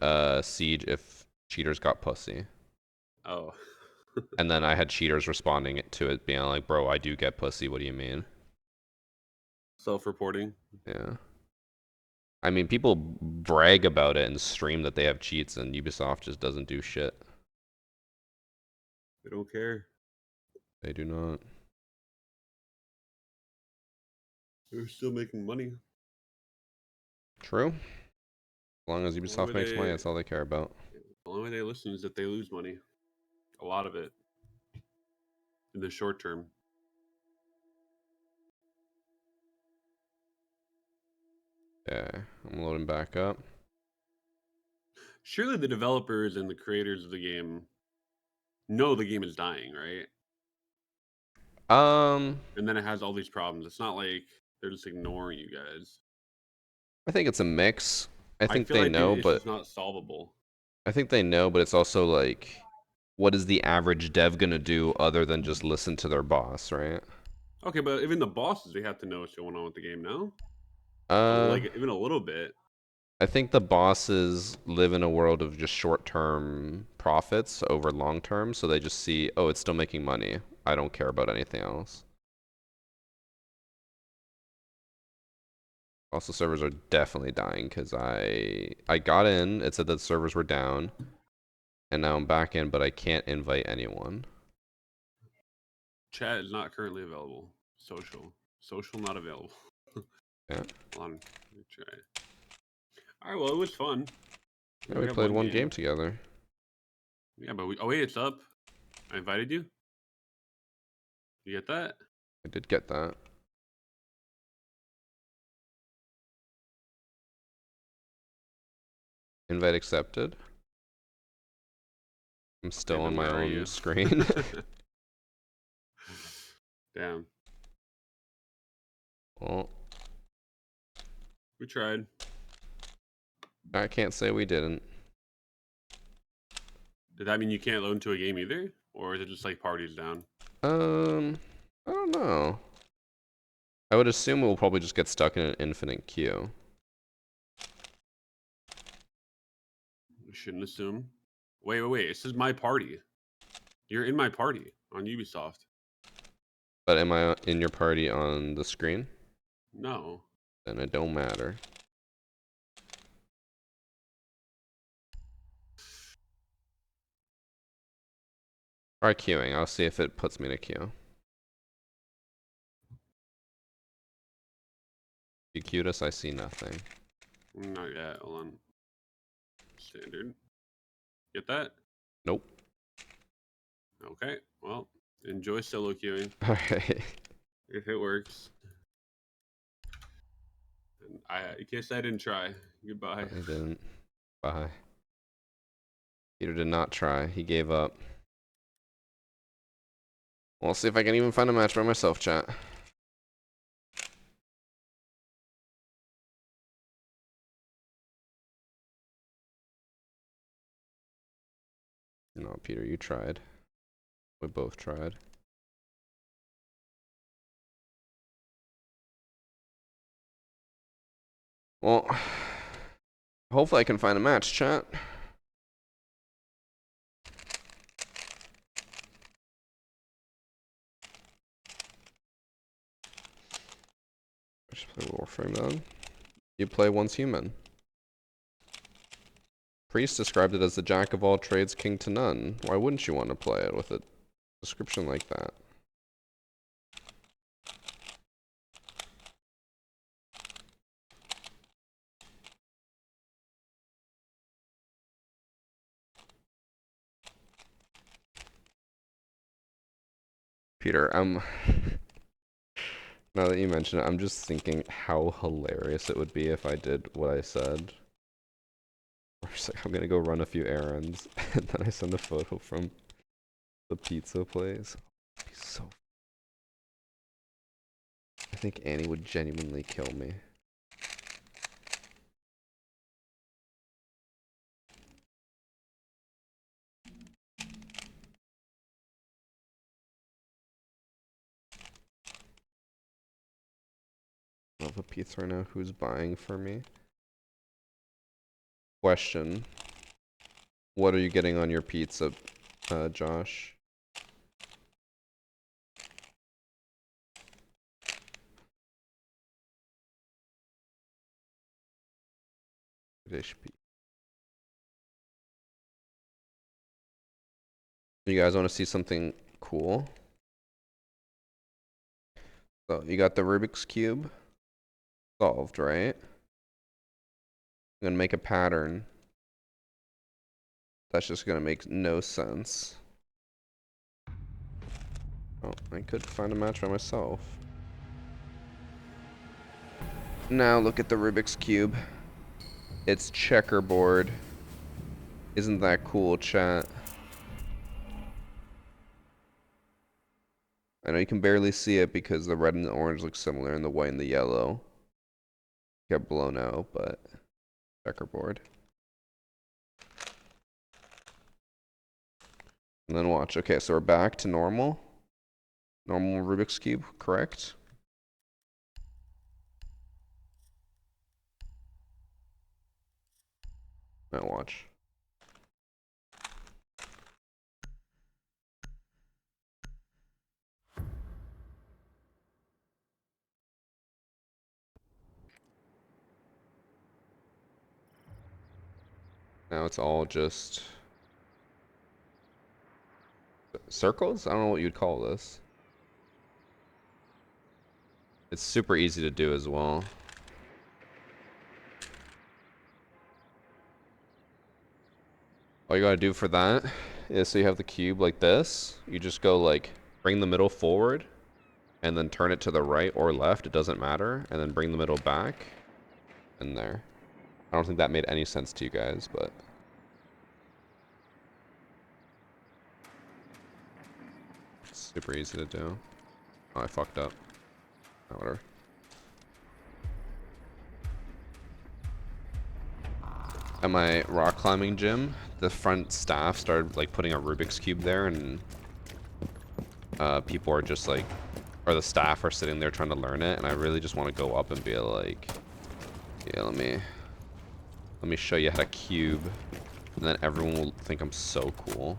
Siege if cheaters got pussy. Oh. And then I had cheaters responding to it being like, bro, I do get pussy, what do you mean? Self-reporting. Yeah. I mean, people brag about it and stream that they have cheats, and Ubisoft just doesn't do shit. They don't care. They do not. They're still making money. True. As long as The only Ubisoft way makes money, they- that's all they care about. The only way they listen is if they lose money. A lot of it. In the short term. Yeah, I'm loading back up. Surely the developers and the creators of the game know the game is dying, right? And then it has all these problems. It's not like they're just ignoring you guys. I think it's a mix. I think feel they like know, it's but just not solvable. I think they know, but it's also like, what is the average dev gonna do other than just listen to their boss, right? Okay, but even the bosses, they have to know what's going on with the game now. Uh, Like even a little bit. I think the bosses live in a world of just short-term profits over long-term, so they just see, oh, it's still making money. I don't care about anything else. Also, servers are definitely dying because I got in, it said that servers were down, and now I'm back in, but I can't invite anyone. Chat is not currently available. Social not available. Yeah. Hold on. Let me try. Alright, well it was fun. Yeah, we have played one game together. Yeah, but oh wait, it's up. I invited you. You get that? I did get that. Invite accepted. I'm still Okay, on then my where are own you? screen. Damn. Well, We tried. I can't say we didn't. Did that mean you can't load into a game either? Or is it just like parties down? I don't know. I would assume we'll probably just get stuck in an infinite queue. We shouldn't assume. Wait. This is my party. You're in my party on Ubisoft. But am I in your party on the screen? No. Then it don't matter. Try queuing. I'll see if it puts me in a queue. You queued us, I see nothing. Not yet. Hold on. Standard. Get that? Nope. Okay. Well, enjoy solo queuing Alright. if it works. And I guess I didn't try. Goodbye. I didn't. Bye. Peter did not try. He gave up. We'll see if I can even find a match by myself, chat. No, Peter, you tried. We both tried. Well, hopefully I can find a match, chat. Just play Warframe then. You play once human. Priest described it as the jack of all trades, king to none. Why wouldn't you want to play it with a description like that? Peter, now that you mention it, I'm just thinking how hilarious it would be if I did what I said. I'm just like, I'm gonna go run a few errands, and then I send a photo from the pizza place. It'd be so. I think Annie would genuinely kill me. Love a pizza right now. Who's buying for me? Question. What are you getting on your pizza, Josh? Dish pizza. You guys want to see something cool? So you got the Rubik's Cube solved, right? I'm gonna make a pattern. That's just gonna make no sense. Oh, I could find a match by myself. Now look at the Rubik's Cube. It's checkerboard. Isn't that cool, chat? I know you can barely see it because the red and the orange look similar and the white and the yellow get blown out, but checkerboard. And then watch. Okay, so we're back to normal. Normal Rubik's Cube, correct? Now watch. Now it's all just circles? I don't know what you'd call this. It's super easy to do as well. All you gotta do for that is, so you have the cube like this, you just go like, bring the middle forward, and then turn it to the right or left, it doesn't matter, and then bring the middle back, and there. I don't think that made any sense to you guys, but... it's super easy to do. Oh, I fucked up. Oh, whatever. At my rock climbing gym, the front staff started like putting a Rubik's Cube there, and people are just like, or the staff are sitting there trying to learn it, and I really just want to go up and be like, yeah, let me show you how to cube. And then everyone will think I'm so cool.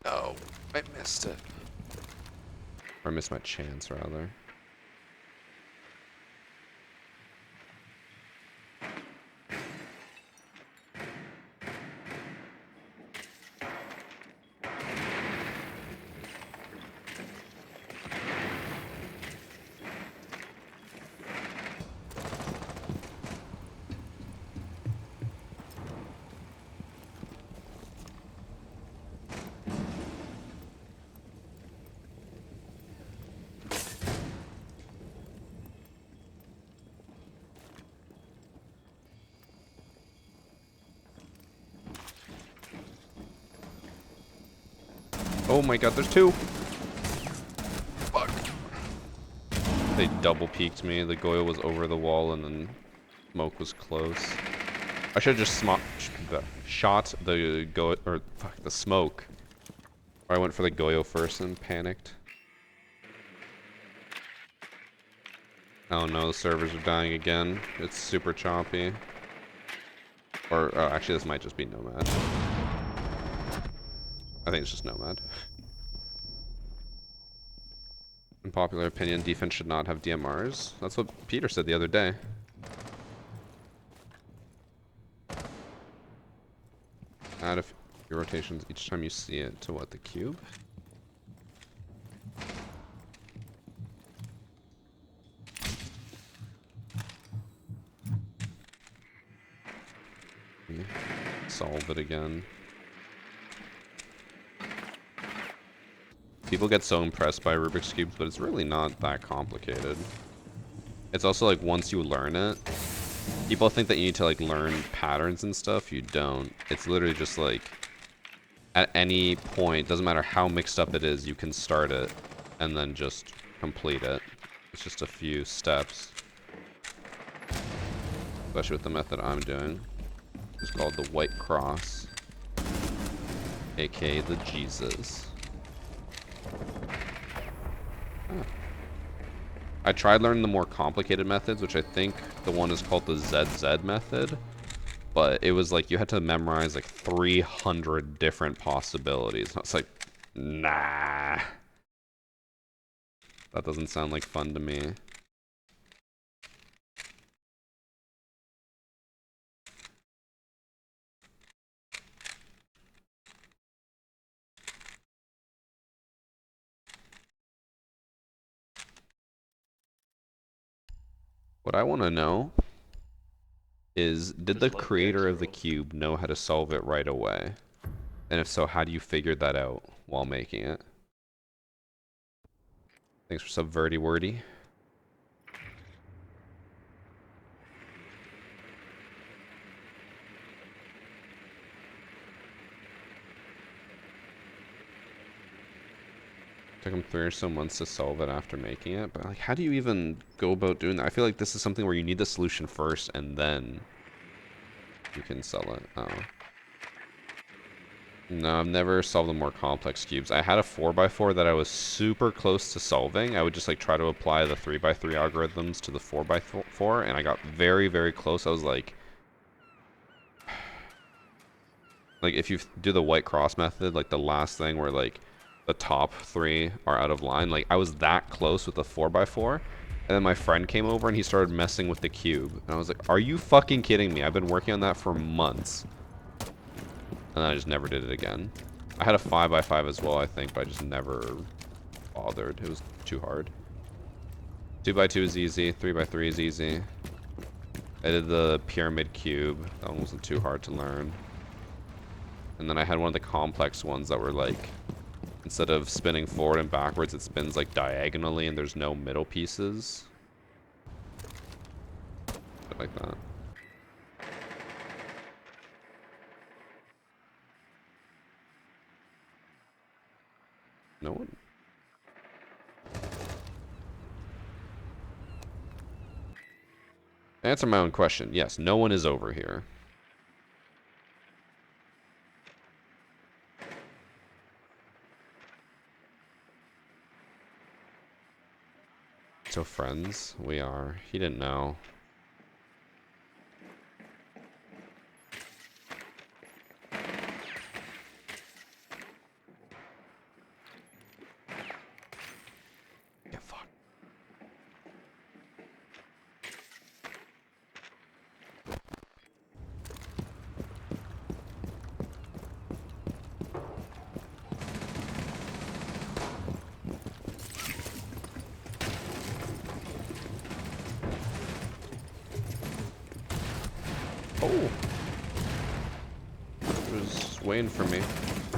Oh, I missed it. Or I missed my chance, rather. Oh my god, there's two! Fuck. They double peeked me. The Goyo was over the wall and then smoke was close. I should have just shot the the smoke. Or I went for the Goyo first and panicked. Oh no, the servers are dying again. It's super choppy. Or actually, this might just be Nomad. I think it's just Nomad. In popular opinion, defense should not have DMRs. That's what Peter said the other day. Add a few rotations each time you see it to what, the cube? Solve it again. People get so impressed by Rubik's Cubes, but it's really not that complicated. It's also like once you learn it, people think that you need to like learn patterns and stuff. You don't. It's literally just like at any point, doesn't matter how mixed up it is, you can start it and then just complete it. It's just a few steps. Especially with the method I'm doing. It's called the White Cross, aka the Jesus. Oh. I tried learning the more complicated methods, which I think the one is called the ZZ method, but it was like you had to memorize like 300 different possibilities. I was like, nah. That doesn't sound like fun to me. What I want to know is, did the creator of the cube know how to solve it right away? And if so, how do you figure that out while making it? Thanks for sub Verdi Wordy. Took him 3 or so months to solve it after making it, but like, how do you even go about doing that? I feel like this is something where you need the solution first and then you can sell it. Oh. No, I've never solved the more complex cubes. I had a 4x4 that I was super close to solving. I would just like try to apply the 3x3 algorithms to the 4x4, and I got very, very close. I was like if you do the white cross method, like the last thing where like the top 3 are out of line, like I was that close with the 4x4, and then my friend came over and he started messing with the cube, and I was like, are you fucking kidding me? I've been working on that for months. And then I just never did it again. I had a 5x5 as well, I think, but I just never bothered. It was too hard. 2x2 is easy. 3x3 is easy. I did the pyramid cube. That one wasn't too hard to learn. And then I had one of the complex ones that were like, instead of spinning forward and backwards, it spins like diagonally and there's no middle pieces. Shit like that. No one? To answer my own question, yes, no one is over here. So friends, we are. He didn't know. Get fucked. Oh! It was waiting for me. I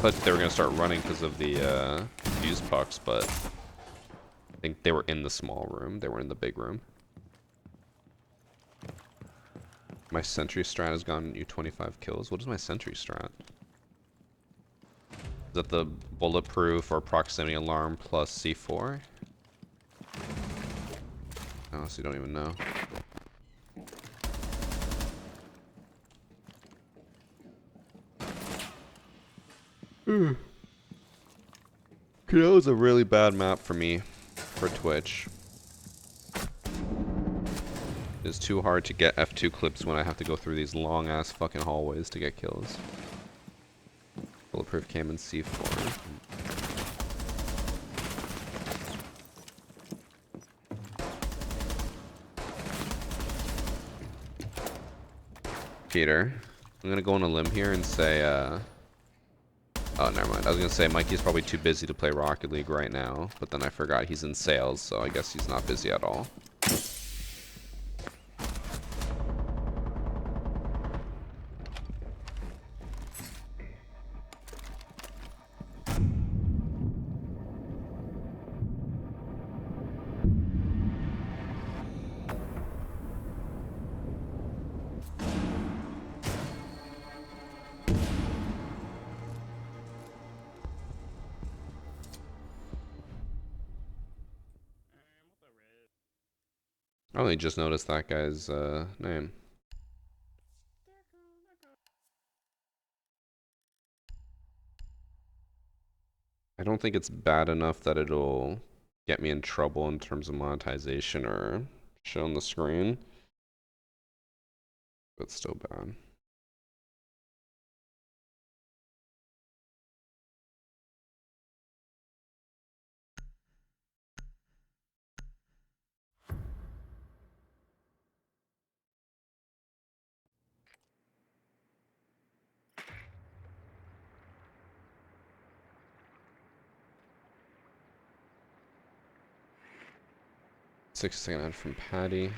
thought they were gonna start running because of the fuse pucks, but I think they were in the small room. They were in the big room. My sentry strat has gotten you 25 kills. What is my sentry strat? Is that the bulletproof or proximity alarm plus C4? I honestly don't even know. That was a really bad map for me, for Twitch. It's too hard to get F2 clips when I have to go through these long ass fucking hallways to get kills. Bulletproof cam and C4. Peter, I'm gonna go on a limb here and say, oh, never mind. I was gonna say Mikey's probably too busy to play Rocket League right now, but then I forgot he's in sales, so I guess he's not busy at all. I only just noticed that guy's name. I don't think it's bad enough that it'll get me in trouble in terms of monetization or show on the screen. But it's still bad. Six-second ad from Patty.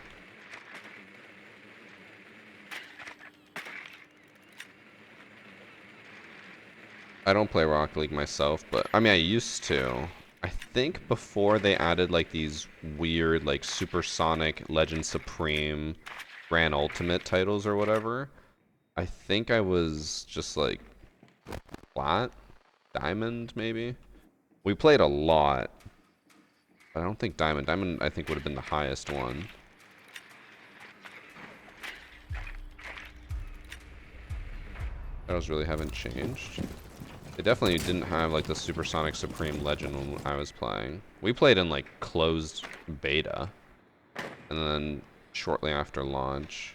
I don't play Rocket League myself, but I mean I used to. I think before they added like these weird like Supersonic, Legend Supreme, Grand Ultimate titles or whatever, I think I was just like flat, diamond maybe. We played a lot. I don't think diamond. Diamond I think would have been the highest one. Those really haven't changed. They definitely didn't have like the Supersonic Supreme Legend when I was playing. We played in like closed beta, and then shortly after launch.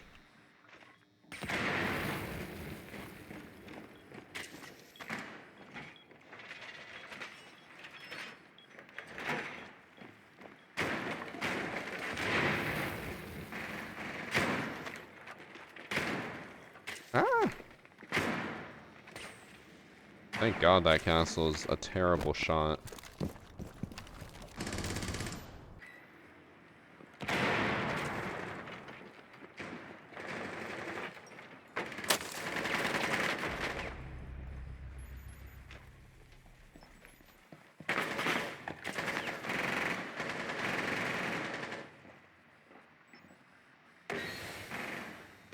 Ah! Thank God that castle is a terrible shot.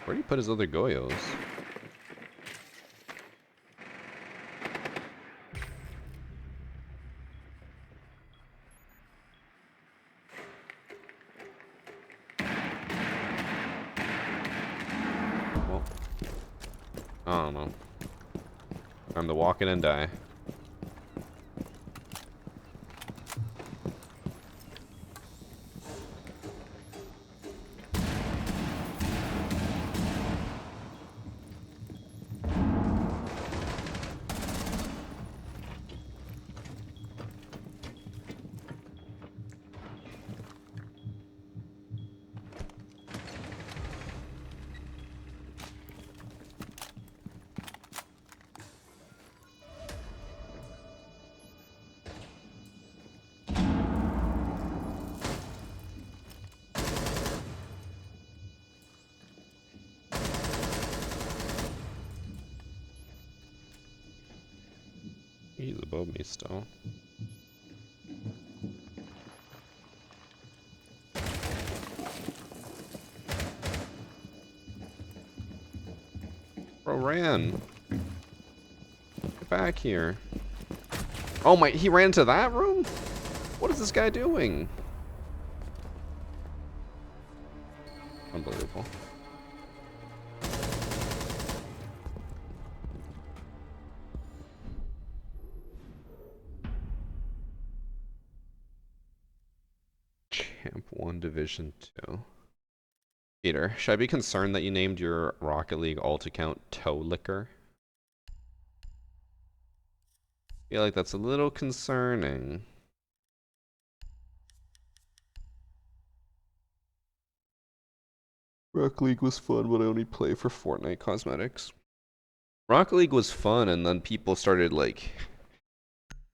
Where do you put his other Goyos? I don't know. Time to walk in and die. He's above me still. Bro ran. Get back here. Oh my, he ran to that room? What is this guy doing? Unbelievable. Champ 1 Division 2. Peter, should I be concerned that you named your Rocket League alt account Toe Licker? I feel like that's a little concerning. Rocket League was fun, but I only play for Fortnite cosmetics. Rocket League was fun, and then people started like...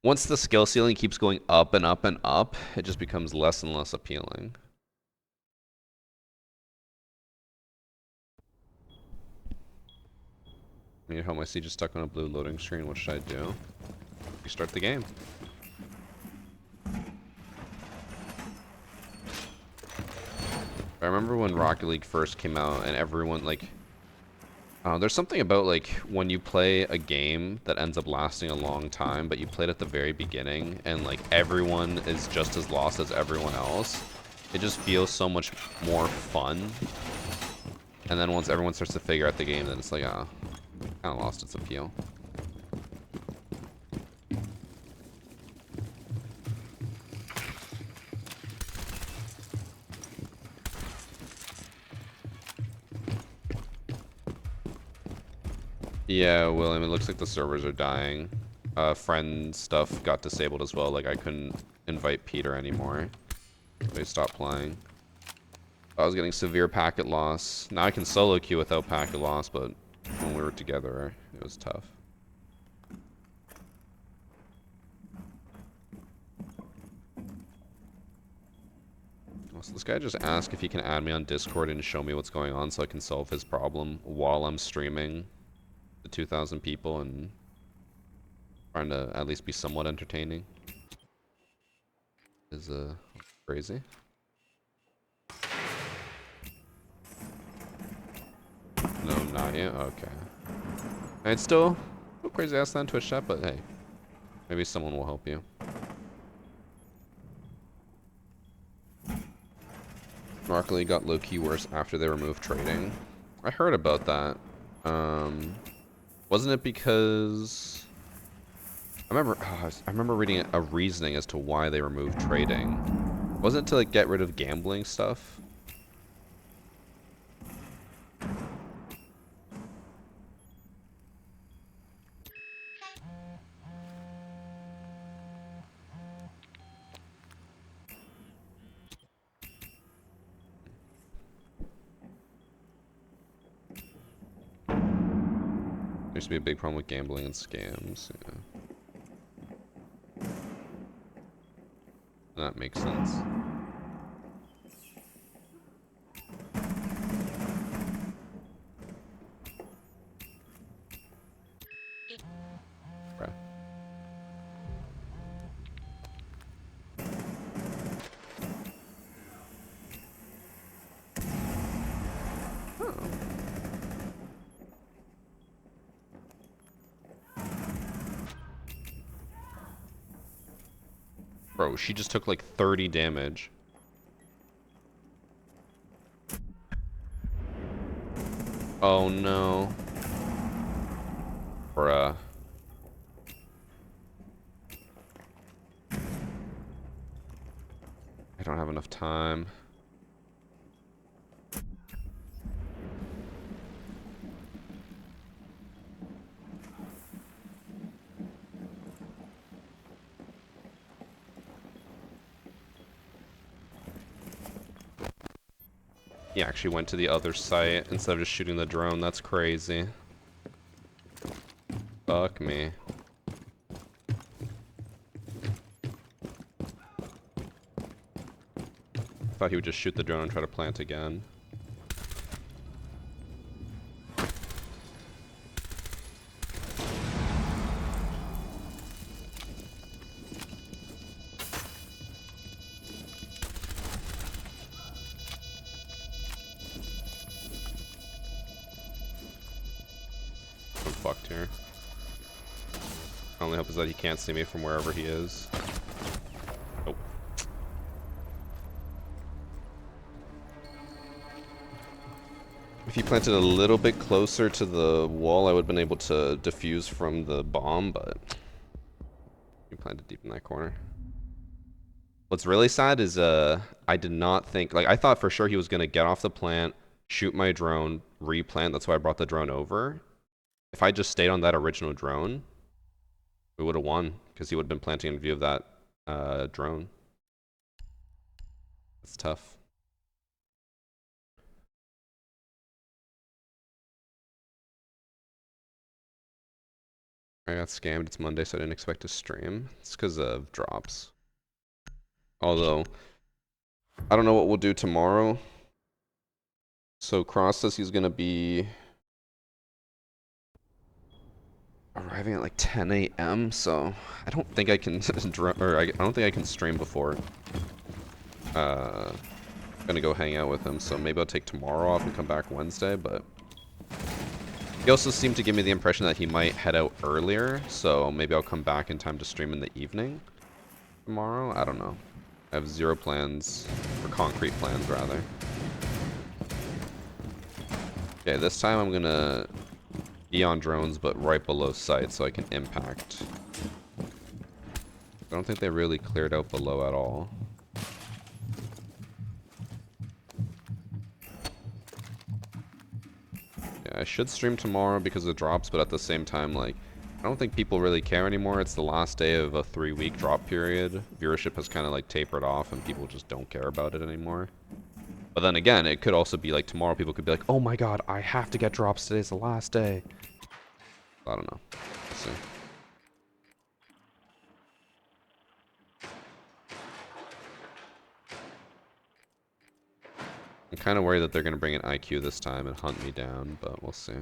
Once the skill ceiling keeps going up and up and up, it just becomes less and less appealing. I need help. My siege is stuck on a blue loading screen. What should I do? Restart the game. I remember when Rocket League first came out and everyone like... there's something about like when you play a game that ends up lasting a long time, but you played at the very beginning and like everyone is just as lost as everyone else. It just feels so much more fun. And then once everyone starts to figure out the game, then it's like, kind of lost its appeal. Yeah, William, it looks like the servers are dying. Friend stuff got disabled as well, like I couldn't invite Peter anymore. They stopped playing. I was getting severe packet loss. Now I can solo queue without packet loss, but when we were together, it was tough. So this guy just asked if he can add me on Discord and show me what's going on so I can solve his problem while I'm streaming to 2,000 people and trying to at least be somewhat entertaining. Is crazy. No, not yet. Okay. It's still crazy ass on Twitch chat, but hey, maybe someone will help you. Rocket League got low-key worse after they removed trading. I heard about that. Wasn't it because I remember reading a reasoning as to why they removed trading. Wasn't it to like get rid of gambling stuff? There used to be a big problem with gambling and scams. Yeah. That makes sense. Bruh. Bro, she just took like 30 damage. Oh no. Bruh. I don't have enough time. He actually went to the other site instead of just shooting the drone. That's crazy. Fuck me. Thought he would just shoot the drone and try to plant again. I'm fucked here. My only hope is that he can't see me from wherever he is. Nope. If he planted a little bit closer to the wall, I would have been able to defuse from the bomb, but he planted deep in that corner. What's really sad is I did not think, like, I thought for sure he was going to get off the plant, shoot my drone, replant. That's why I brought the drone over. If I just stayed on that original drone, we would have won because he would have been planting in view of that drone. It's tough. I got scammed. It's Monday, so I didn't expect to stream. It's because of drops. Although, I don't know what we'll do tomorrow. So Cross says he's going to be arriving at like 10 a.m. So I don't think I can I don't think I can stream before. I'm gonna go hang out with him. So maybe I'll take tomorrow off and come back Wednesday. But he also seemed to give me the impression that he might head out earlier. So maybe I'll come back in time to stream in the evening tomorrow. I don't know. I have zero plans, or concrete plans rather. Okay, this time I'm gonna be on drones, but right below sight so I can impact. I don't think they really cleared out below at all. Yeah, I should stream tomorrow because of drops, but at the same time, like, I don't think people really care anymore. It's the last day of a 3-week drop period. Viewership has kind of like tapered off and people just don't care about it anymore. But then again, it could also be like tomorrow people could be like, oh my god, I have to get drops. Today's the last day. I don't know. Let's see. I'm kind of worried that they're going to bring an IQ this time and hunt me down, but we'll see.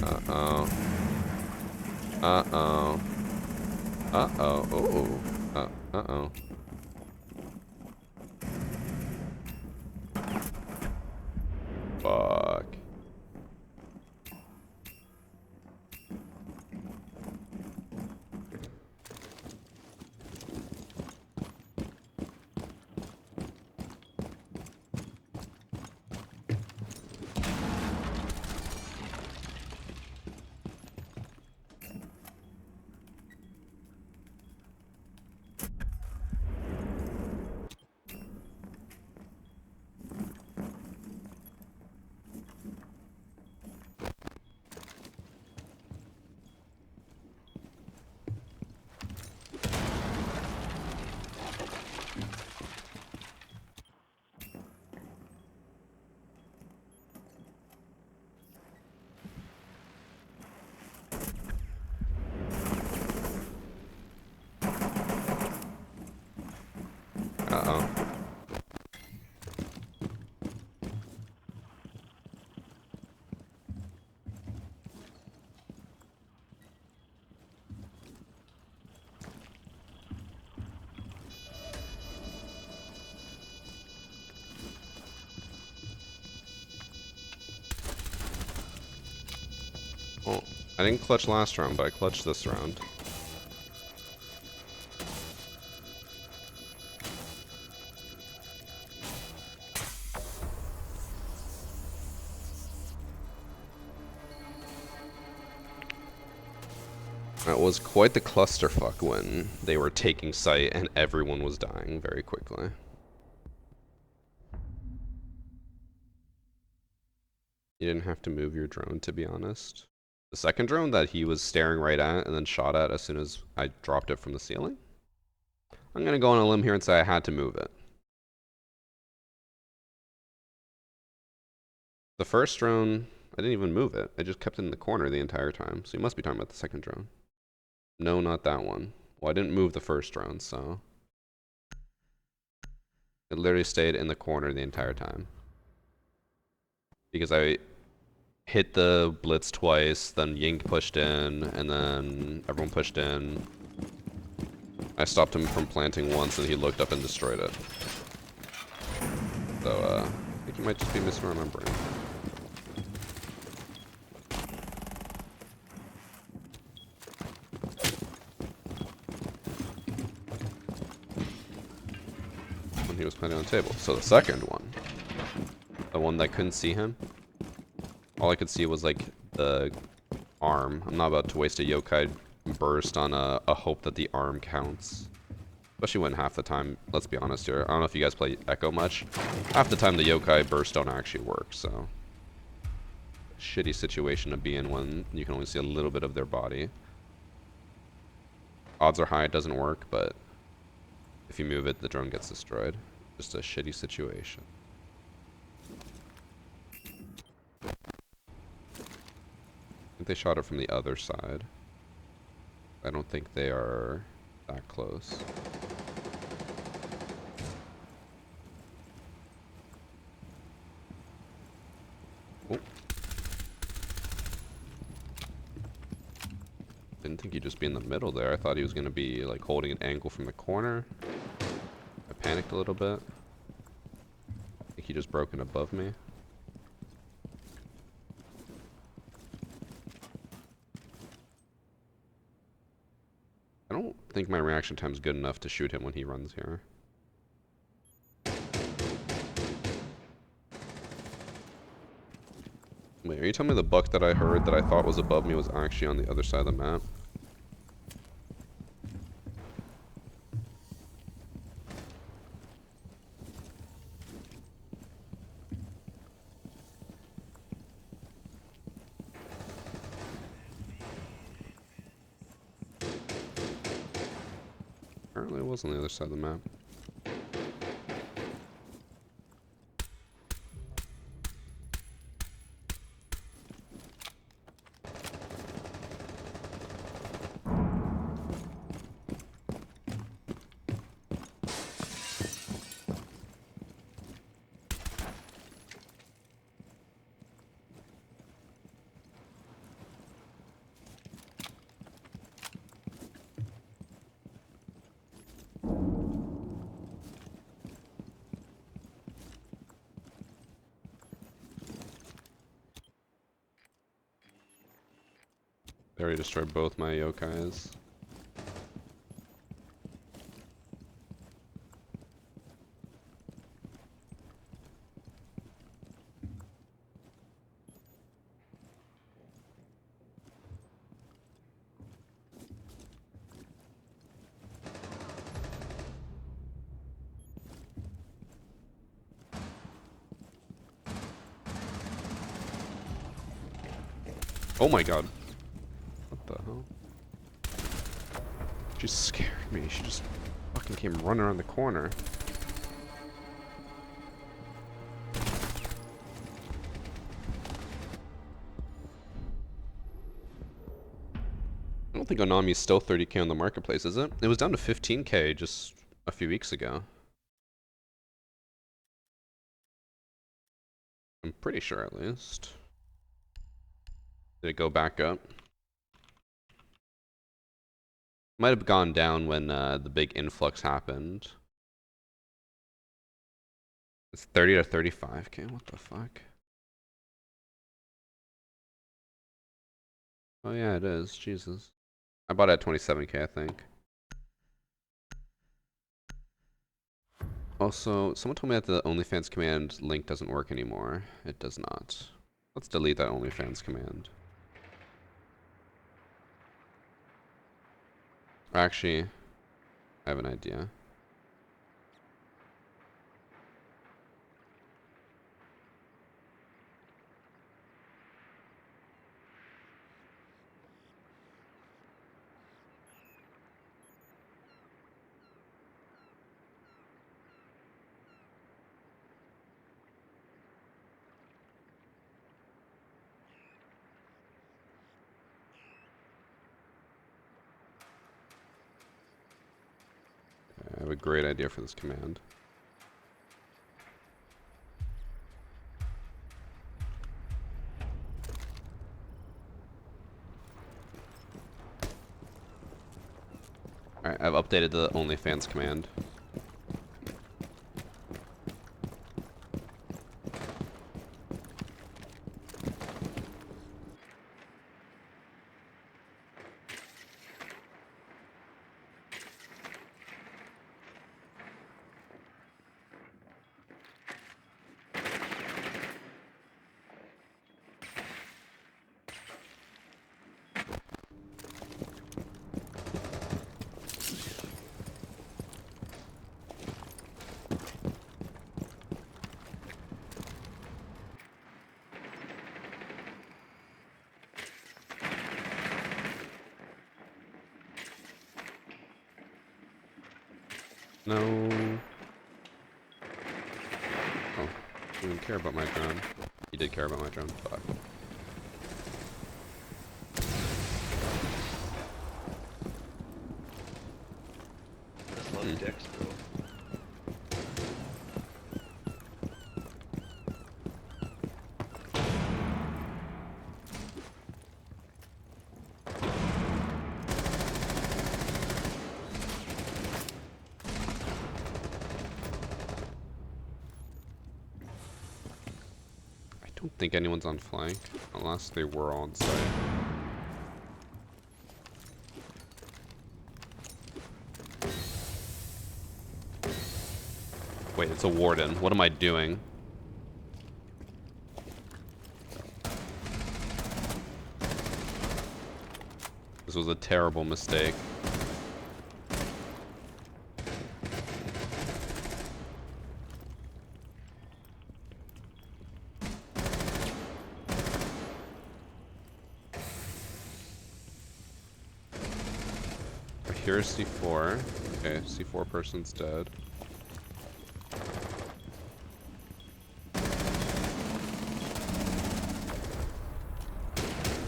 Uh-oh. Uh-oh. Uh-oh. Ooh. Uh-oh. Fuck. Uh-oh. I didn't clutch last round, but I clutched this round. That was quite the clusterfuck when they were taking site and everyone was dying very quickly. You didn't have to move your drone, to be honest. The second drone that he was staring right at and then shot at as soon as I dropped it from the ceiling? I'm gonna go on a limb here and say I had to move it. The first drone, I didn't even move it. I just kept it in the corner the entire time. So you must be talking about the second drone. No, not that one. Well, I didn't move the first drone, so... It literally stayed in the corner the entire time. Because I hit the blitz twice, then Yink pushed in, and then everyone pushed in. I stopped him from planting once, and he looked up and destroyed it. So, I think you might just be misremembering. When he was planting on the table. So the second one, the one that couldn't see him, all I could see was like the arm. I'm not about to waste a yokai burst on a hope that the arm counts. Especially when half the time, let's be honest here, I don't know if you guys play Echo much, half the time the yokai bursts don't actually work, so. Shitty situation to be in when you can only see a little bit of their body. Odds are high it doesn't work, but if you move it, the drone gets destroyed. Just a shitty situation. I think they shot it from the other side. I don't think they are that close. Oh. Didn't think he'd just be in the middle there. I thought he was going to be like holding an angle from the corner. I panicked a little bit. I think he just broke in above me. I don't think my reaction time is good enough to shoot him when he runs here. Wait, are you telling me the buck that I heard that I thought was above me was actually on the other side of the map? Apparently it was on the other side of the map. They already destroyed both my yokais. Oh my god. What the hell? She scared me. She just fucking came running around the corner. I don't think Onami's still 30k on the marketplace, is it? It was down to 15k just a few weeks ago. I'm pretty sure at least. Did it go back up? Might have gone down when the big influx happened. It's 30 to 35k. What the fuck? Oh yeah, it is. Jesus. I bought it at 27k, I think. Also, someone told me that the OnlyFans command link doesn't work anymore. It does not. Let's delete that OnlyFans command. Actually, I have an idea. I have a great idea for this command. Alright, I've updated the OnlyFans command. No. Oh, you didn't care about my drone. You did care about my drone. Fuck. I just love Dex, bro. I don't think anyone's on flank, unless they were on site. Wait, it's a warden. What am I doing? This was a terrible mistake. Here's C4. Okay, C4 person's dead.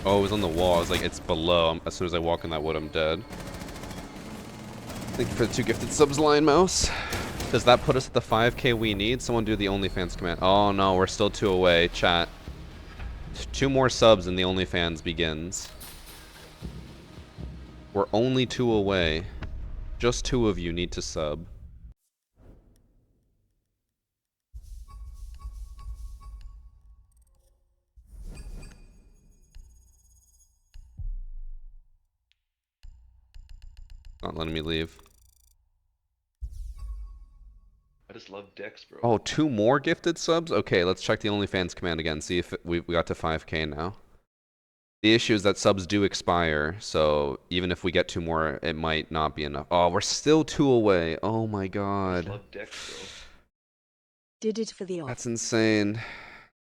Oh, it was on the wall. I was like, it's below. As soon as I walk in that wood, I'm dead. Thank you for the 2 gifted subs, Lion Mouse. Does that put us at the 5k we need? Someone do the OnlyFans command. Oh no, we're still 2 away. Chat. 2 more subs and the OnlyFans begins. We're only 2 away. Just 2 of you need to sub. Not letting me leave. I just love Dex, bro. Oh, 2 more gifted subs? Okay, let's check the OnlyFans command again. See if we got to 5k now. The issue is that subs do expire, so even if we get 2 more, it might not be enough. Oh, we're still 2 away. Oh my I just god. love Dex, bro. Did it for the off. That's insane.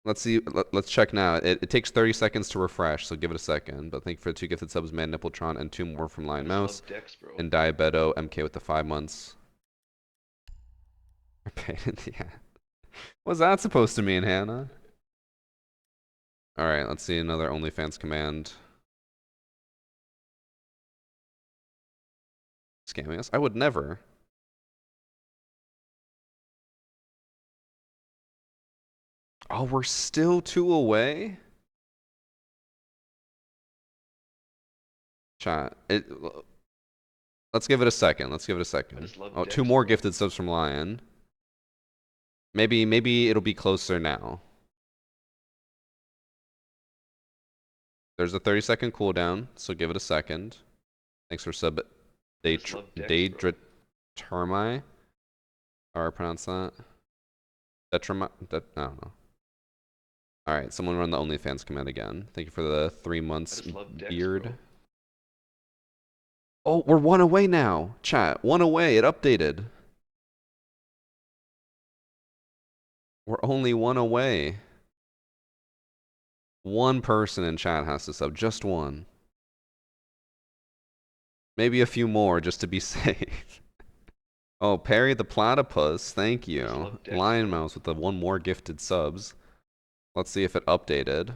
Let's see. Let's check now. It takes 30 seconds to refresh, so give it a second. But thank you for the 2 gifted subs, Man Nippletron, and 2 more from I Lion just Mouse. love Dex, bro. And Diabeto MK with the 5 months. Yeah. What's that supposed to mean, Hannah? Alright, let's see another OnlyFans command. Scamming us? I would never. Oh, we're still 2 away? Chat. Let's give it a second. Let's give it a second. just love Oh, Dex, 2 more bro. gifted subs from Lion. Maybe it'll be closer now. There's a 30-second cooldown, so give it a second. Thanks for sub. I just love Dex, bro. Daedra How I pronounce that? I don't know. Alright, someone run the OnlyFans command again. Thank you for the 3 I months just love Dex, beard. bro. Oh, we're 1 away now. Chat, 1 away. It updated. We're only 1 away. 1 person in chat has to sub. Just 1. Maybe a few more just to be safe. Oh, Perry the Platypus. Thank you. love Dex, Lion bro. Mouse with the 1 more gifted subs. Let's see if it updated.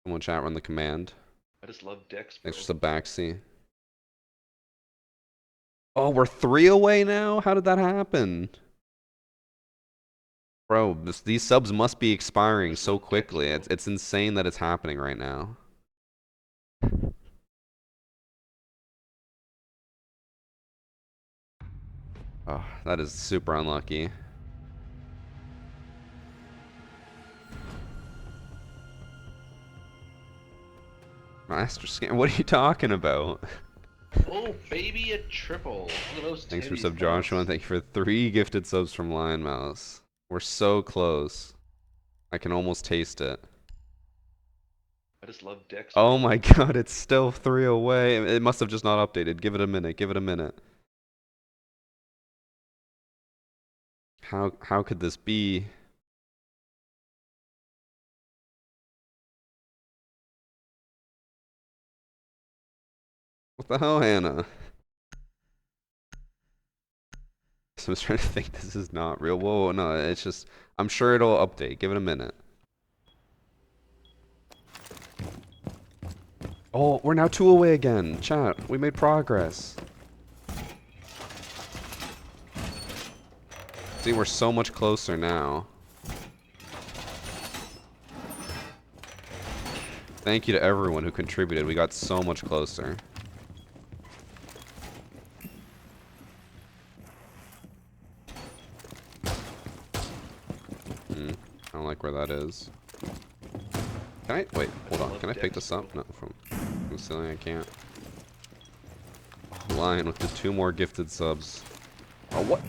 Someone chat run the command. I just love Dex, bro. Thanks for sub backseat. Oh, we're 3 away now? How did that happen? Bro, these subs must be expiring so quickly. It's insane that it's happening right now. Oh, that is super unlucky. Master Scan, what are you talking about? Oh, baby, a triple. Look at those Thanks for titties, sub, Joshua, and boss. thank you for 3 gifted subs from Lion Mouse. We're so close. I can almost taste it. I just love Dex, Oh bro. my god, it's still 3 away. It must have just not updated. Give it a minute. Give it a minute. How could this be? What the hell, Hannah? So I was trying to think this is not real. Whoa, no, it's just I'm sure it'll update. Give it a minute. Oh, we're now 2 away again. Chat, we made progress. See, we're so much closer now. Thank you to everyone who contributed. We got so much closer. I don't like where that is. Can I? Wait, hold on. Can I pick this up? No, from the ceiling I can't. Lion with the 2 more gifted subs. Oh, what?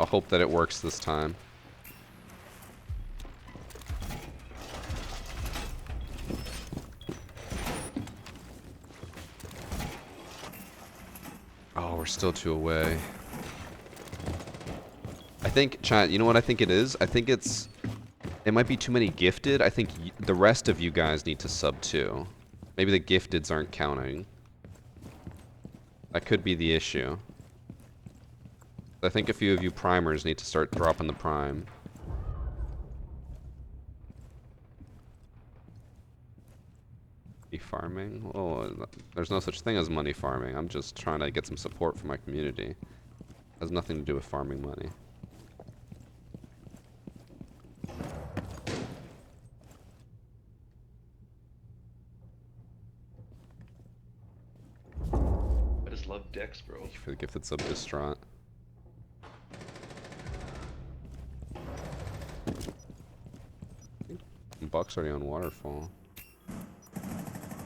I'll hope that it works this time. Oh, we're still 2 away. I think, chat, you know what I think it is? I think it might be too many gifted. I think the rest of you guys need to sub too. Maybe the gifteds aren't counting. That could be the issue. I think a few of you primers need to start dropping the prime. Money farming? Oh, there's no such thing as money farming. I'm just trying to get some support from my community. It has nothing to do with farming money. I just love Dex, bro. Thank you for the gifted sub, Distraught. Buck's already on Waterfall.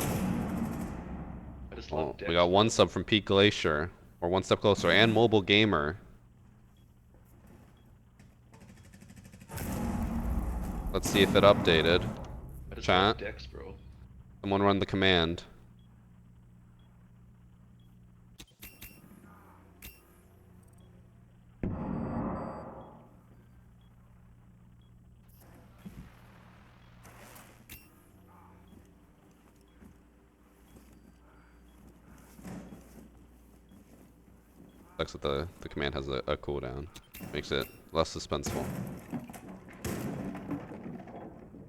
I just love Dex, We got 1 sub from Peak Glacier. We're 1 step closer. And Mobile Gamer. Let's see if it updated. I just Chat. love Dex, bro. Someone run the command. Sucks that the command has a cooldown. Makes it less suspenseful.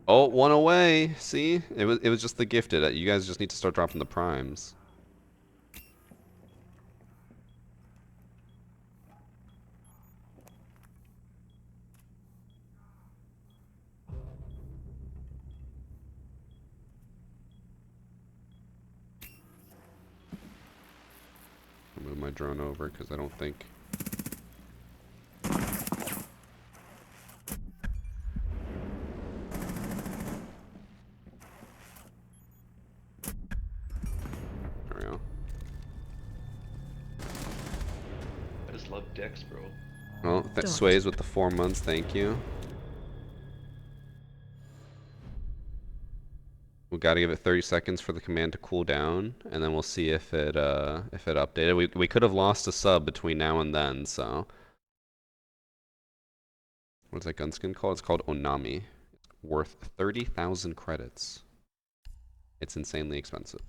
Oh, 1 away. See? It was just the gifted. You guys just need to start dropping the primes. I'll move my drone over because I don't think. just love dicks, bro. Well, that Dot. sways with the 4 months. Thank you. We got to give it 30 seconds for the command to cool down, and then we'll see if it updated. We could have lost a sub between now and then, so. What's that gun skin called? It's called Onami. It's worth 30,000 credits. It's insanely expensive.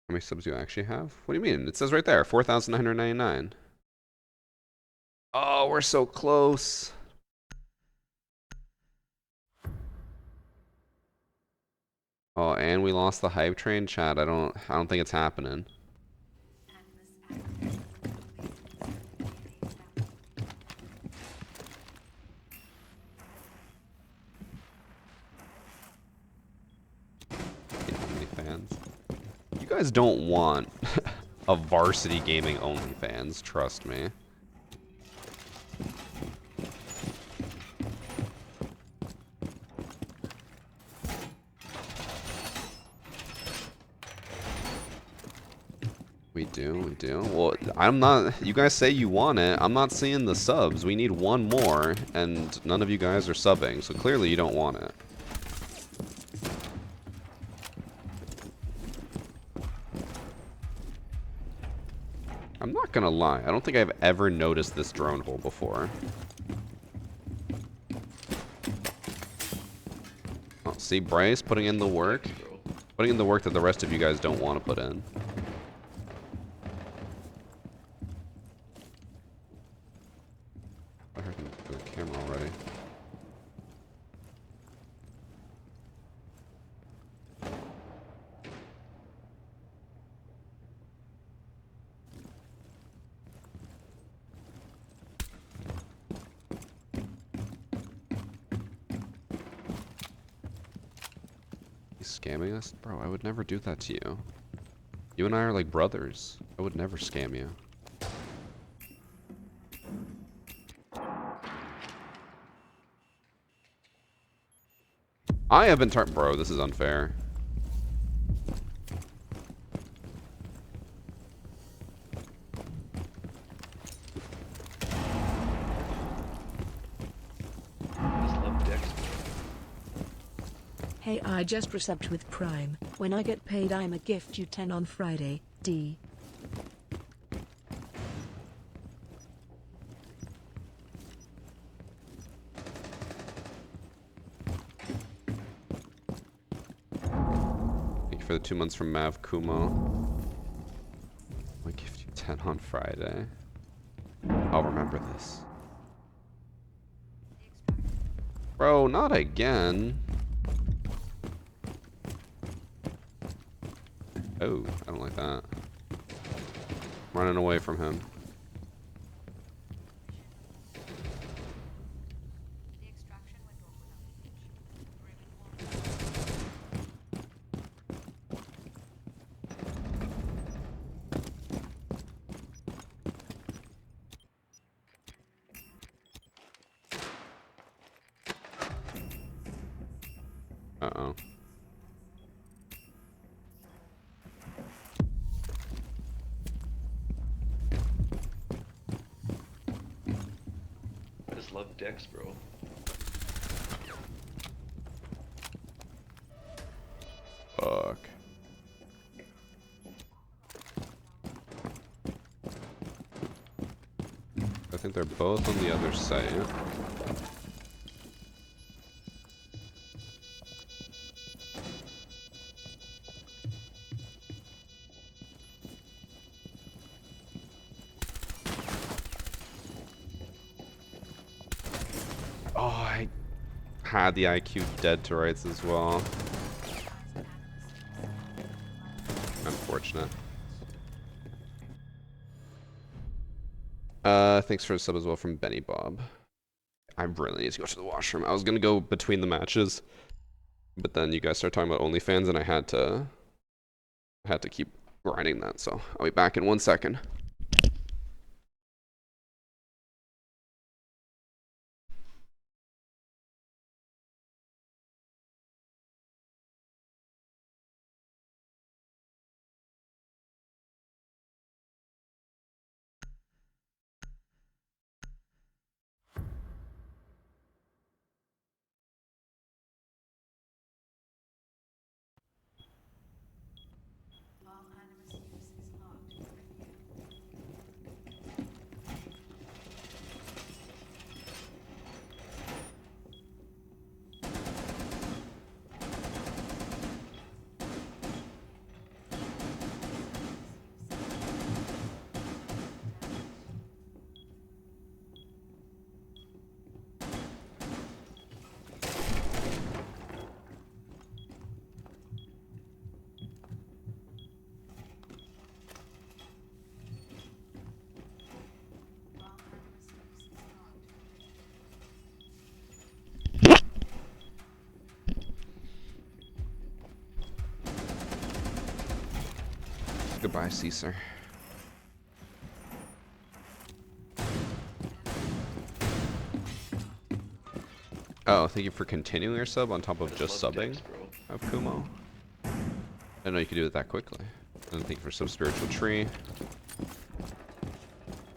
How many subs do you actually have? What do you mean? It says right there, 4,999. Oh, we're so close. Oh, and we lost the hype train, chat. I don't think it's happening. OnlyFans. You guys don't want a Varsity Gaming OnlyFans, trust me. We do. Well, I'm not. You guys say you want it. I'm not seeing the subs. We need one more, and none of you guys are subbing, so clearly you don't want it. I'm not gonna lie. I don't think I've ever noticed this drone hole before. Oh, see, Bryce putting in the work. Putting in the work that the rest of you guys don't want to put in. I heard him do the camera already. He's scamming us? Bro, I would never do that to you. You and I are like brothers. I would never scam you. I have been bro, this is unfair. Just love dicks. Hey, I just resubbed with Prime. When I get paid, I'ma gift you 10 on Friday. D. Thank you for the 2 months from Mav Kumo. I'll gift you 10 on Friday. I'll remember this. Bro, not again. Oh, I don't like that. Running away from him. Uh-oh. I just love dicks, bro. Fuck. I think they're both on the other side. Oh, I had the IQ dead to rights as well. Unfortunate. Thanks for the sub as well from Benny Bob. I really need to go to the washroom. I was gonna go between the matches, but then you guys started talking about OnlyFans, and I had to keep grinding that. So I'll be back in 1 second. Goodbye, Caesar. Oh, thank you for continuing your sub on top of just love subbing decks, bro. of Kumo. I didn't know you could do it that quickly. And thank you for sub spiritual tree.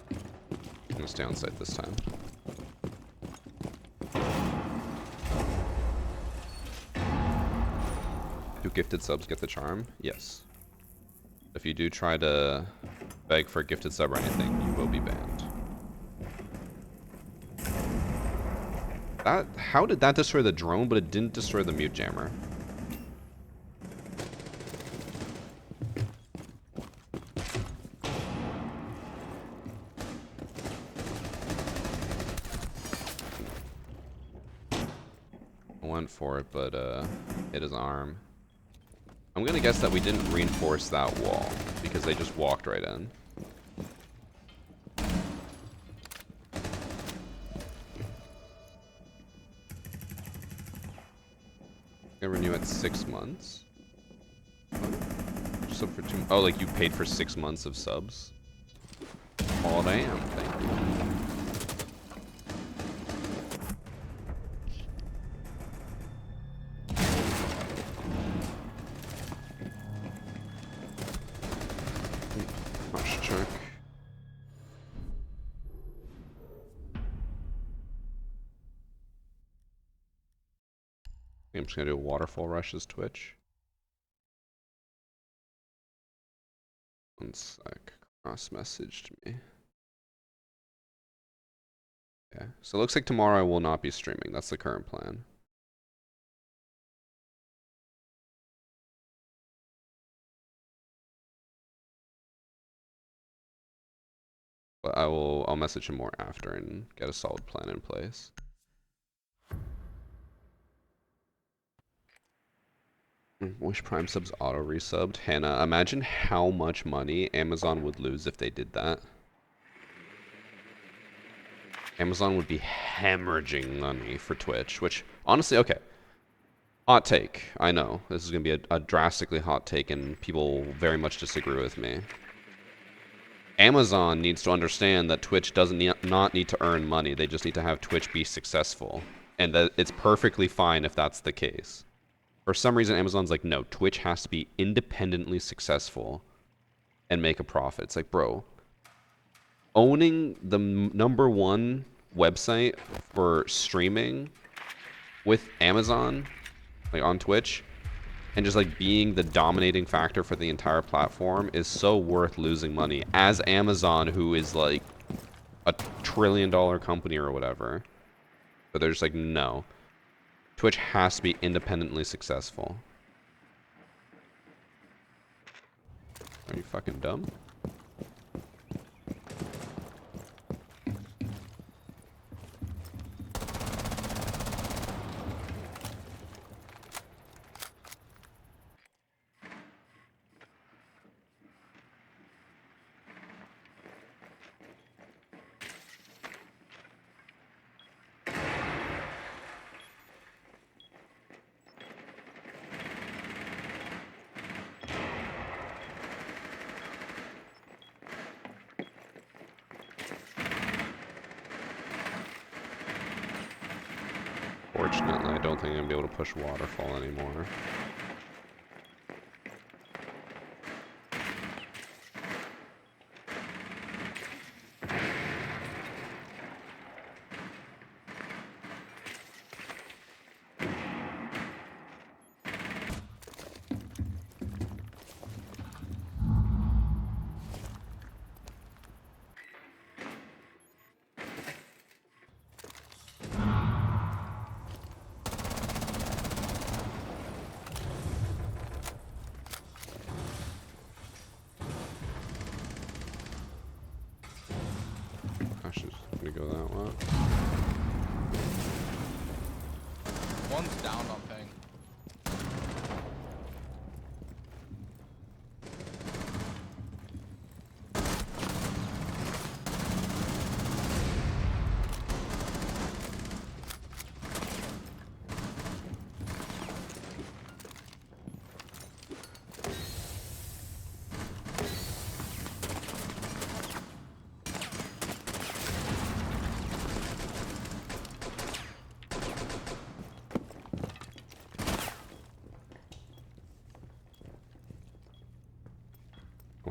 I'm gonna stay on site this time. Do gifted subs get the charm? Yes. If you do try to beg for a gifted sub or anything, you will be banned. How did that destroy the drone, but it didn't destroy the mute jammer? I went for it, but hit his arm. I'm gonna guess that we didn't reinforce that wall because they just walked right in. They renew at 6 months. Sub for 2. Oh, like you paid for 6 months of subs. Oh damn! Thank you. Rush check. I'm just gonna do a waterfall rush as Twitch. One sec. Cross messaged me. Yeah. So it looks like tomorrow I will not be streaming. That's the current plan. But I'll message him more after and get a solid plan in place. Wish Prime subs auto resubbed. Hannah, imagine how much money Amazon would lose if they did that. Amazon would be hemorrhaging money for Twitch, which honestly, okay. Hot take. I know. This is going to be a drastically hot take and people very much disagree with me. Amazon needs to understand that Twitch doesn't not need to earn money. They just need to have Twitch be successful. And that it's perfectly fine if that's the case. For some reason, Amazon's like, no, Twitch has to be independently successful and make a profit. It's like, bro, owning the #1 website for streaming with Amazon, like on Twitch, and just like being the dominating factor for the entire platform is so worth losing money as Amazon, who is like a $1 trillion company or whatever. But they're just like, no. Twitch has to be independently successful. Are you fucking dumb? Fortunately, I don't think I'm going to be able to push waterfall anymore.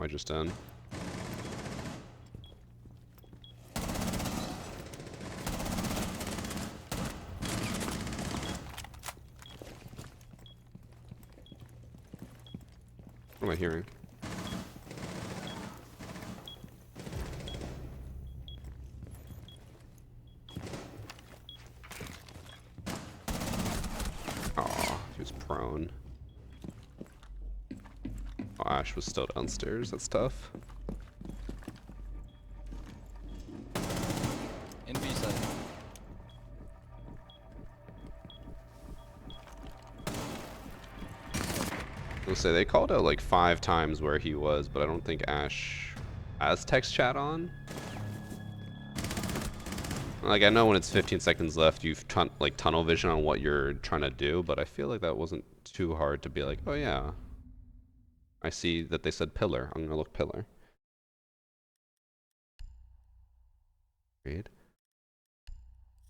Why just done? What am I hearing? Aw, he was prone. Oh, Ash was still downstairs. That's tough. In B side. I'll say they called out like 5 times where he was, but I don't think Ash has text chat on. Like, I know when it's 15 seconds left, you've like tunnel vision on what you're trying to do, but I feel like that wasn't too hard to be like, oh yeah, I see that they said pillar. I'm gonna look pillar. Read.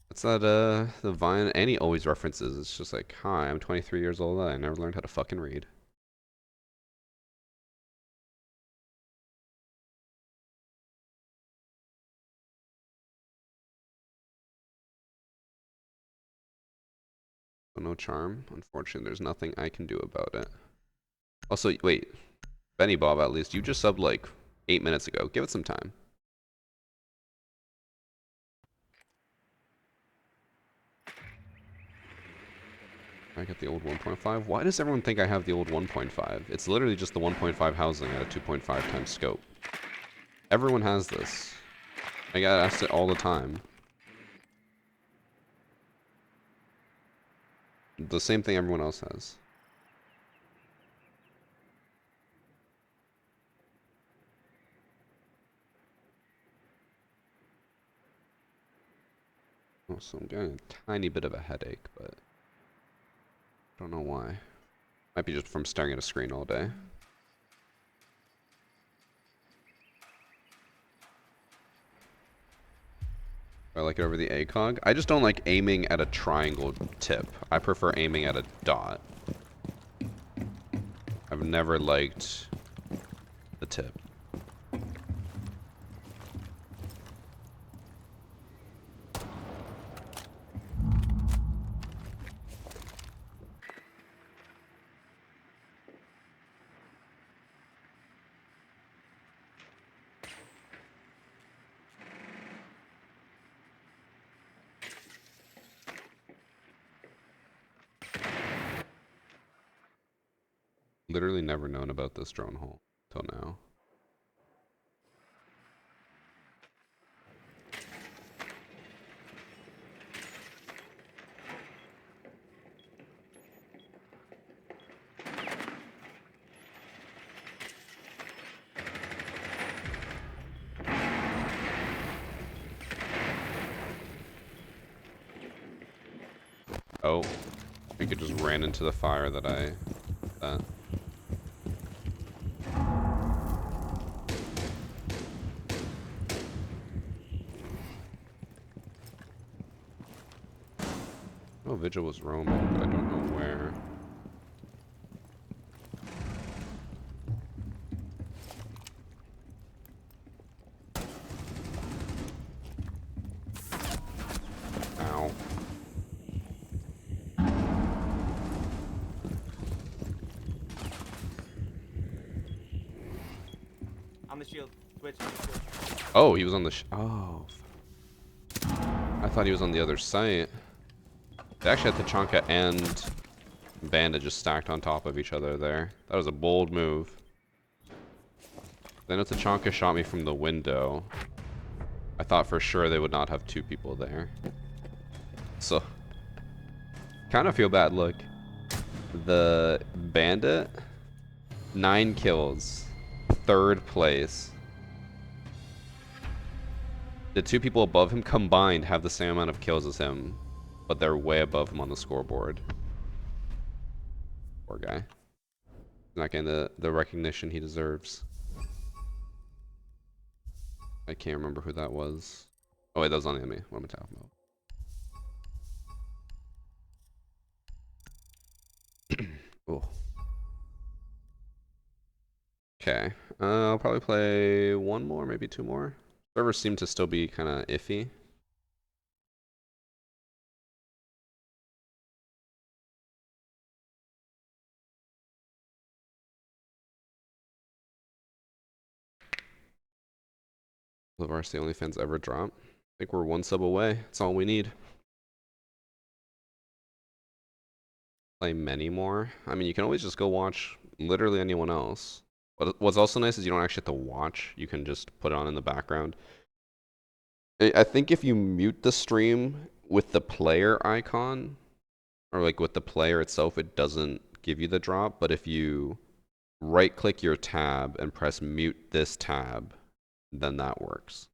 That's that the Vine Annie always references. It's just like, hi, I'm 23 years old. I never learned how to fucking read. So no charm. Unfortunately, there's nothing I can do about it. Also, wait, Benny Bob, at least you just subbed like 8 minutes ago. Give it some time. I got the old 1.5. Why does everyone think I have the old 1.5? It's literally just the 1.5 housing at a 2.5 times scope. Everyone has this. I get asked it all the time. The same thing everyone else has. Oh, so I'm getting a tiny bit of a headache, but I don't know why. Might be just from staring at a screen all day. I like it over the ACOG. I just don't like aiming at a triangle tip. I prefer aiming at a dot. I've never liked the tip. Literally never known about this drone hole till now. Oh, I think it just ran into the fire that that. Oh, Vigil was roaming, but I don't know where. Ow. On the shield. Twitch on the shield. Oh, he was on the oh. I thought he was on the other site. They actually had Tachanka and Bandit just stacked on top of each other there. That was a bold move. Then Tachanka shot me from the window. I thought for sure they would not have 2 people there. So, kind of feel bad. Look, the Bandit, 9 kills, 3rd place. The 2 people above him combined have the same amount of kills as him, but they're way above him on the scoreboard. Poor guy. He's not getting the recognition he deserves. I can't remember who that was. Oh wait, that was on enemy. What am I talking about? Oh. Okay. I'll probably play one more, maybe two more. Servers seem to still be kind of iffy. The Varsity OnlyFans ever drop? I think we're one sub away. That's all we need. Play many more. I mean, you can always just go watch literally anyone else. What's also nice is you don't actually have to watch. You can just put it on in the background. I think if you mute the stream with the player icon, or like with the player itself, it doesn't give you the drop. But if you right click your tab and press mute this tab, then that works.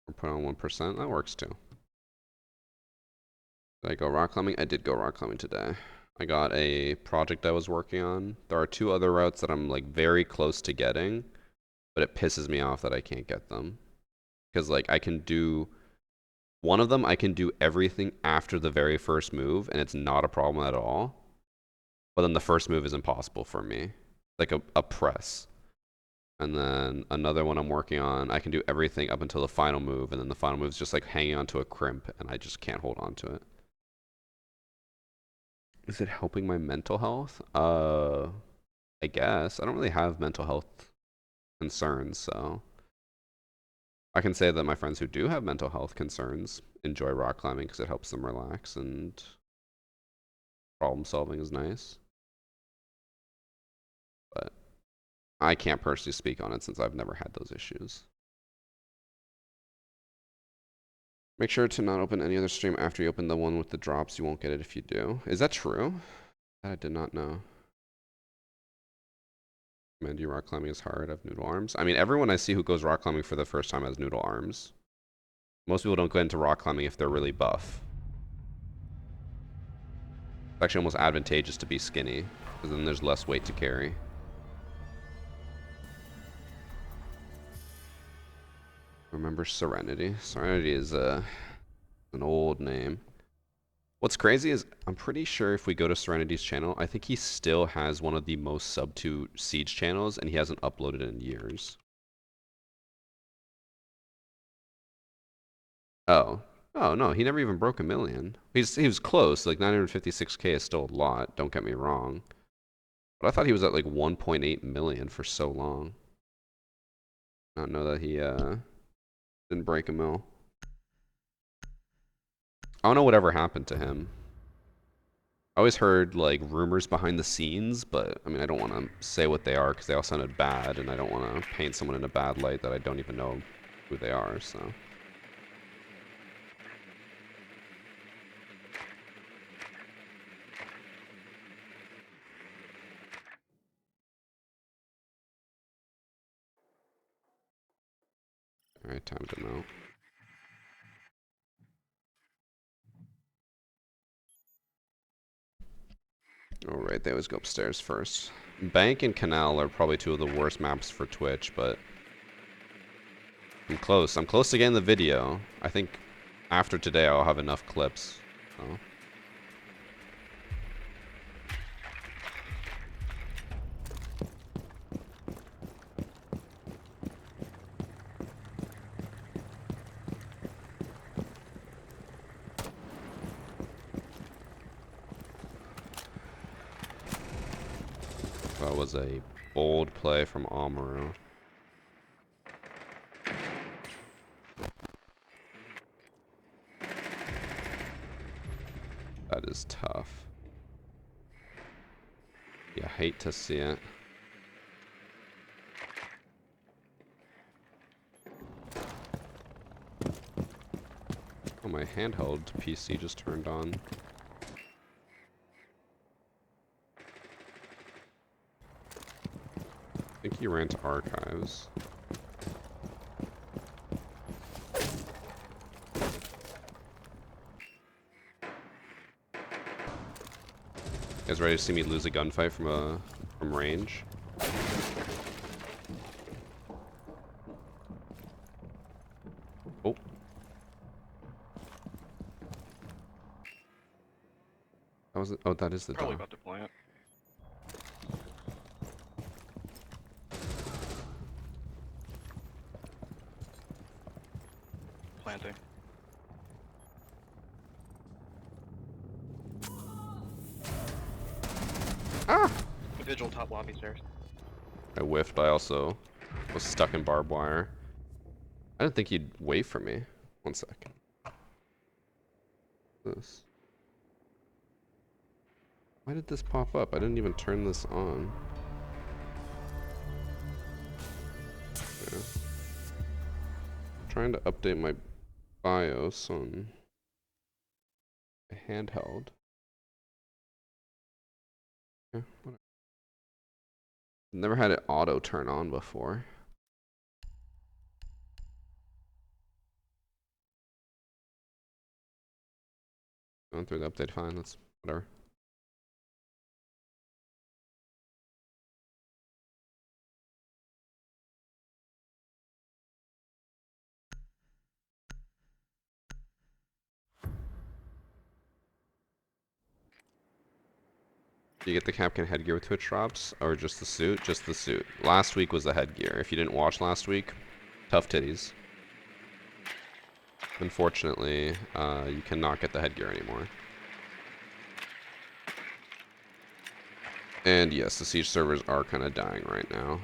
Or put on 1%, that works too. Did I go rock climbing? I did go rock climbing today. I got a project I was working on. There are two other routes that I'm like very close to getting, but it pisses me off that I can't get them. Because like I can do one of them, I can do everything after the very first move, and it's not a problem at all. But then the first move is impossible for me. Like a press. And then another one I'm working on, I can do everything up until the final move, and then the final move is just like hanging onto a crimp, and I just can't hold on to it. Is it helping my mental health? I guess. I don't really have mental health concerns, so I can say that my friends who do have mental health concerns enjoy rock climbing because it helps them relax, and problem solving is nice. But I can't personally speak on it since I've never had those issues. Make sure to not open any other stream after you open the one with the drops. You won't get it if you do. Is that true? That I did not know. Man, do rock climbing is hard. I have noodle arms. I mean, everyone I see who goes rock climbing for the first time has noodle arms. Most people don't go into rock climbing if they're really buff. It's actually almost advantageous to be skinny, because then there's less weight to carry. Remember Serenity? Serenity is an old name. What's crazy is I'm pretty sure if we go to Serenity's channel, I think he still has one of the most sub to Siege channels, and he hasn't uploaded in years. Oh. Oh, no, he never even broke 1 million. He was close. Like, 956K is still a lot, don't get me wrong. But I thought he was at, like, 1.8 million for so long. Not know that he, didn't break 1 mil. I don't know whatever happened to him. I always heard, like, rumors behind the scenes, but, I mean, I don't want to say what they are because they all sounded bad, and I don't want to paint someone in a bad light that I don't even know who they are, so. Alright, time to mount. Alright, they always go upstairs first. Bank and Canal are probably two of the worst maps for Twitch, but I'm close. I'm close to getting the video. I think after today I'll have enough clips. So. That was a bold play from Amaru. That is tough. You hate to see it. Oh, my handheld PC just turned on. I think he ran to archives. You guys ready to see me lose a gunfight from range? Oh, was it? Oh, that is the Probably dog. about to plant. Planting. Ah! Vigil top lobby stairs. I whiffed, but I also was stuck in barbed wire. I didn't think he'd wait for me. 1 second. This. Why did this pop up? I didn't even turn this on. Yeah. I'm trying to update my BIOS on a handheld. Yeah, whatever. Never had it auto turn on before. Going through the update, fine. That's whatever. Do you get the Capcan headgear with Twitch drops, or just the suit? Just the suit. Last week was the headgear. If you didn't watch last week, tough titties. Unfortunately, you cannot get the headgear anymore. And yes, the Siege servers are kind of dying right now.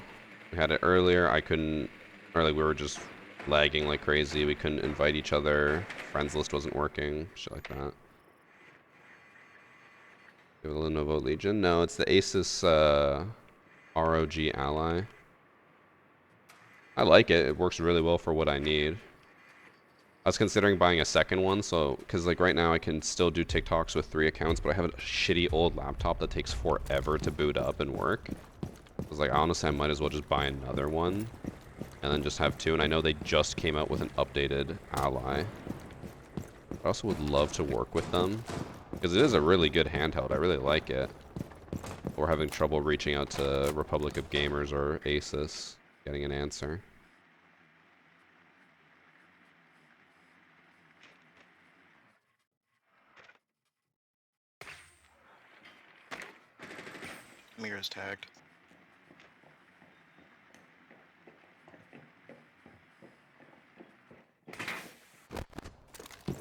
We had it earlier, I couldn't, or like we were just lagging like crazy. We couldn't invite each other. Friends list wasn't working, shit like that. Give it a Lenovo Legion. No, it's the Asus ROG Ally. I like it. It works really well for what I need. I was considering buying a second one, so because like right now I can still do TikToks with 3 accounts, but I have a shitty old laptop that takes forever to boot up and work. I was like, honestly, I might as well just buy another one and then just have 2. And I know they just came out with an updated Ally. I also would love to work with them because it is a really good handheld. I really like it. We're having trouble reaching out to Republic of Gamers or Asus, getting an answer. Mirror's tagged.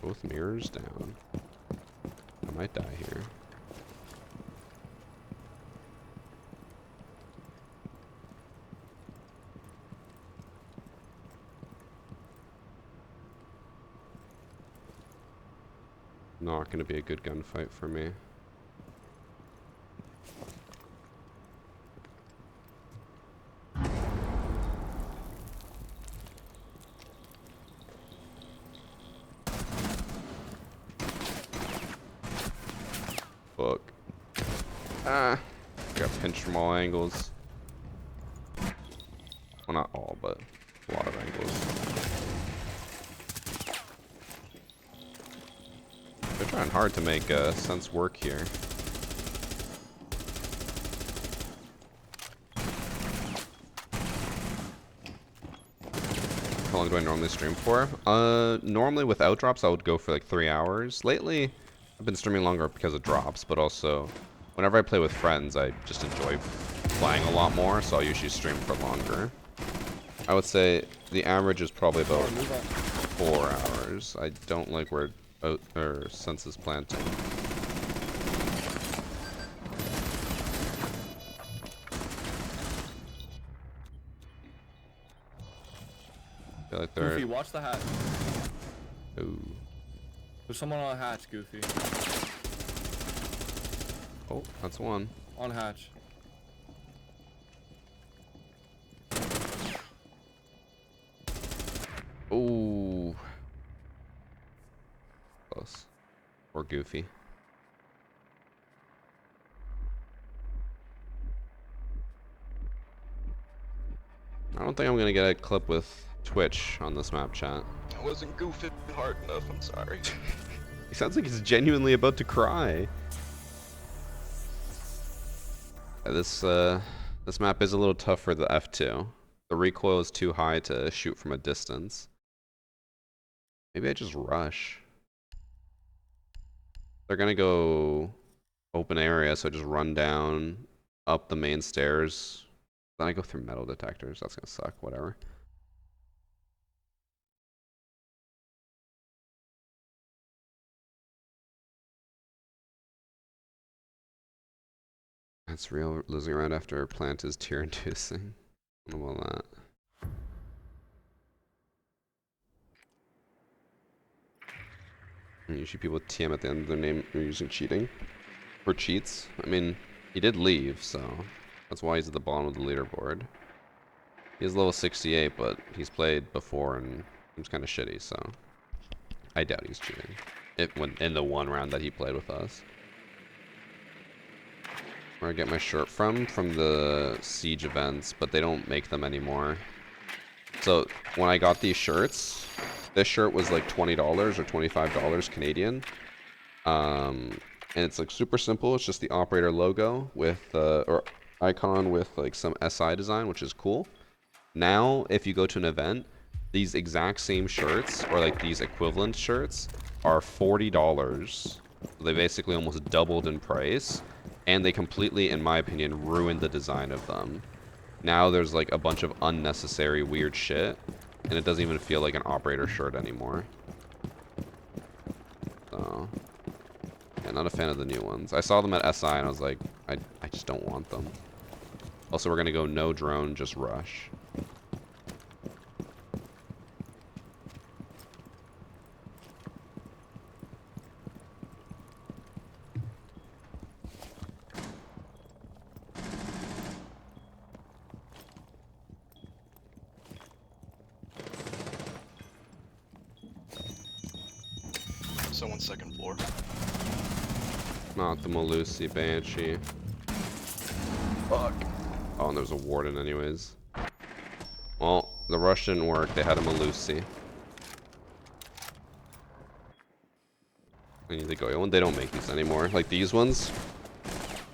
Both mirrors down. I might die here. Not going to be a good gunfight for me. Fuck. Ah. Got pinched from all angles. Well, not all, but a lot of angles. They're trying hard to make sense work here. How long do I normally stream for? Normally without drops, I would go for like 3 hours. Lately, I've been streaming longer because of drops, but also whenever I play with friends, I just enjoy playing a lot more, so I'll usually stream for longer. I would say the average is probably about 4 hours. I don't like where Sense is planting. I feel like they're... Goofy, watch the hatch. Ooh. There's someone on the hatch, Goofy. Oh, that's one. On hatch. Ooh. Close. Or Goofy. I don't think I'm gonna get a clip with Twitch on this map, chat. I wasn't goofing hard enough, I'm sorry. He sounds like he's genuinely about to cry. This map is a little tough for the F2. The recoil is too high to shoot from a distance. Maybe I just rush. They're gonna go open area, so I just run down, up the main stairs. Then I go through metal detectors. That's gonna suck. Whatever. That's real. Losing around after a plant is tear inducing. I don't know about that. Usually people with TM at the end of their name are using cheating. Or cheats. I mean, he did leave, so that's why he's at the bottom of the leaderboard. He is level 68, but he's played before and seems kind of shitty, so I doubt he's cheating. It went in the one round that he played with us. Where I get my shirt from the Siege events, but they don't make them anymore. So when I got these shirts, this shirt was like $20 or $25 Canadian. And it's like super simple. It's just the operator logo with or icon with like some SI design, which is cool. Now, if you go to an event, these exact same shirts or like these equivalent shirts are $40. They basically almost doubled in price, and they completely, in my opinion, ruined the design of them. Now there's like a bunch of unnecessary weird shit, and it doesn't even feel like an operator shirt anymore. So, yeah, not a fan of the new ones. I saw them at SI and I was like, I just don't want them. Also, we're gonna go no drone, just rush. Someone second floor. Not the Malusi Banshee. Fuck. Oh, and there's a warden anyways. Well, the rush didn't work. They had a Malusi. I need to go. They don't make these anymore. Like these ones,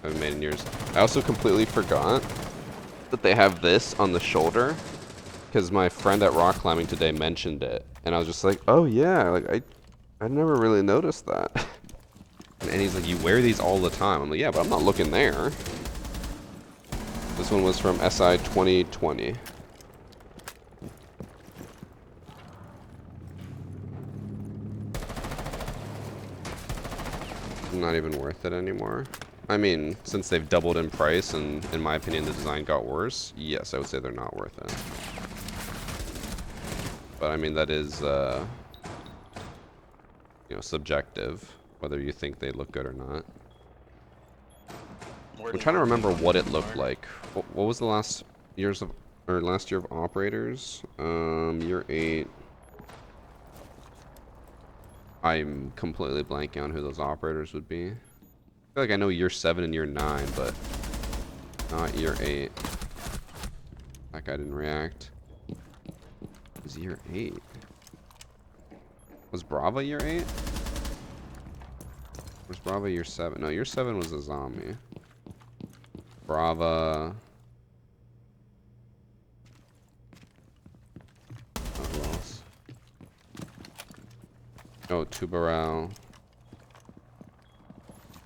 I haven't made in years. I also completely forgot that they have this on the shoulder, because my friend at rock climbing today mentioned it, and I was just like, oh yeah, like I never really noticed that. And he's like, you wear these all the time. I'm like, yeah, but I'm not looking there. This one was from SI 2020. Not even worth it anymore. I mean, since they've doubled in price and in my opinion the design got worse, yes, I would say they're not worth it. But I mean, that is you know, subjective, whether you think they look good or not. I'm trying to remember what it looked like. What was the last year of operators? Year 8. I'm completely blanking on who those operators would be. I feel like I know year 7 and year 9, but not year 8. That guy didn't react. It was year 8. Was Brava year 8? Was Brava year 7? No, year 7 was a zombie. Brava. Who else? Oh, Tubarão. I'm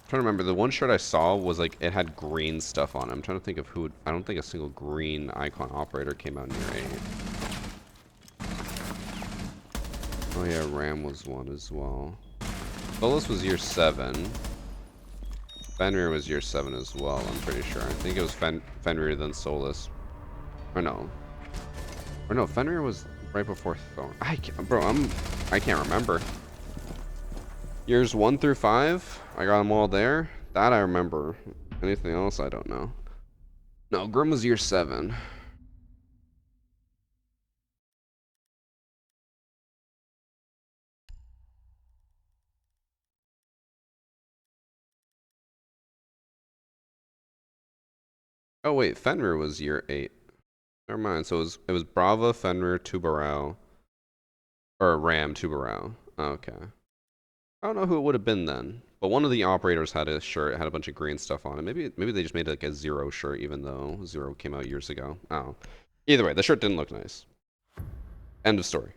trying to remember. The one shirt I saw was like, it had green stuff on it. I'm trying to think of who. I don't think a single green icon operator came out in year 8. Oh yeah, Ram was one as well. Solus was year 7. Fenrir was year 7 as well, I'm pretty sure. I think it was Fenrir then Solus. Or no. Or no, Fenrir was right before Thorn. I can't remember. Years 1 through 5, I got them all there. That I remember. Anything else, I don't know. No, Grim was year 7. Oh wait, Fenrir was year 8. Never mind. So it was Brava, Fenrir, Tubarão, or Ram, Tubarão. Okay. I don't know who it would have been then, but one of the operators had a shirt, it had a bunch of green stuff on it. Maybe they just made like a 0 shirt, even though 0 came out years ago. Oh. Either way, the shirt didn't look nice. End of story.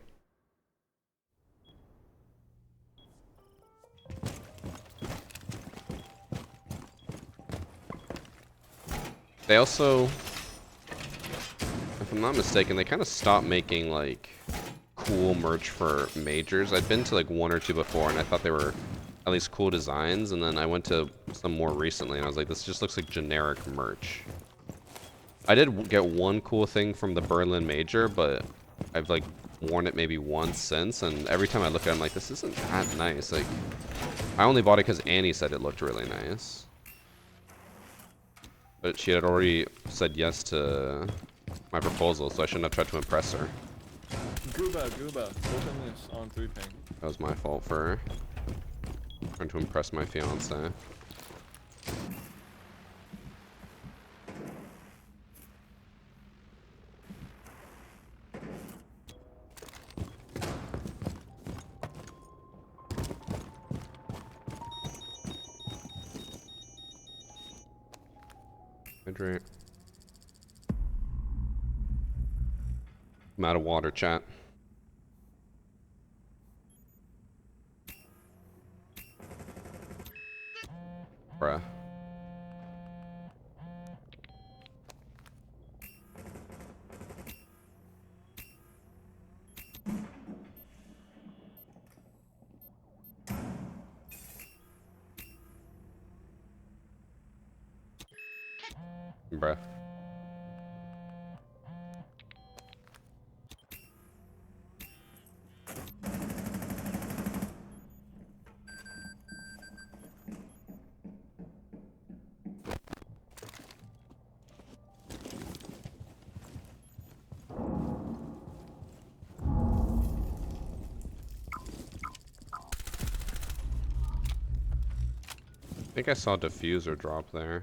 They also, if I'm not mistaken, they kind of stopped making like cool merch for majors. I'd been to like 1 or 2 before, and I thought they were at least cool designs. And then I went to some more recently, and I was like, this just looks like generic merch. I did get one cool thing from the Berlin Major, but I've like worn it maybe once since, and every time I look at it, I'm like, this isn't that nice. Like, I only bought it because Annie said it looked really nice. But she had already said yes to my proposal, so I shouldn't have tried to impress her. Gooba, open this on 3 ping. That was my fault for trying to impress my fiance. Hydrate. I'm out of water, chat. Bruh. Bruh. I think I saw a diffuser drop there.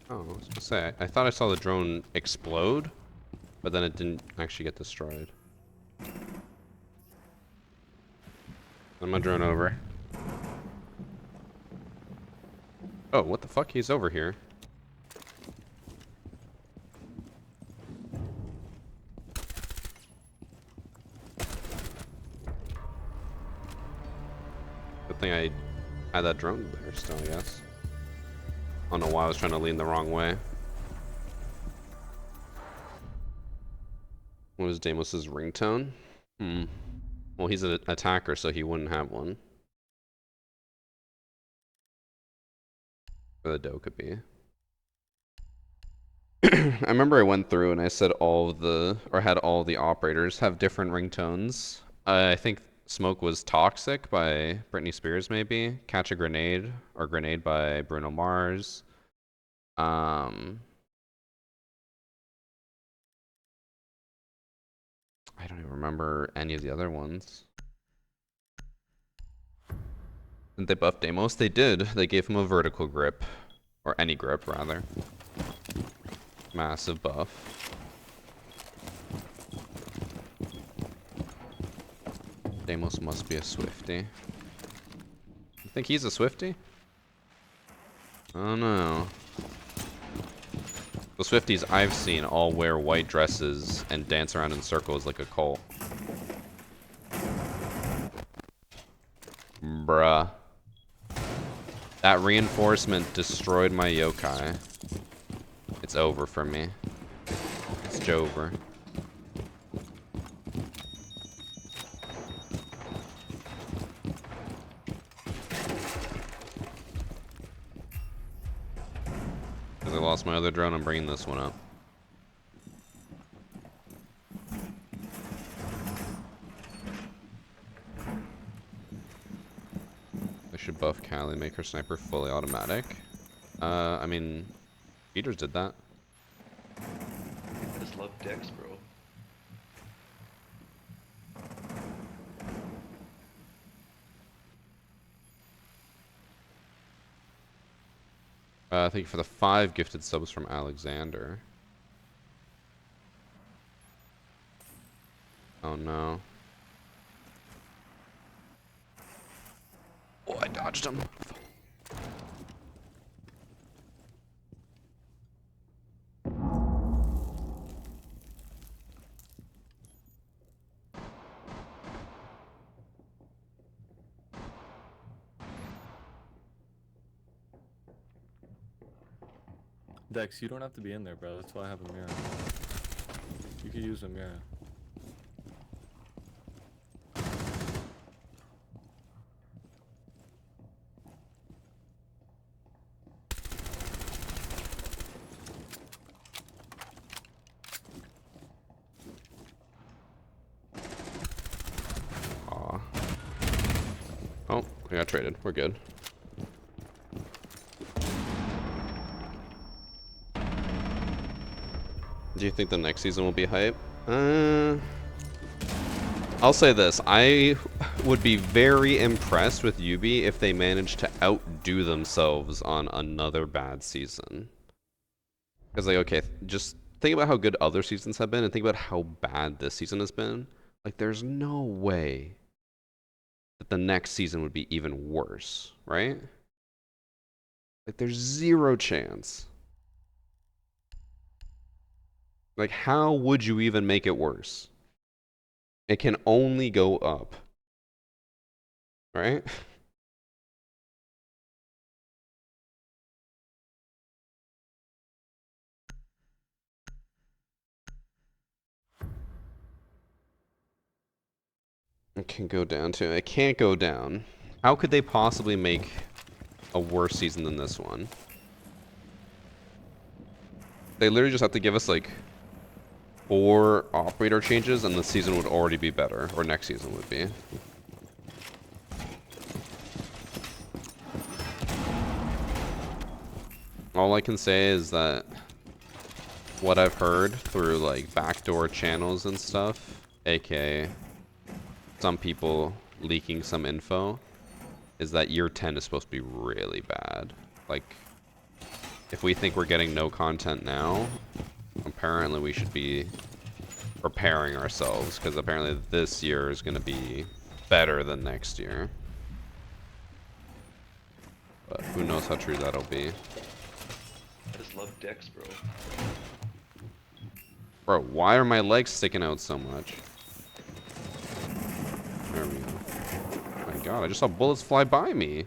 Oh, I was gonna say, I thought I saw the drone explode, but then it didn't actually get destroyed. Send my drone over. Oh, what the fuck? He's over here. Good thing I had that drone there still, I guess. I don't know why I was trying to lean the wrong way. What was Deimos's ringtone? Well, he's an attacker, so he wouldn't have one. Or the doe could be. I remember I went through and I said all of the, or had all the operators have different ringtones. I think Smoke was Toxic by Britney Spears, maybe. Catch a Grenade, or Grenade by Bruno Mars. I don't even remember any of the other ones. Didn't they buff Deimos? They did. They gave him a vertical grip. Or any grip, rather. Massive buff. Deimos must be a Swiftie. You think he's a Swiftie? I don't know. The Swifties I've seen all wear white dresses and dance around in circles like a cult. Bruh. That reinforcement destroyed my yokai. It's over for me. It's Jover. Because I lost my other drone, I'm bringing this one up. I should buff Callie, make her sniper fully automatic. I mean, Peters did that. I just love dicks, bro. Thank you for the 5 gifted subs from Alexander. Oh no. Oh, I dodged him. Dex, you don't have to be in there, bro. That's why I have a mirror. You can use a mirror. Aw. Oh, we got traded. We're good. Do you think the next season will be hype? I'll say this. I would be very impressed with Yubi if they managed to outdo themselves on another bad season. Because, like, okay, just think about how good other seasons have been and think about how bad this season has been. Like, there's no way that the next season would be even worse, right? Like, there's zero chance. Like, how would you even make it worse? It can only go up. Right? It can go down too. It can't go down. How could they possibly make a worse season than this one? They literally just have to give us like 4 operator changes and the season would already be better. Or next season would be. All I can say is that what I've heard through like backdoor channels and stuff, aka some people leaking some info, is that year 10 is supposed to be really bad. Like, if we think we're getting no content now, apparently we should be preparing ourselves, because apparently this year is going to be better than next year. But who knows how true that'll be. I just love Dex, bro. Bro, why are my legs sticking out so much? There we go. Oh my god, I just saw bullets fly by me.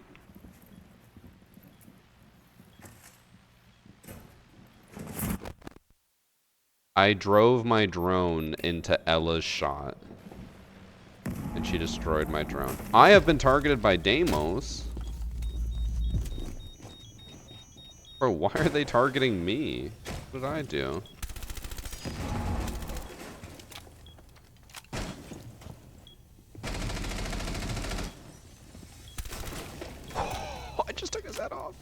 I drove my drone into Ella's shot. And she destroyed my drone. I have been targeted by Deimos. Bro, why are they targeting me? What did I do? I just took his head off.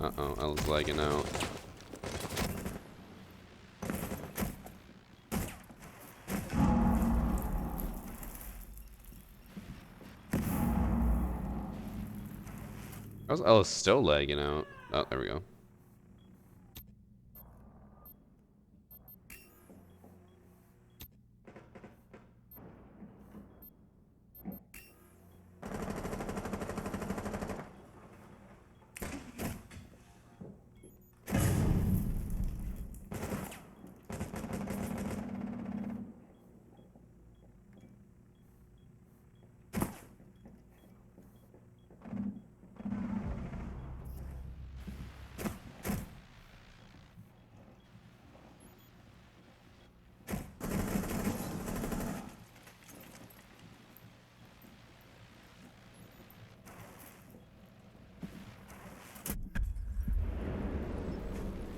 Uh-oh, Ella's lagging out. How's Ella still lagging out? Oh, there we go.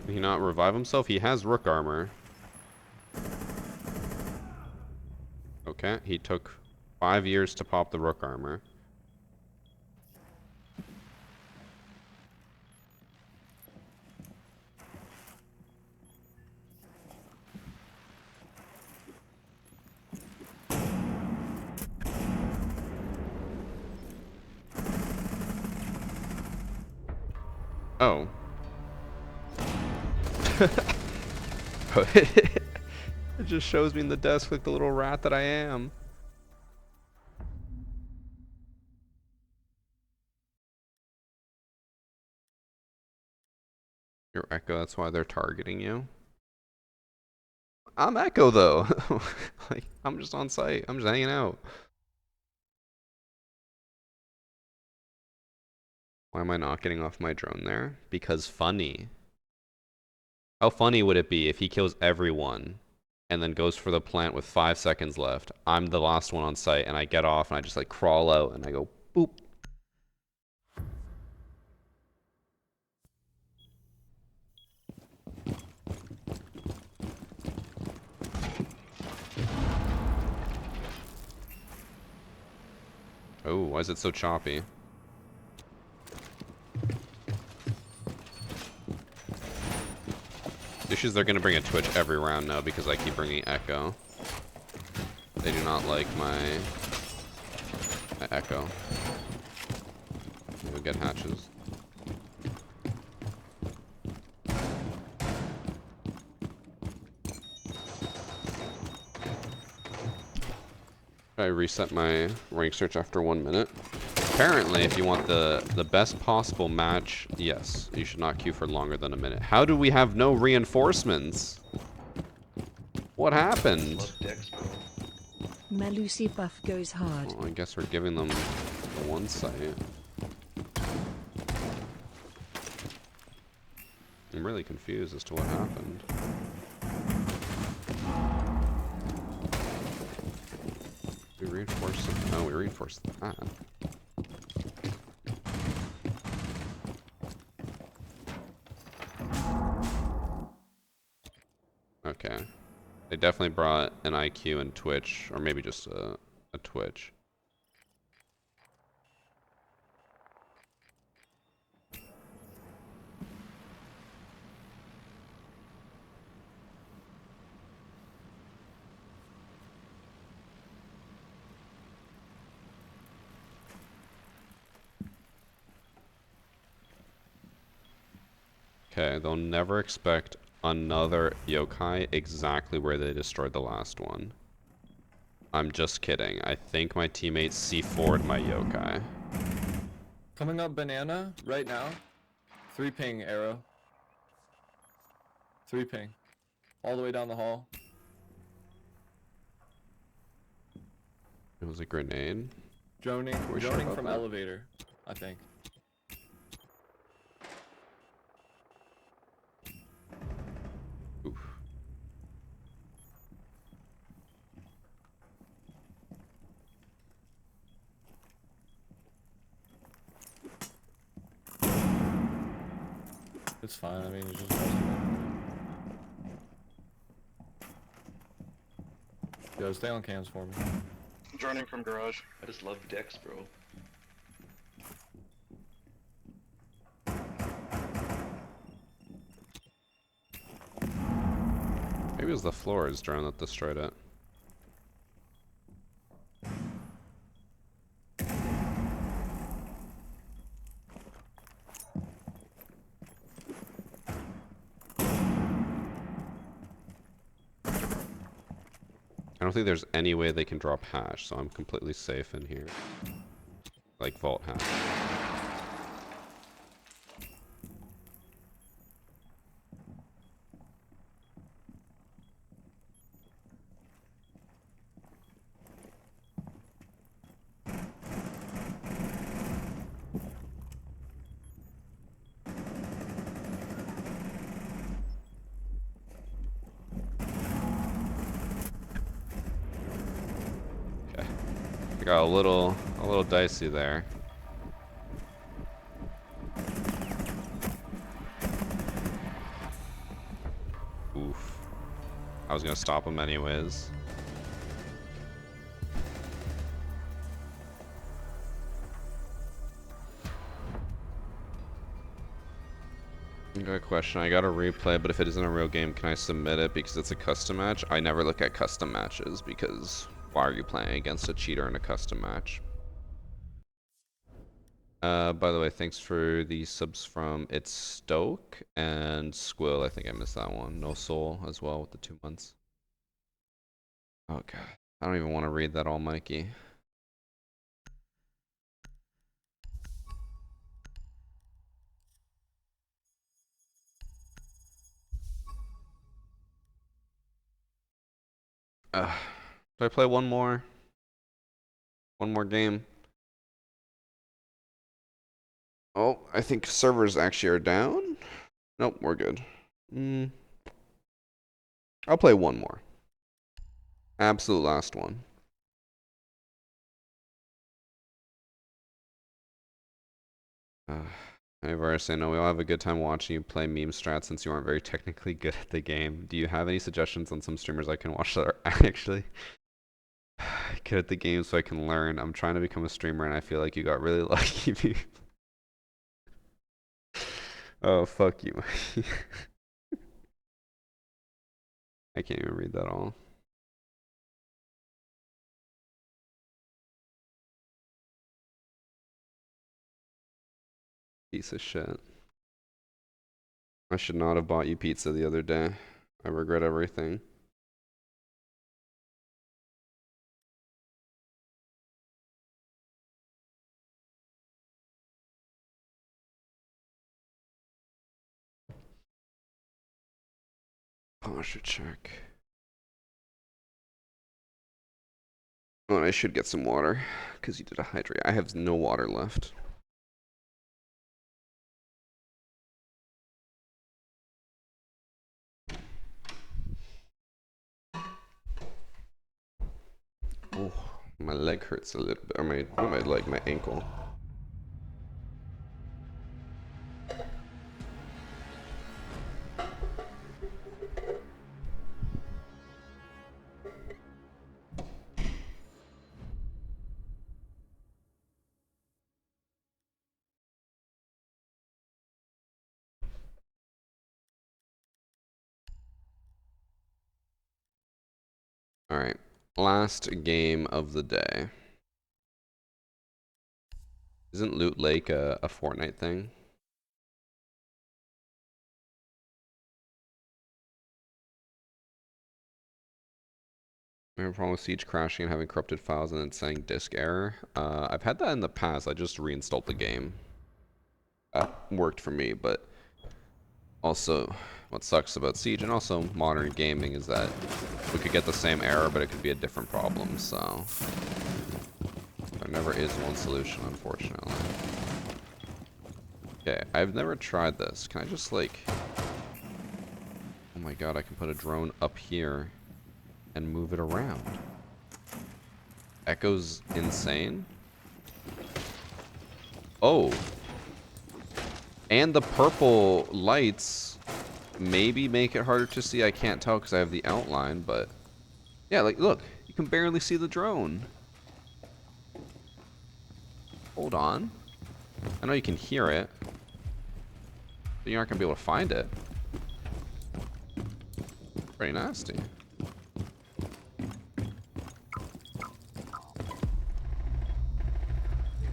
Can he not revive himself? He has rook armor. Okay, he took 5 years to pop the rook armor. Oh. It just shows me in the desk like the little rat that I am. You're Echo, that's why they're targeting you. I'm Echo though. Like, I'm just on site. I'm just hanging out. Why am I not getting off my drone there? Because funny. How funny would it be if he kills everyone and then goes for the plant with 5 seconds left? I'm the last one on site and I get off and I just like crawl out and I go boop. Oh, why is it so choppy? The issue is they're gonna bring a Twitch every round now because I keep bringing Echo. They do not like my Echo. We'll get hatches. I reset my rank search after 1 minute. Apparently, if you want the best possible match, yes, you should not queue for longer than a minute. How do we have no reinforcements? What happened? Love dicks, bro. Malusi buff goes hard. Well, I guess we're giving them the one site. I'm really confused as to what happened. We reinforced it. No, we reinforced that. Okay. They definitely brought an IQ and Twitch, or maybe just a Twitch. Okay, they'll never expect another yokai exactly where they destroyed the last one. I'm just kidding. I think my teammates C4'd my yokai. Coming up banana right now. 3 ping arrow. 3 ping. All the way down the hall. It was a grenade. Droning We sure droning about from that? elevator, I think. Oof. It's fine, I mean, it's just... Yo, stay on cams for me. Joining from garage. I just love dicks, bro. Maybe it was the floors drone that destroyed it. I don't think there's any way they can drop hash, so I'm completely safe in here. Like vault hash. Got a little dicey there. Oof. I was gonna stop him anyways. I got a question. I got a replay, but if it isn't a real game, can I submit it because it's a custom match? I never look at custom matches because why are you playing against a cheater in a custom match? By the way, thanks for the subs from It's Stoke and Squill. I think I missed that one. No Soul as well with the 2 months. Oh god. I don't even want to read that all, Mikey. Do I play one more? One more game? Oh, I think servers actually are down. Nope, we're good. I'll play one more. Absolute last one. Hey Varus, I know we all have a good time watching you play meme strat since you aren't very technically good at the game. Do you have any suggestions on some streamers I can watch that are actually good at the game so I can learn? I'm trying to become a streamer and I feel like you got really lucky. Oh, fuck you. I can't even read that all. Piece of shit. I should not have bought you pizza the other day. I regret everything. Posture check. Oh, and I should get some water because you did a hydrate. I have no water left. Oh, my leg hurts a little bit. Or not my leg, my ankle. Alright, last game of the day. Isn't Loot Lake a Fortnite thing? I have a problem with Siege crashing and having corrupted files and then saying disk error. I've had that in the past. I just reinstalled the game. That worked for me, but also what sucks about Siege and also modern gaming is that we could get the same error, but it could be a different problem, so there never is one solution, unfortunately. Okay, I've never tried this. Can I just like... Oh my god, I can put a drone up here and move it around. Echo's insane. Oh. And the purple lights maybe make it harder to see. I can't tell because I have the outline, but... Yeah, like, look. You can barely see the drone. Hold on. I know you can hear it, but you aren't going to be able to find it. Pretty nasty.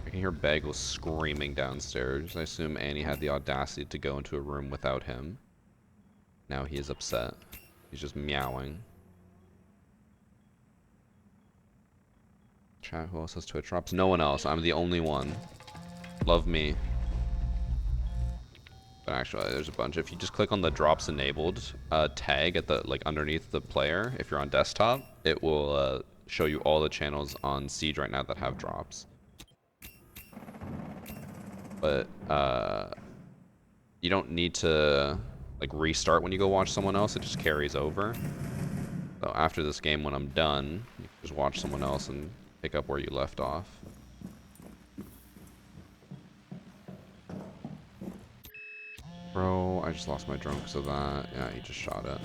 I can hear Bagel screaming downstairs. I assume Annie had the audacity to go into a room without him. Now he is upset. He's just meowing. Chat, who else has Twitch drops? No one else. I'm the only one. Love me. But actually, there's a bunch. If you just click on the drops enabled tag at the underneath the player, if you're on desktop, it will show you all the channels on Siege right now that have drops. But you don't need to restart when you go watch someone else. It just carries over. So after this game, when I'm done, you can just watch someone else and pick up where you left off. Bro, I just lost my drone because of that. Yeah, he just shot it.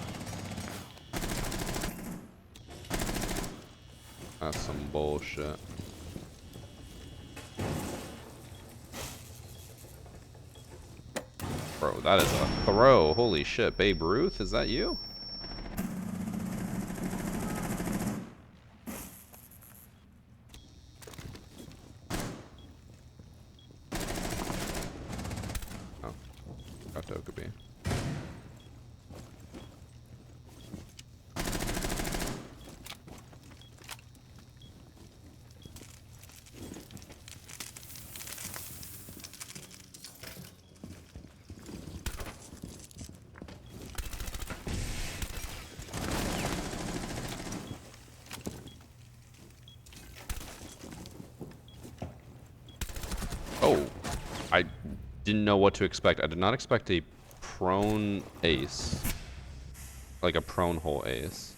That's some bullshit. Bro, that is a throw. Holy shit. Babe Ruth, is that you? Oh, got Dokkaebi. didn't know what to expect. I did not expect a prone ace. Like a prone hole ace.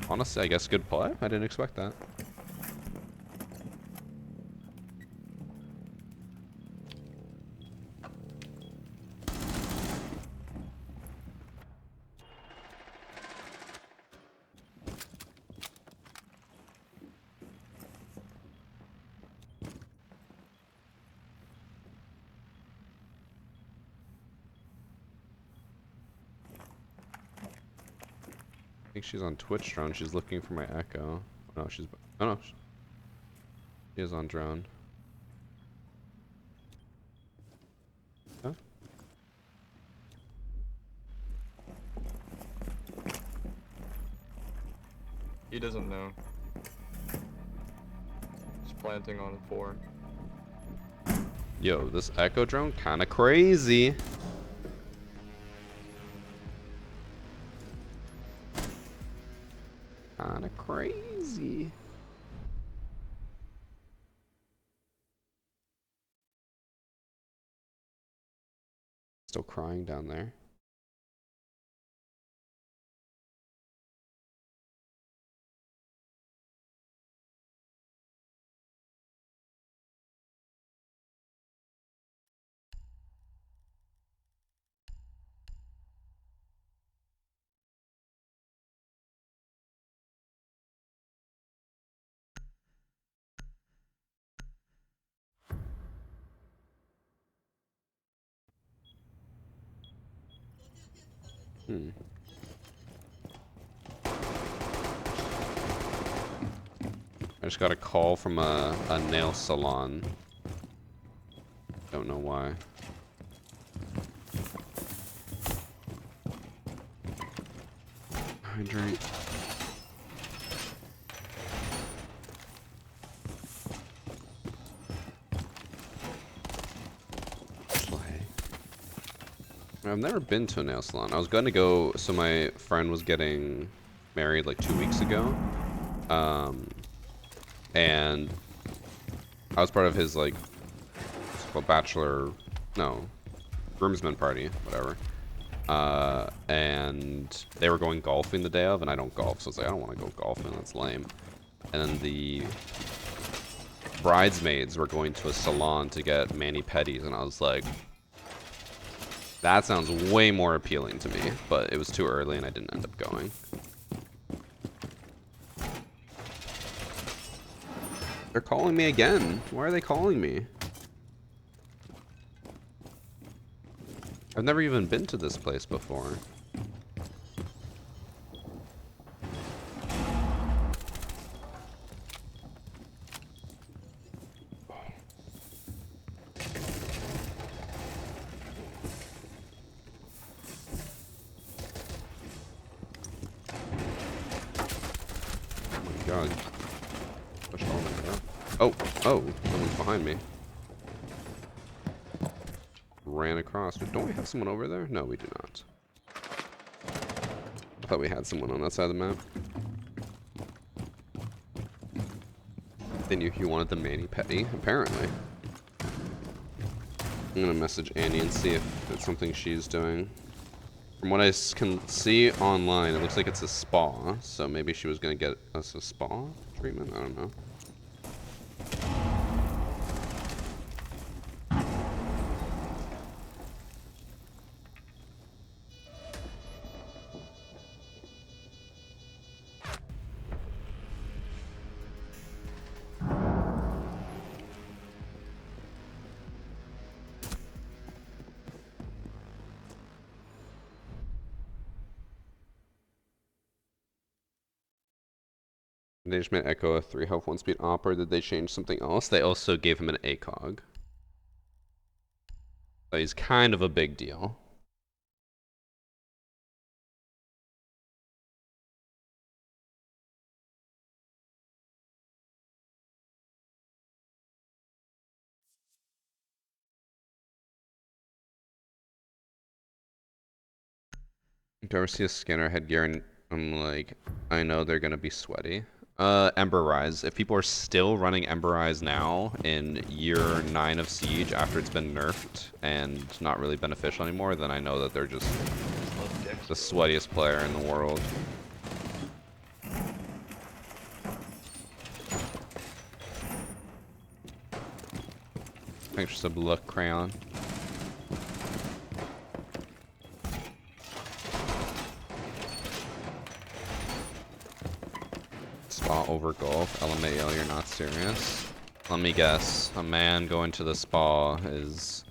Honestly, I guess good play. I didn't expect that. I think she's on Twitch drone. She's looking for my echo. Oh, no, she's. Oh no. She is on drone. Huh? He doesn't know. He's planting on 4. Yo, this echo drone kind of crazy. Kind of crazy. Still crying down there. Hmm. I just got a call from a nail salon. Don't know why. Hydrate. I've never been to a nail salon. I was going to go, so my friend was getting married like 2 weeks ago. And I was part of his like, what's it called, bachelor, no, groomsmen party, whatever. And they were going golfing the day of, and I don't golf, so I was like, I don't want to go golfing, that's lame. And then the bridesmaids were going to a salon to get mani-pedis, and I was like, that sounds way more appealing to me, but it was too early and I didn't end up going. They're calling me again. Why are they calling me? I've never even been to this place before. God. Push all that up. Oh, someone's behind me. Ran across. Don't we have someone over there? No, we do not. I thought we had someone on that side of the map. They knew you wanted the mani-pedi, apparently. I'm gonna message Annie and see if it's something she's doing. From what I can see online, it looks like it's a spa, so maybe she was gonna get us a spa treatment? I don't know. They just made Echo a 3 health 1 speed op, or did they change something else? They also gave him an ACOG. So he's kind of a big deal. If you ever see a scanner headgear and I'm like, I know they're gonna be sweaty. Ember Rise. If people are still running Ember Rise now in year 9 of Siege after it's been nerfed and not really beneficial anymore, then I know that they're just the sweatiest player in the world. Thanks for some luck, Crayon. Spa over golf. LMAO, you're not serious. Let me guess. A man going to the spa is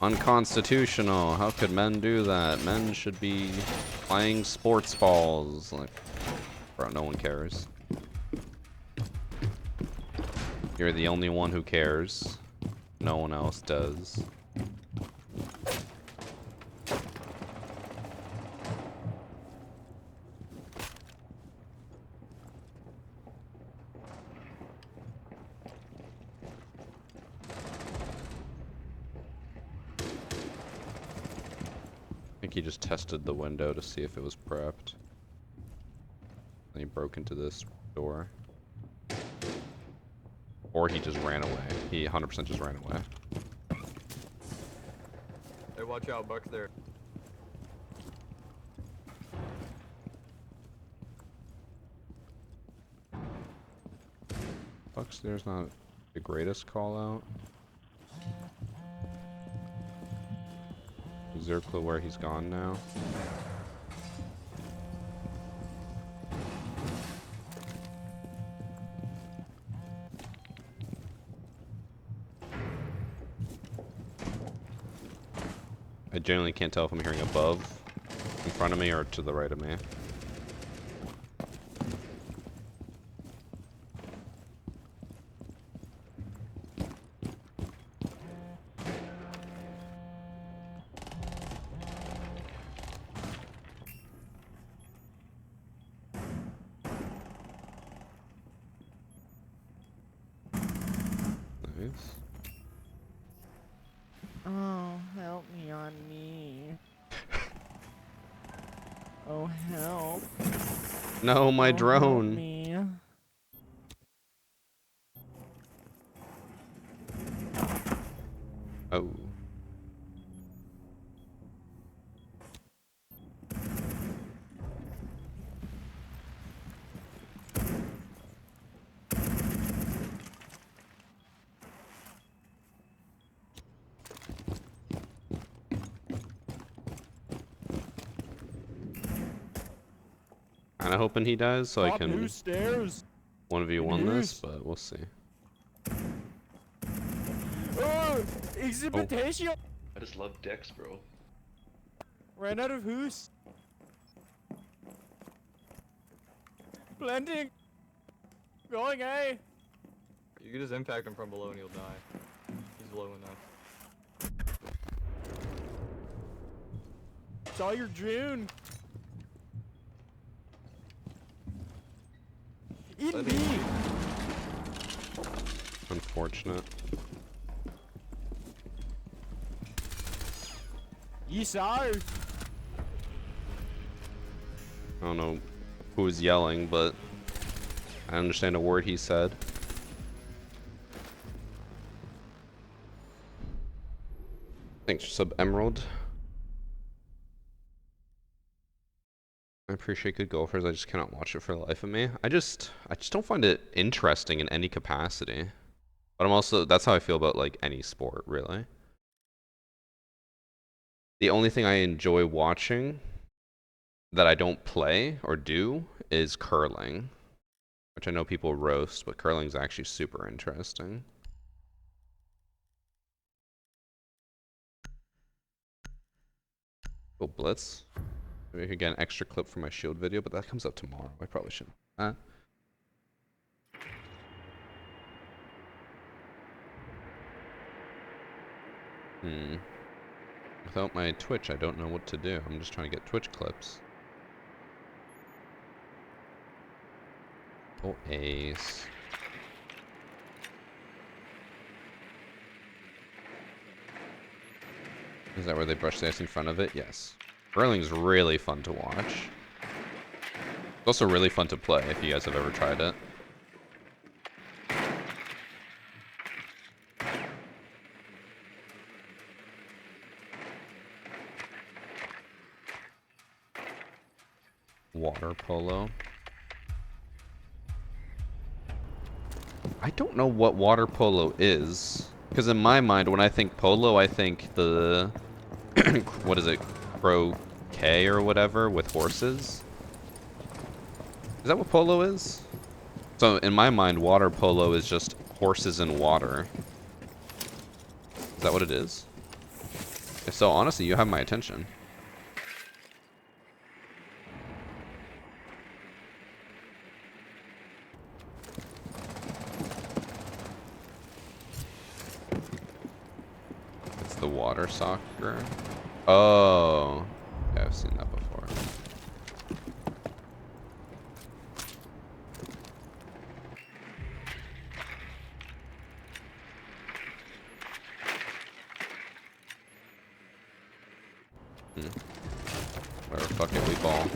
unconstitutional. How could men do that? Men should be playing sports balls. Like, bro, no one cares. You're the only one who cares. No one else does. I think he just tested the window to see if it was prepped. Then he broke into this door. Or he just ran away. He 100% just ran away. Hey, watch out, Buck's there. Upstairs not the greatest call out. Is there a clue where he's gone now? I genuinely can't tell if I'm hearing above, in front of me, or to the right of me. Nice. Oh, help me on me. Oh, help. No, my Oh, help drone. me. Oh. Kinda hoping he dies so I can 1v1 this, but we'll see. Oh, exhibitation. I just love decks, bro. Ran out of who's. Blending. Going A. You can just impact him from below and he'll die. He's low enough. Saw your June. Eat me. Unfortunate. Yes, sir. I don't know who was yelling, but I understand a word he said. Thanks for sub Emerald. I appreciate good golfers. I just cannot watch it for the life of me. I just don't find it interesting in any capacity. But I'm also, that's how I feel about like any sport, really. The only thing I enjoy watching that I don't play or do is curling, which I know people roast, but curling is actually super interesting. Oh, Blitz. Maybe I could get an extra clip for my shield video, but that comes out tomorrow. I probably shouldn't. Without my Twitch, I don't know what to do. I'm just trying to get Twitch clips. Oh, ace. Is that where they brush the ice in front of it? Yes. Curling's really fun to watch. also really fun to play if you guys have ever tried it. Water polo. I don't know what water polo is. Because in my mind, when I think polo, I think the... what is it? Croquet or whatever with horses? Is that what polo is? So in my mind, water polo is just horses in water. Is that what it is? If so, honestly, you have my attention. It's the water soccer. Oh. Yeah, I've seen that before. Whatever, fuck it, we ball.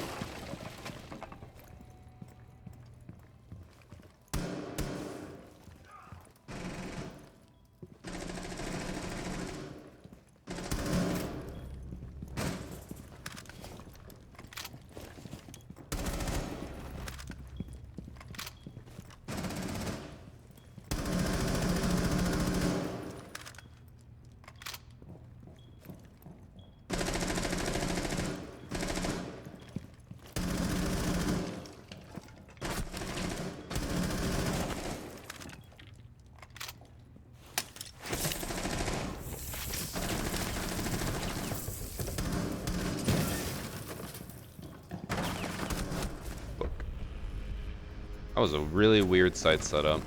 That was a really weird site setup.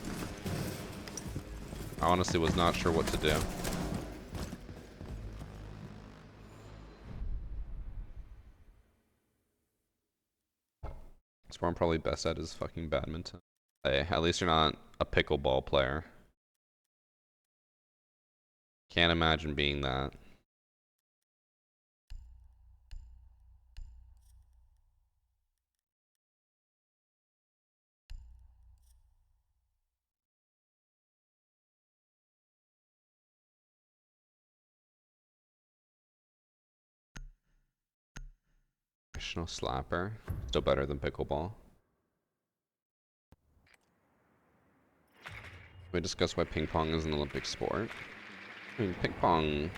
I honestly was not sure what to do. That's what I'm probably best at is fucking badminton. Hey, at least you're not a pickleball player. Can't imagine being that. Professional slapper. Still better than pickleball. Can we discuss why ping pong is an Olympic sport? I mean, ping pong...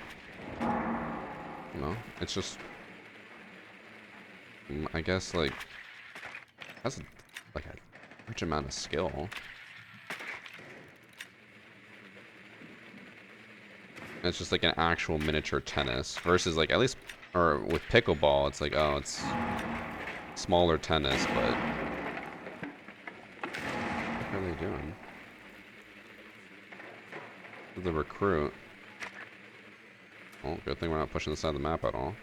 You know, it's just... I guess, like... has, like, a huge amount of skill. It's just like an actual miniature tennis versus like at least, or with pickleball, it's like, oh, it's smaller tennis, but what are they doing? The recruit. Well, good thing we're not pushing this side of the map at all.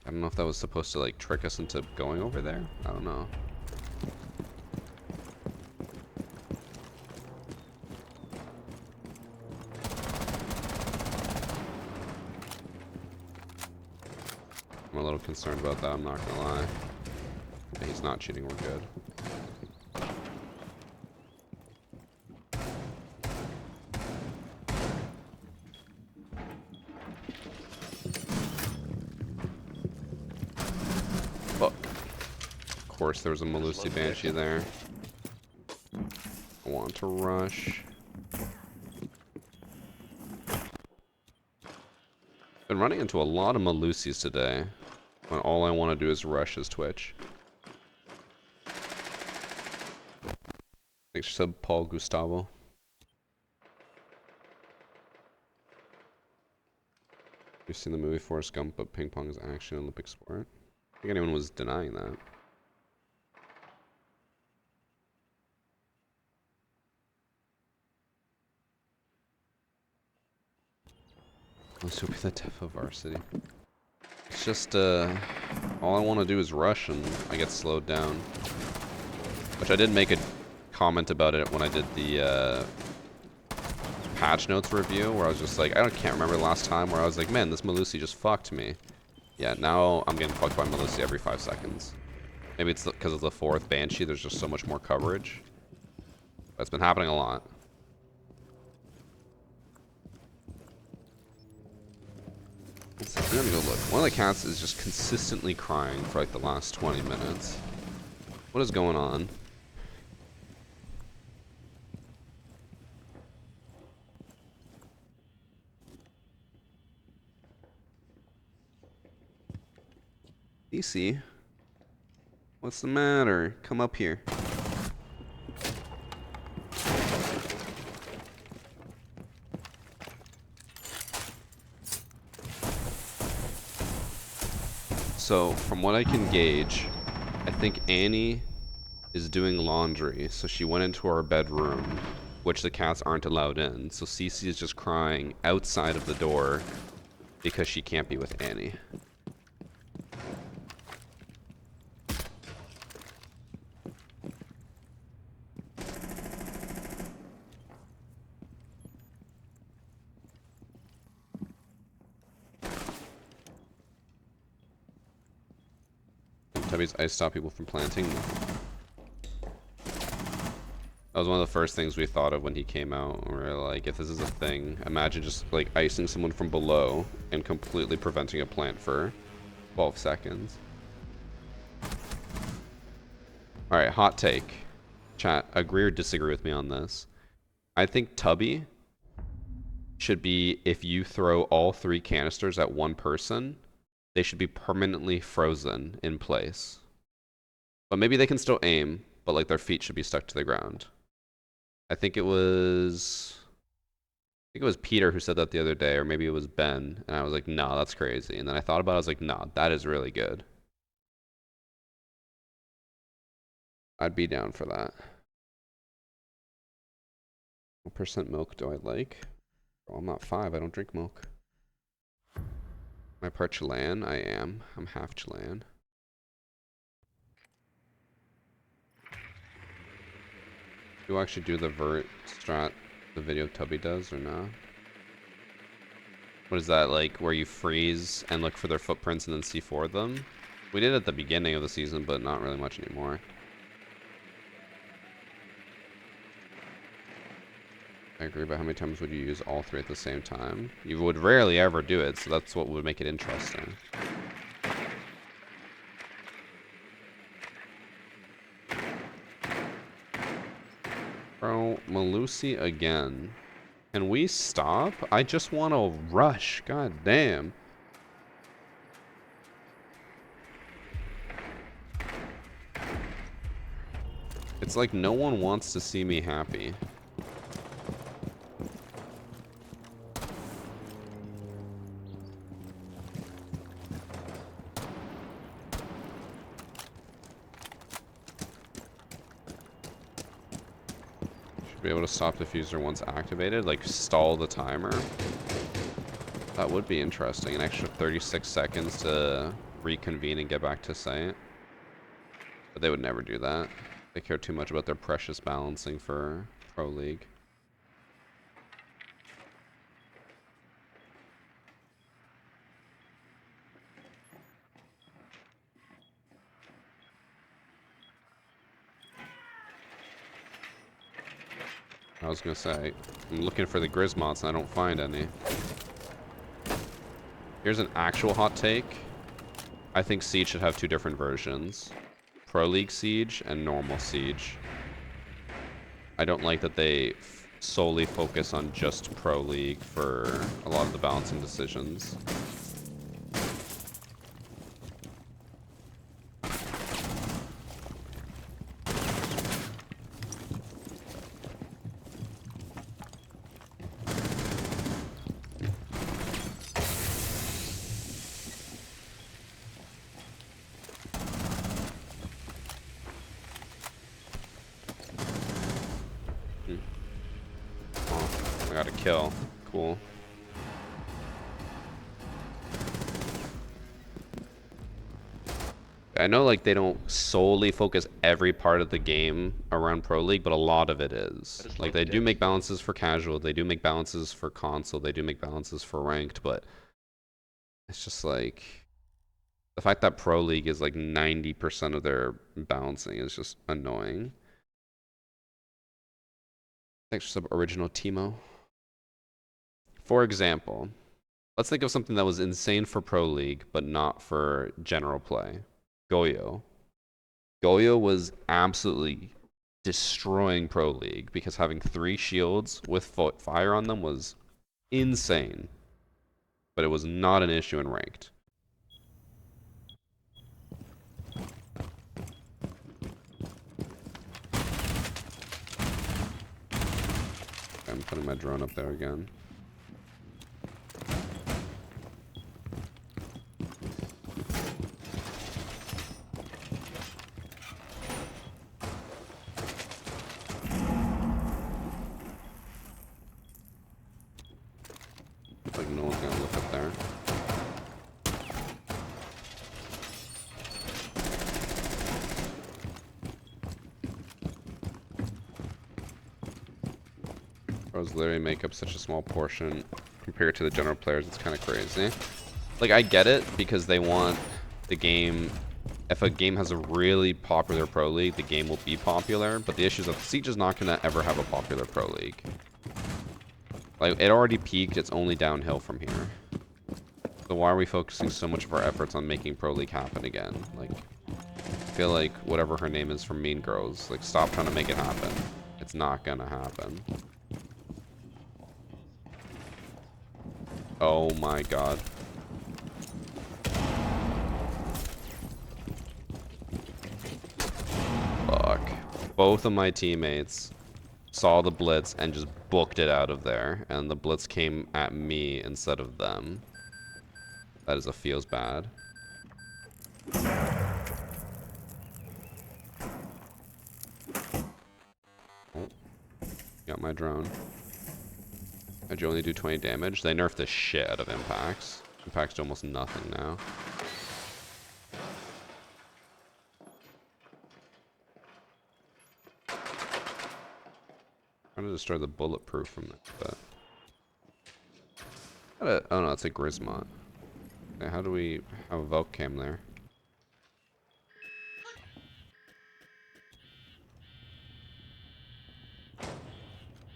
I don't know if that was supposed to like trick us into going over there. I don't know. I'm a little concerned about that, I'm not gonna lie. Yeah, he's not cheating, we're good. Fuck. Of course there was a Malusi Banshee there. I want to rush. Been running into a lot of Malusis today. When all I want to do is rush his Twitch. Thanks for sub, Paul Gustavo. You've seen the movie Forrest Gump, but ping pong is actually an Olympic sport? I think anyone was denying that. This will be the death of varsity. It's just, all I want to do is rush and I get slowed down. Which I did make a comment about it when I did the, patch notes review, where I was just like, I can't remember the last time where I was like, man, this Malusi just fucked me. Yeah, now I'm getting fucked by Melissa every 5 seconds. Maybe it's because of the 4th Banshee, there's just so much more coverage. But it's been happening a lot. So I'm gonna go look. One of the cats is just consistently crying for like the last 20 minutes. What is going on? DC, what's the matter? Come up here. So, from what I can gauge, I think Annie is doing laundry, so she went into our bedroom, which the cats aren't allowed in. So Cece is just crying outside of the door because she can't be with Annie. Tubby's ice stop people from planting. That was one of the first things we thought of when he came out. We were like, if this is a thing, imagine just like icing someone from below and completely preventing a plant for 12 seconds. Alright, hot take. Chat, agree or disagree with me on this. I think Tubby should be, if you throw all 3 canisters at one person, they should be permanently frozen in place. But maybe they can still aim, but like their feet should be stuck to the ground. I think it was Peter who said that the other day, or maybe it was Ben, and I was like, no, that's crazy. And then I thought about it, I was like, no, that is really good. I'd be down for that. What percent milk do I like? Oh, I'm not 5, I don't drink milk. Am I part Chilean? I am. I'm half Chilean. Do you actually do the vert strat the video Tubby does or not? What is that, like where you freeze and look for their footprints and then C4 them? We did it at the beginning of the season, but not really much anymore. I agree, but how many times would you use all 3 at the same time? You would rarely ever do it, so that's what would make it interesting. Bro, Malusi again. Can we stop? I just want to rush. God damn. It's like no one wants to see me happy. Be able to stop diffuser once activated, like stall the timer. That would be interesting. An extra 36 seconds to reconvene and get back to site. But they would never do that. They care too much about their precious balancing for Pro League. I was gonna say, I'm looking for the Grizmots and I don't find any. Here's an actual hot take. I think Siege should have 2 different versions. Pro League Siege and normal Siege. I don't like that they solely focus on just Pro League for a lot of the balancing decisions. Got a kill. Cool. I know like they don't solely focus every part of the game around Pro League, but a lot of it is. Like they do make balances for casual, they do make balances for console, they do make balances for ranked, but it's just like The fact that Pro League is like 90% of their balancing is just annoying. Thanks for sub original Timo. For example, let's think of something that was insane for Pro League, but not for general play. Goyo. Goyo was absolutely destroying Pro League because having 3 shields with fire on them was insane. But it was not an issue in ranked. I'm putting my drone up there again. Like no one's gonna look up there. Pros literally make up such a small portion compared to the general players. It's kind of crazy. Like, I get it because they want the game. If a game has a really popular Pro League, the game will be popular. But the issue is that Siege is not going to ever have a popular Pro League. Like, it already peaked. It's only downhill from here. So why are we focusing so much of our efforts on making Pro League happen again? Like, I feel like whatever her name is from Mean Girls, like, stop trying to make it happen. It's not going to happen. Oh my god. Fuck. Both of my teammates saw the blitz and just booked it out of there, and the blitz came at me instead of them. That is a feels bad. Oh. Got my drone. How'd you only do 20 damage? They nerfed the shit out of impacts. Impacts do almost nothing now. Trying to destroy the bulletproof from that, but... oh no, it's a Grismont. Okay, how do we have a Velk cam there?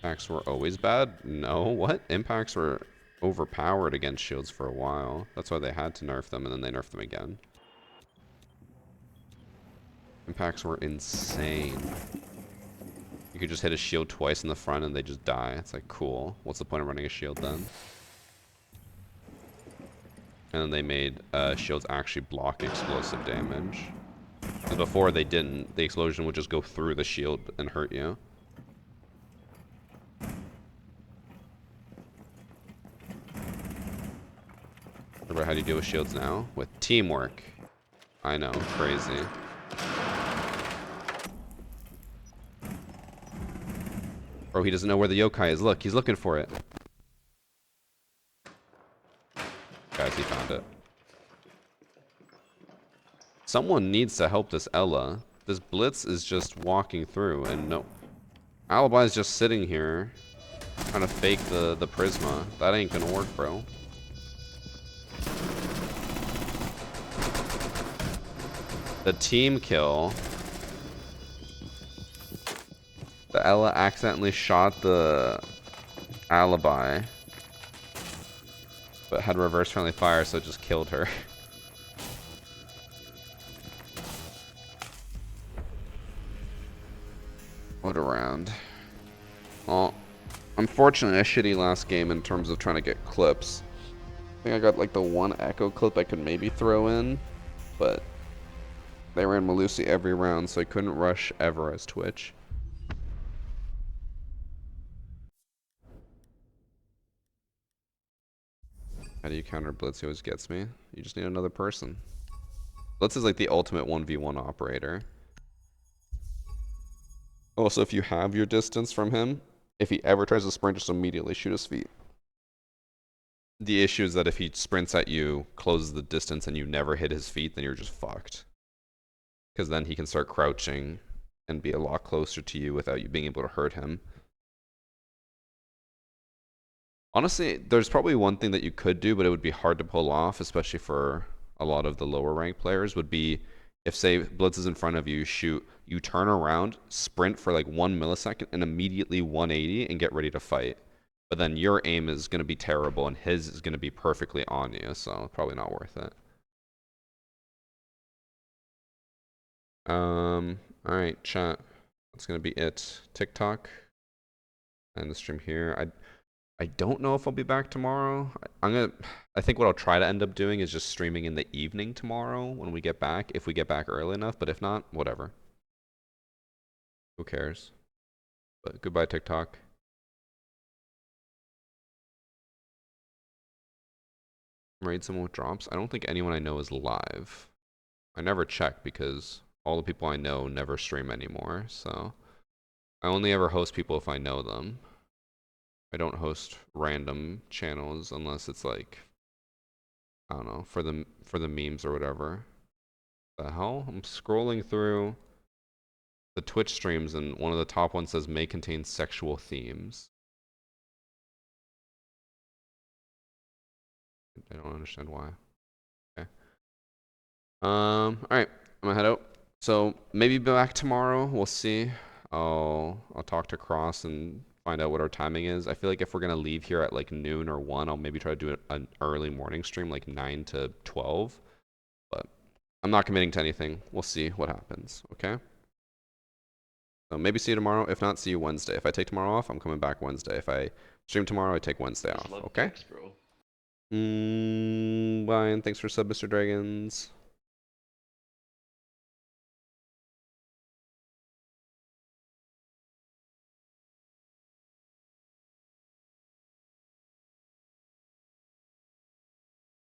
Impacts were always bad? No, what? Impacts were overpowered against shields for a while. That's why they had to nerf them, and then they nerfed them again. Impacts were insane. You could just hit a shield twice in the front and they just die. It's like, cool. What's the point of running a shield then? And then they made shields actually block explosive damage. Because before they didn't. The explosion would just go through the shield and hurt you. Remember how do you deal with shields now? With teamwork. I know, crazy. Bro, he doesn't know where the yokai is. Look, he's looking for it. Guys, he found it. Someone needs to help this Ella. This Blitz is just walking through, and no... Alibi is just sitting here, trying to fake the Prisma. That ain't gonna work, bro. The team kill. The Ella accidentally shot the Alibi, but had reverse friendly fire, so it just killed her. What a round. Well, unfortunately, a shitty last game in terms of trying to get clips. I think I got like the one Echo clip I could maybe throw in, but they ran Malusi every round, so I couldn't rush ever as Twitch. How do you counter Blitz? He always gets me. You just need another person. Blitz is like the ultimate 1v1 operator. Also, if you have your distance from him, if he ever tries to sprint, just immediately shoot his feet. The issue is that if he sprints at you, closes the distance, and you never hit his feet, then you're just fucked. Because then he can start crouching and be a lot closer to you without you being able to hurt him. Honestly, there's probably one thing that you could do, but it would be hard to pull off, especially for a lot of the lower rank players would be if say Blitz is in front of you, shoot, you turn around, sprint for like 1 millisecond and immediately 180 and get ready to fight. But then your aim is going to be terrible and his is going to be perfectly on you, so probably not worth it. Alright, chat. That's going to be it. TikTok. And the stream here. I don't know if I'll be back tomorrow. I think what I'll try to end up doing is just streaming in the evening tomorrow when we get back, if we get back early enough, but if not, whatever. Who cares? But goodbye, TikTok. Raid someone with drops? I don't think anyone I know is live. I never check because all the people I know never stream anymore, so I only ever host people if I know them. I don't host random channels unless it's like, I don't know, for the memes or whatever. The hell? I'm scrolling through the Twitch streams and one of the top ones says may contain sexual themes. I don't understand why. Okay. Alright, I'm gonna head out. So maybe be back tomorrow. We'll see. I'll talk to Cross and find out what our timing is. I feel like if we're gonna leave here at like noon or 1, I'll maybe try to do an early morning stream, like 9 to 12. But I'm not committing to anything. We'll see what happens. Okay. So maybe see you tomorrow. If not, see you Wednesday. If I take tomorrow off, I'm coming back Wednesday. If I stream tomorrow, I take Wednesday off. Okay. Bro. Bye, and thanks for sub, Mr. Dragons.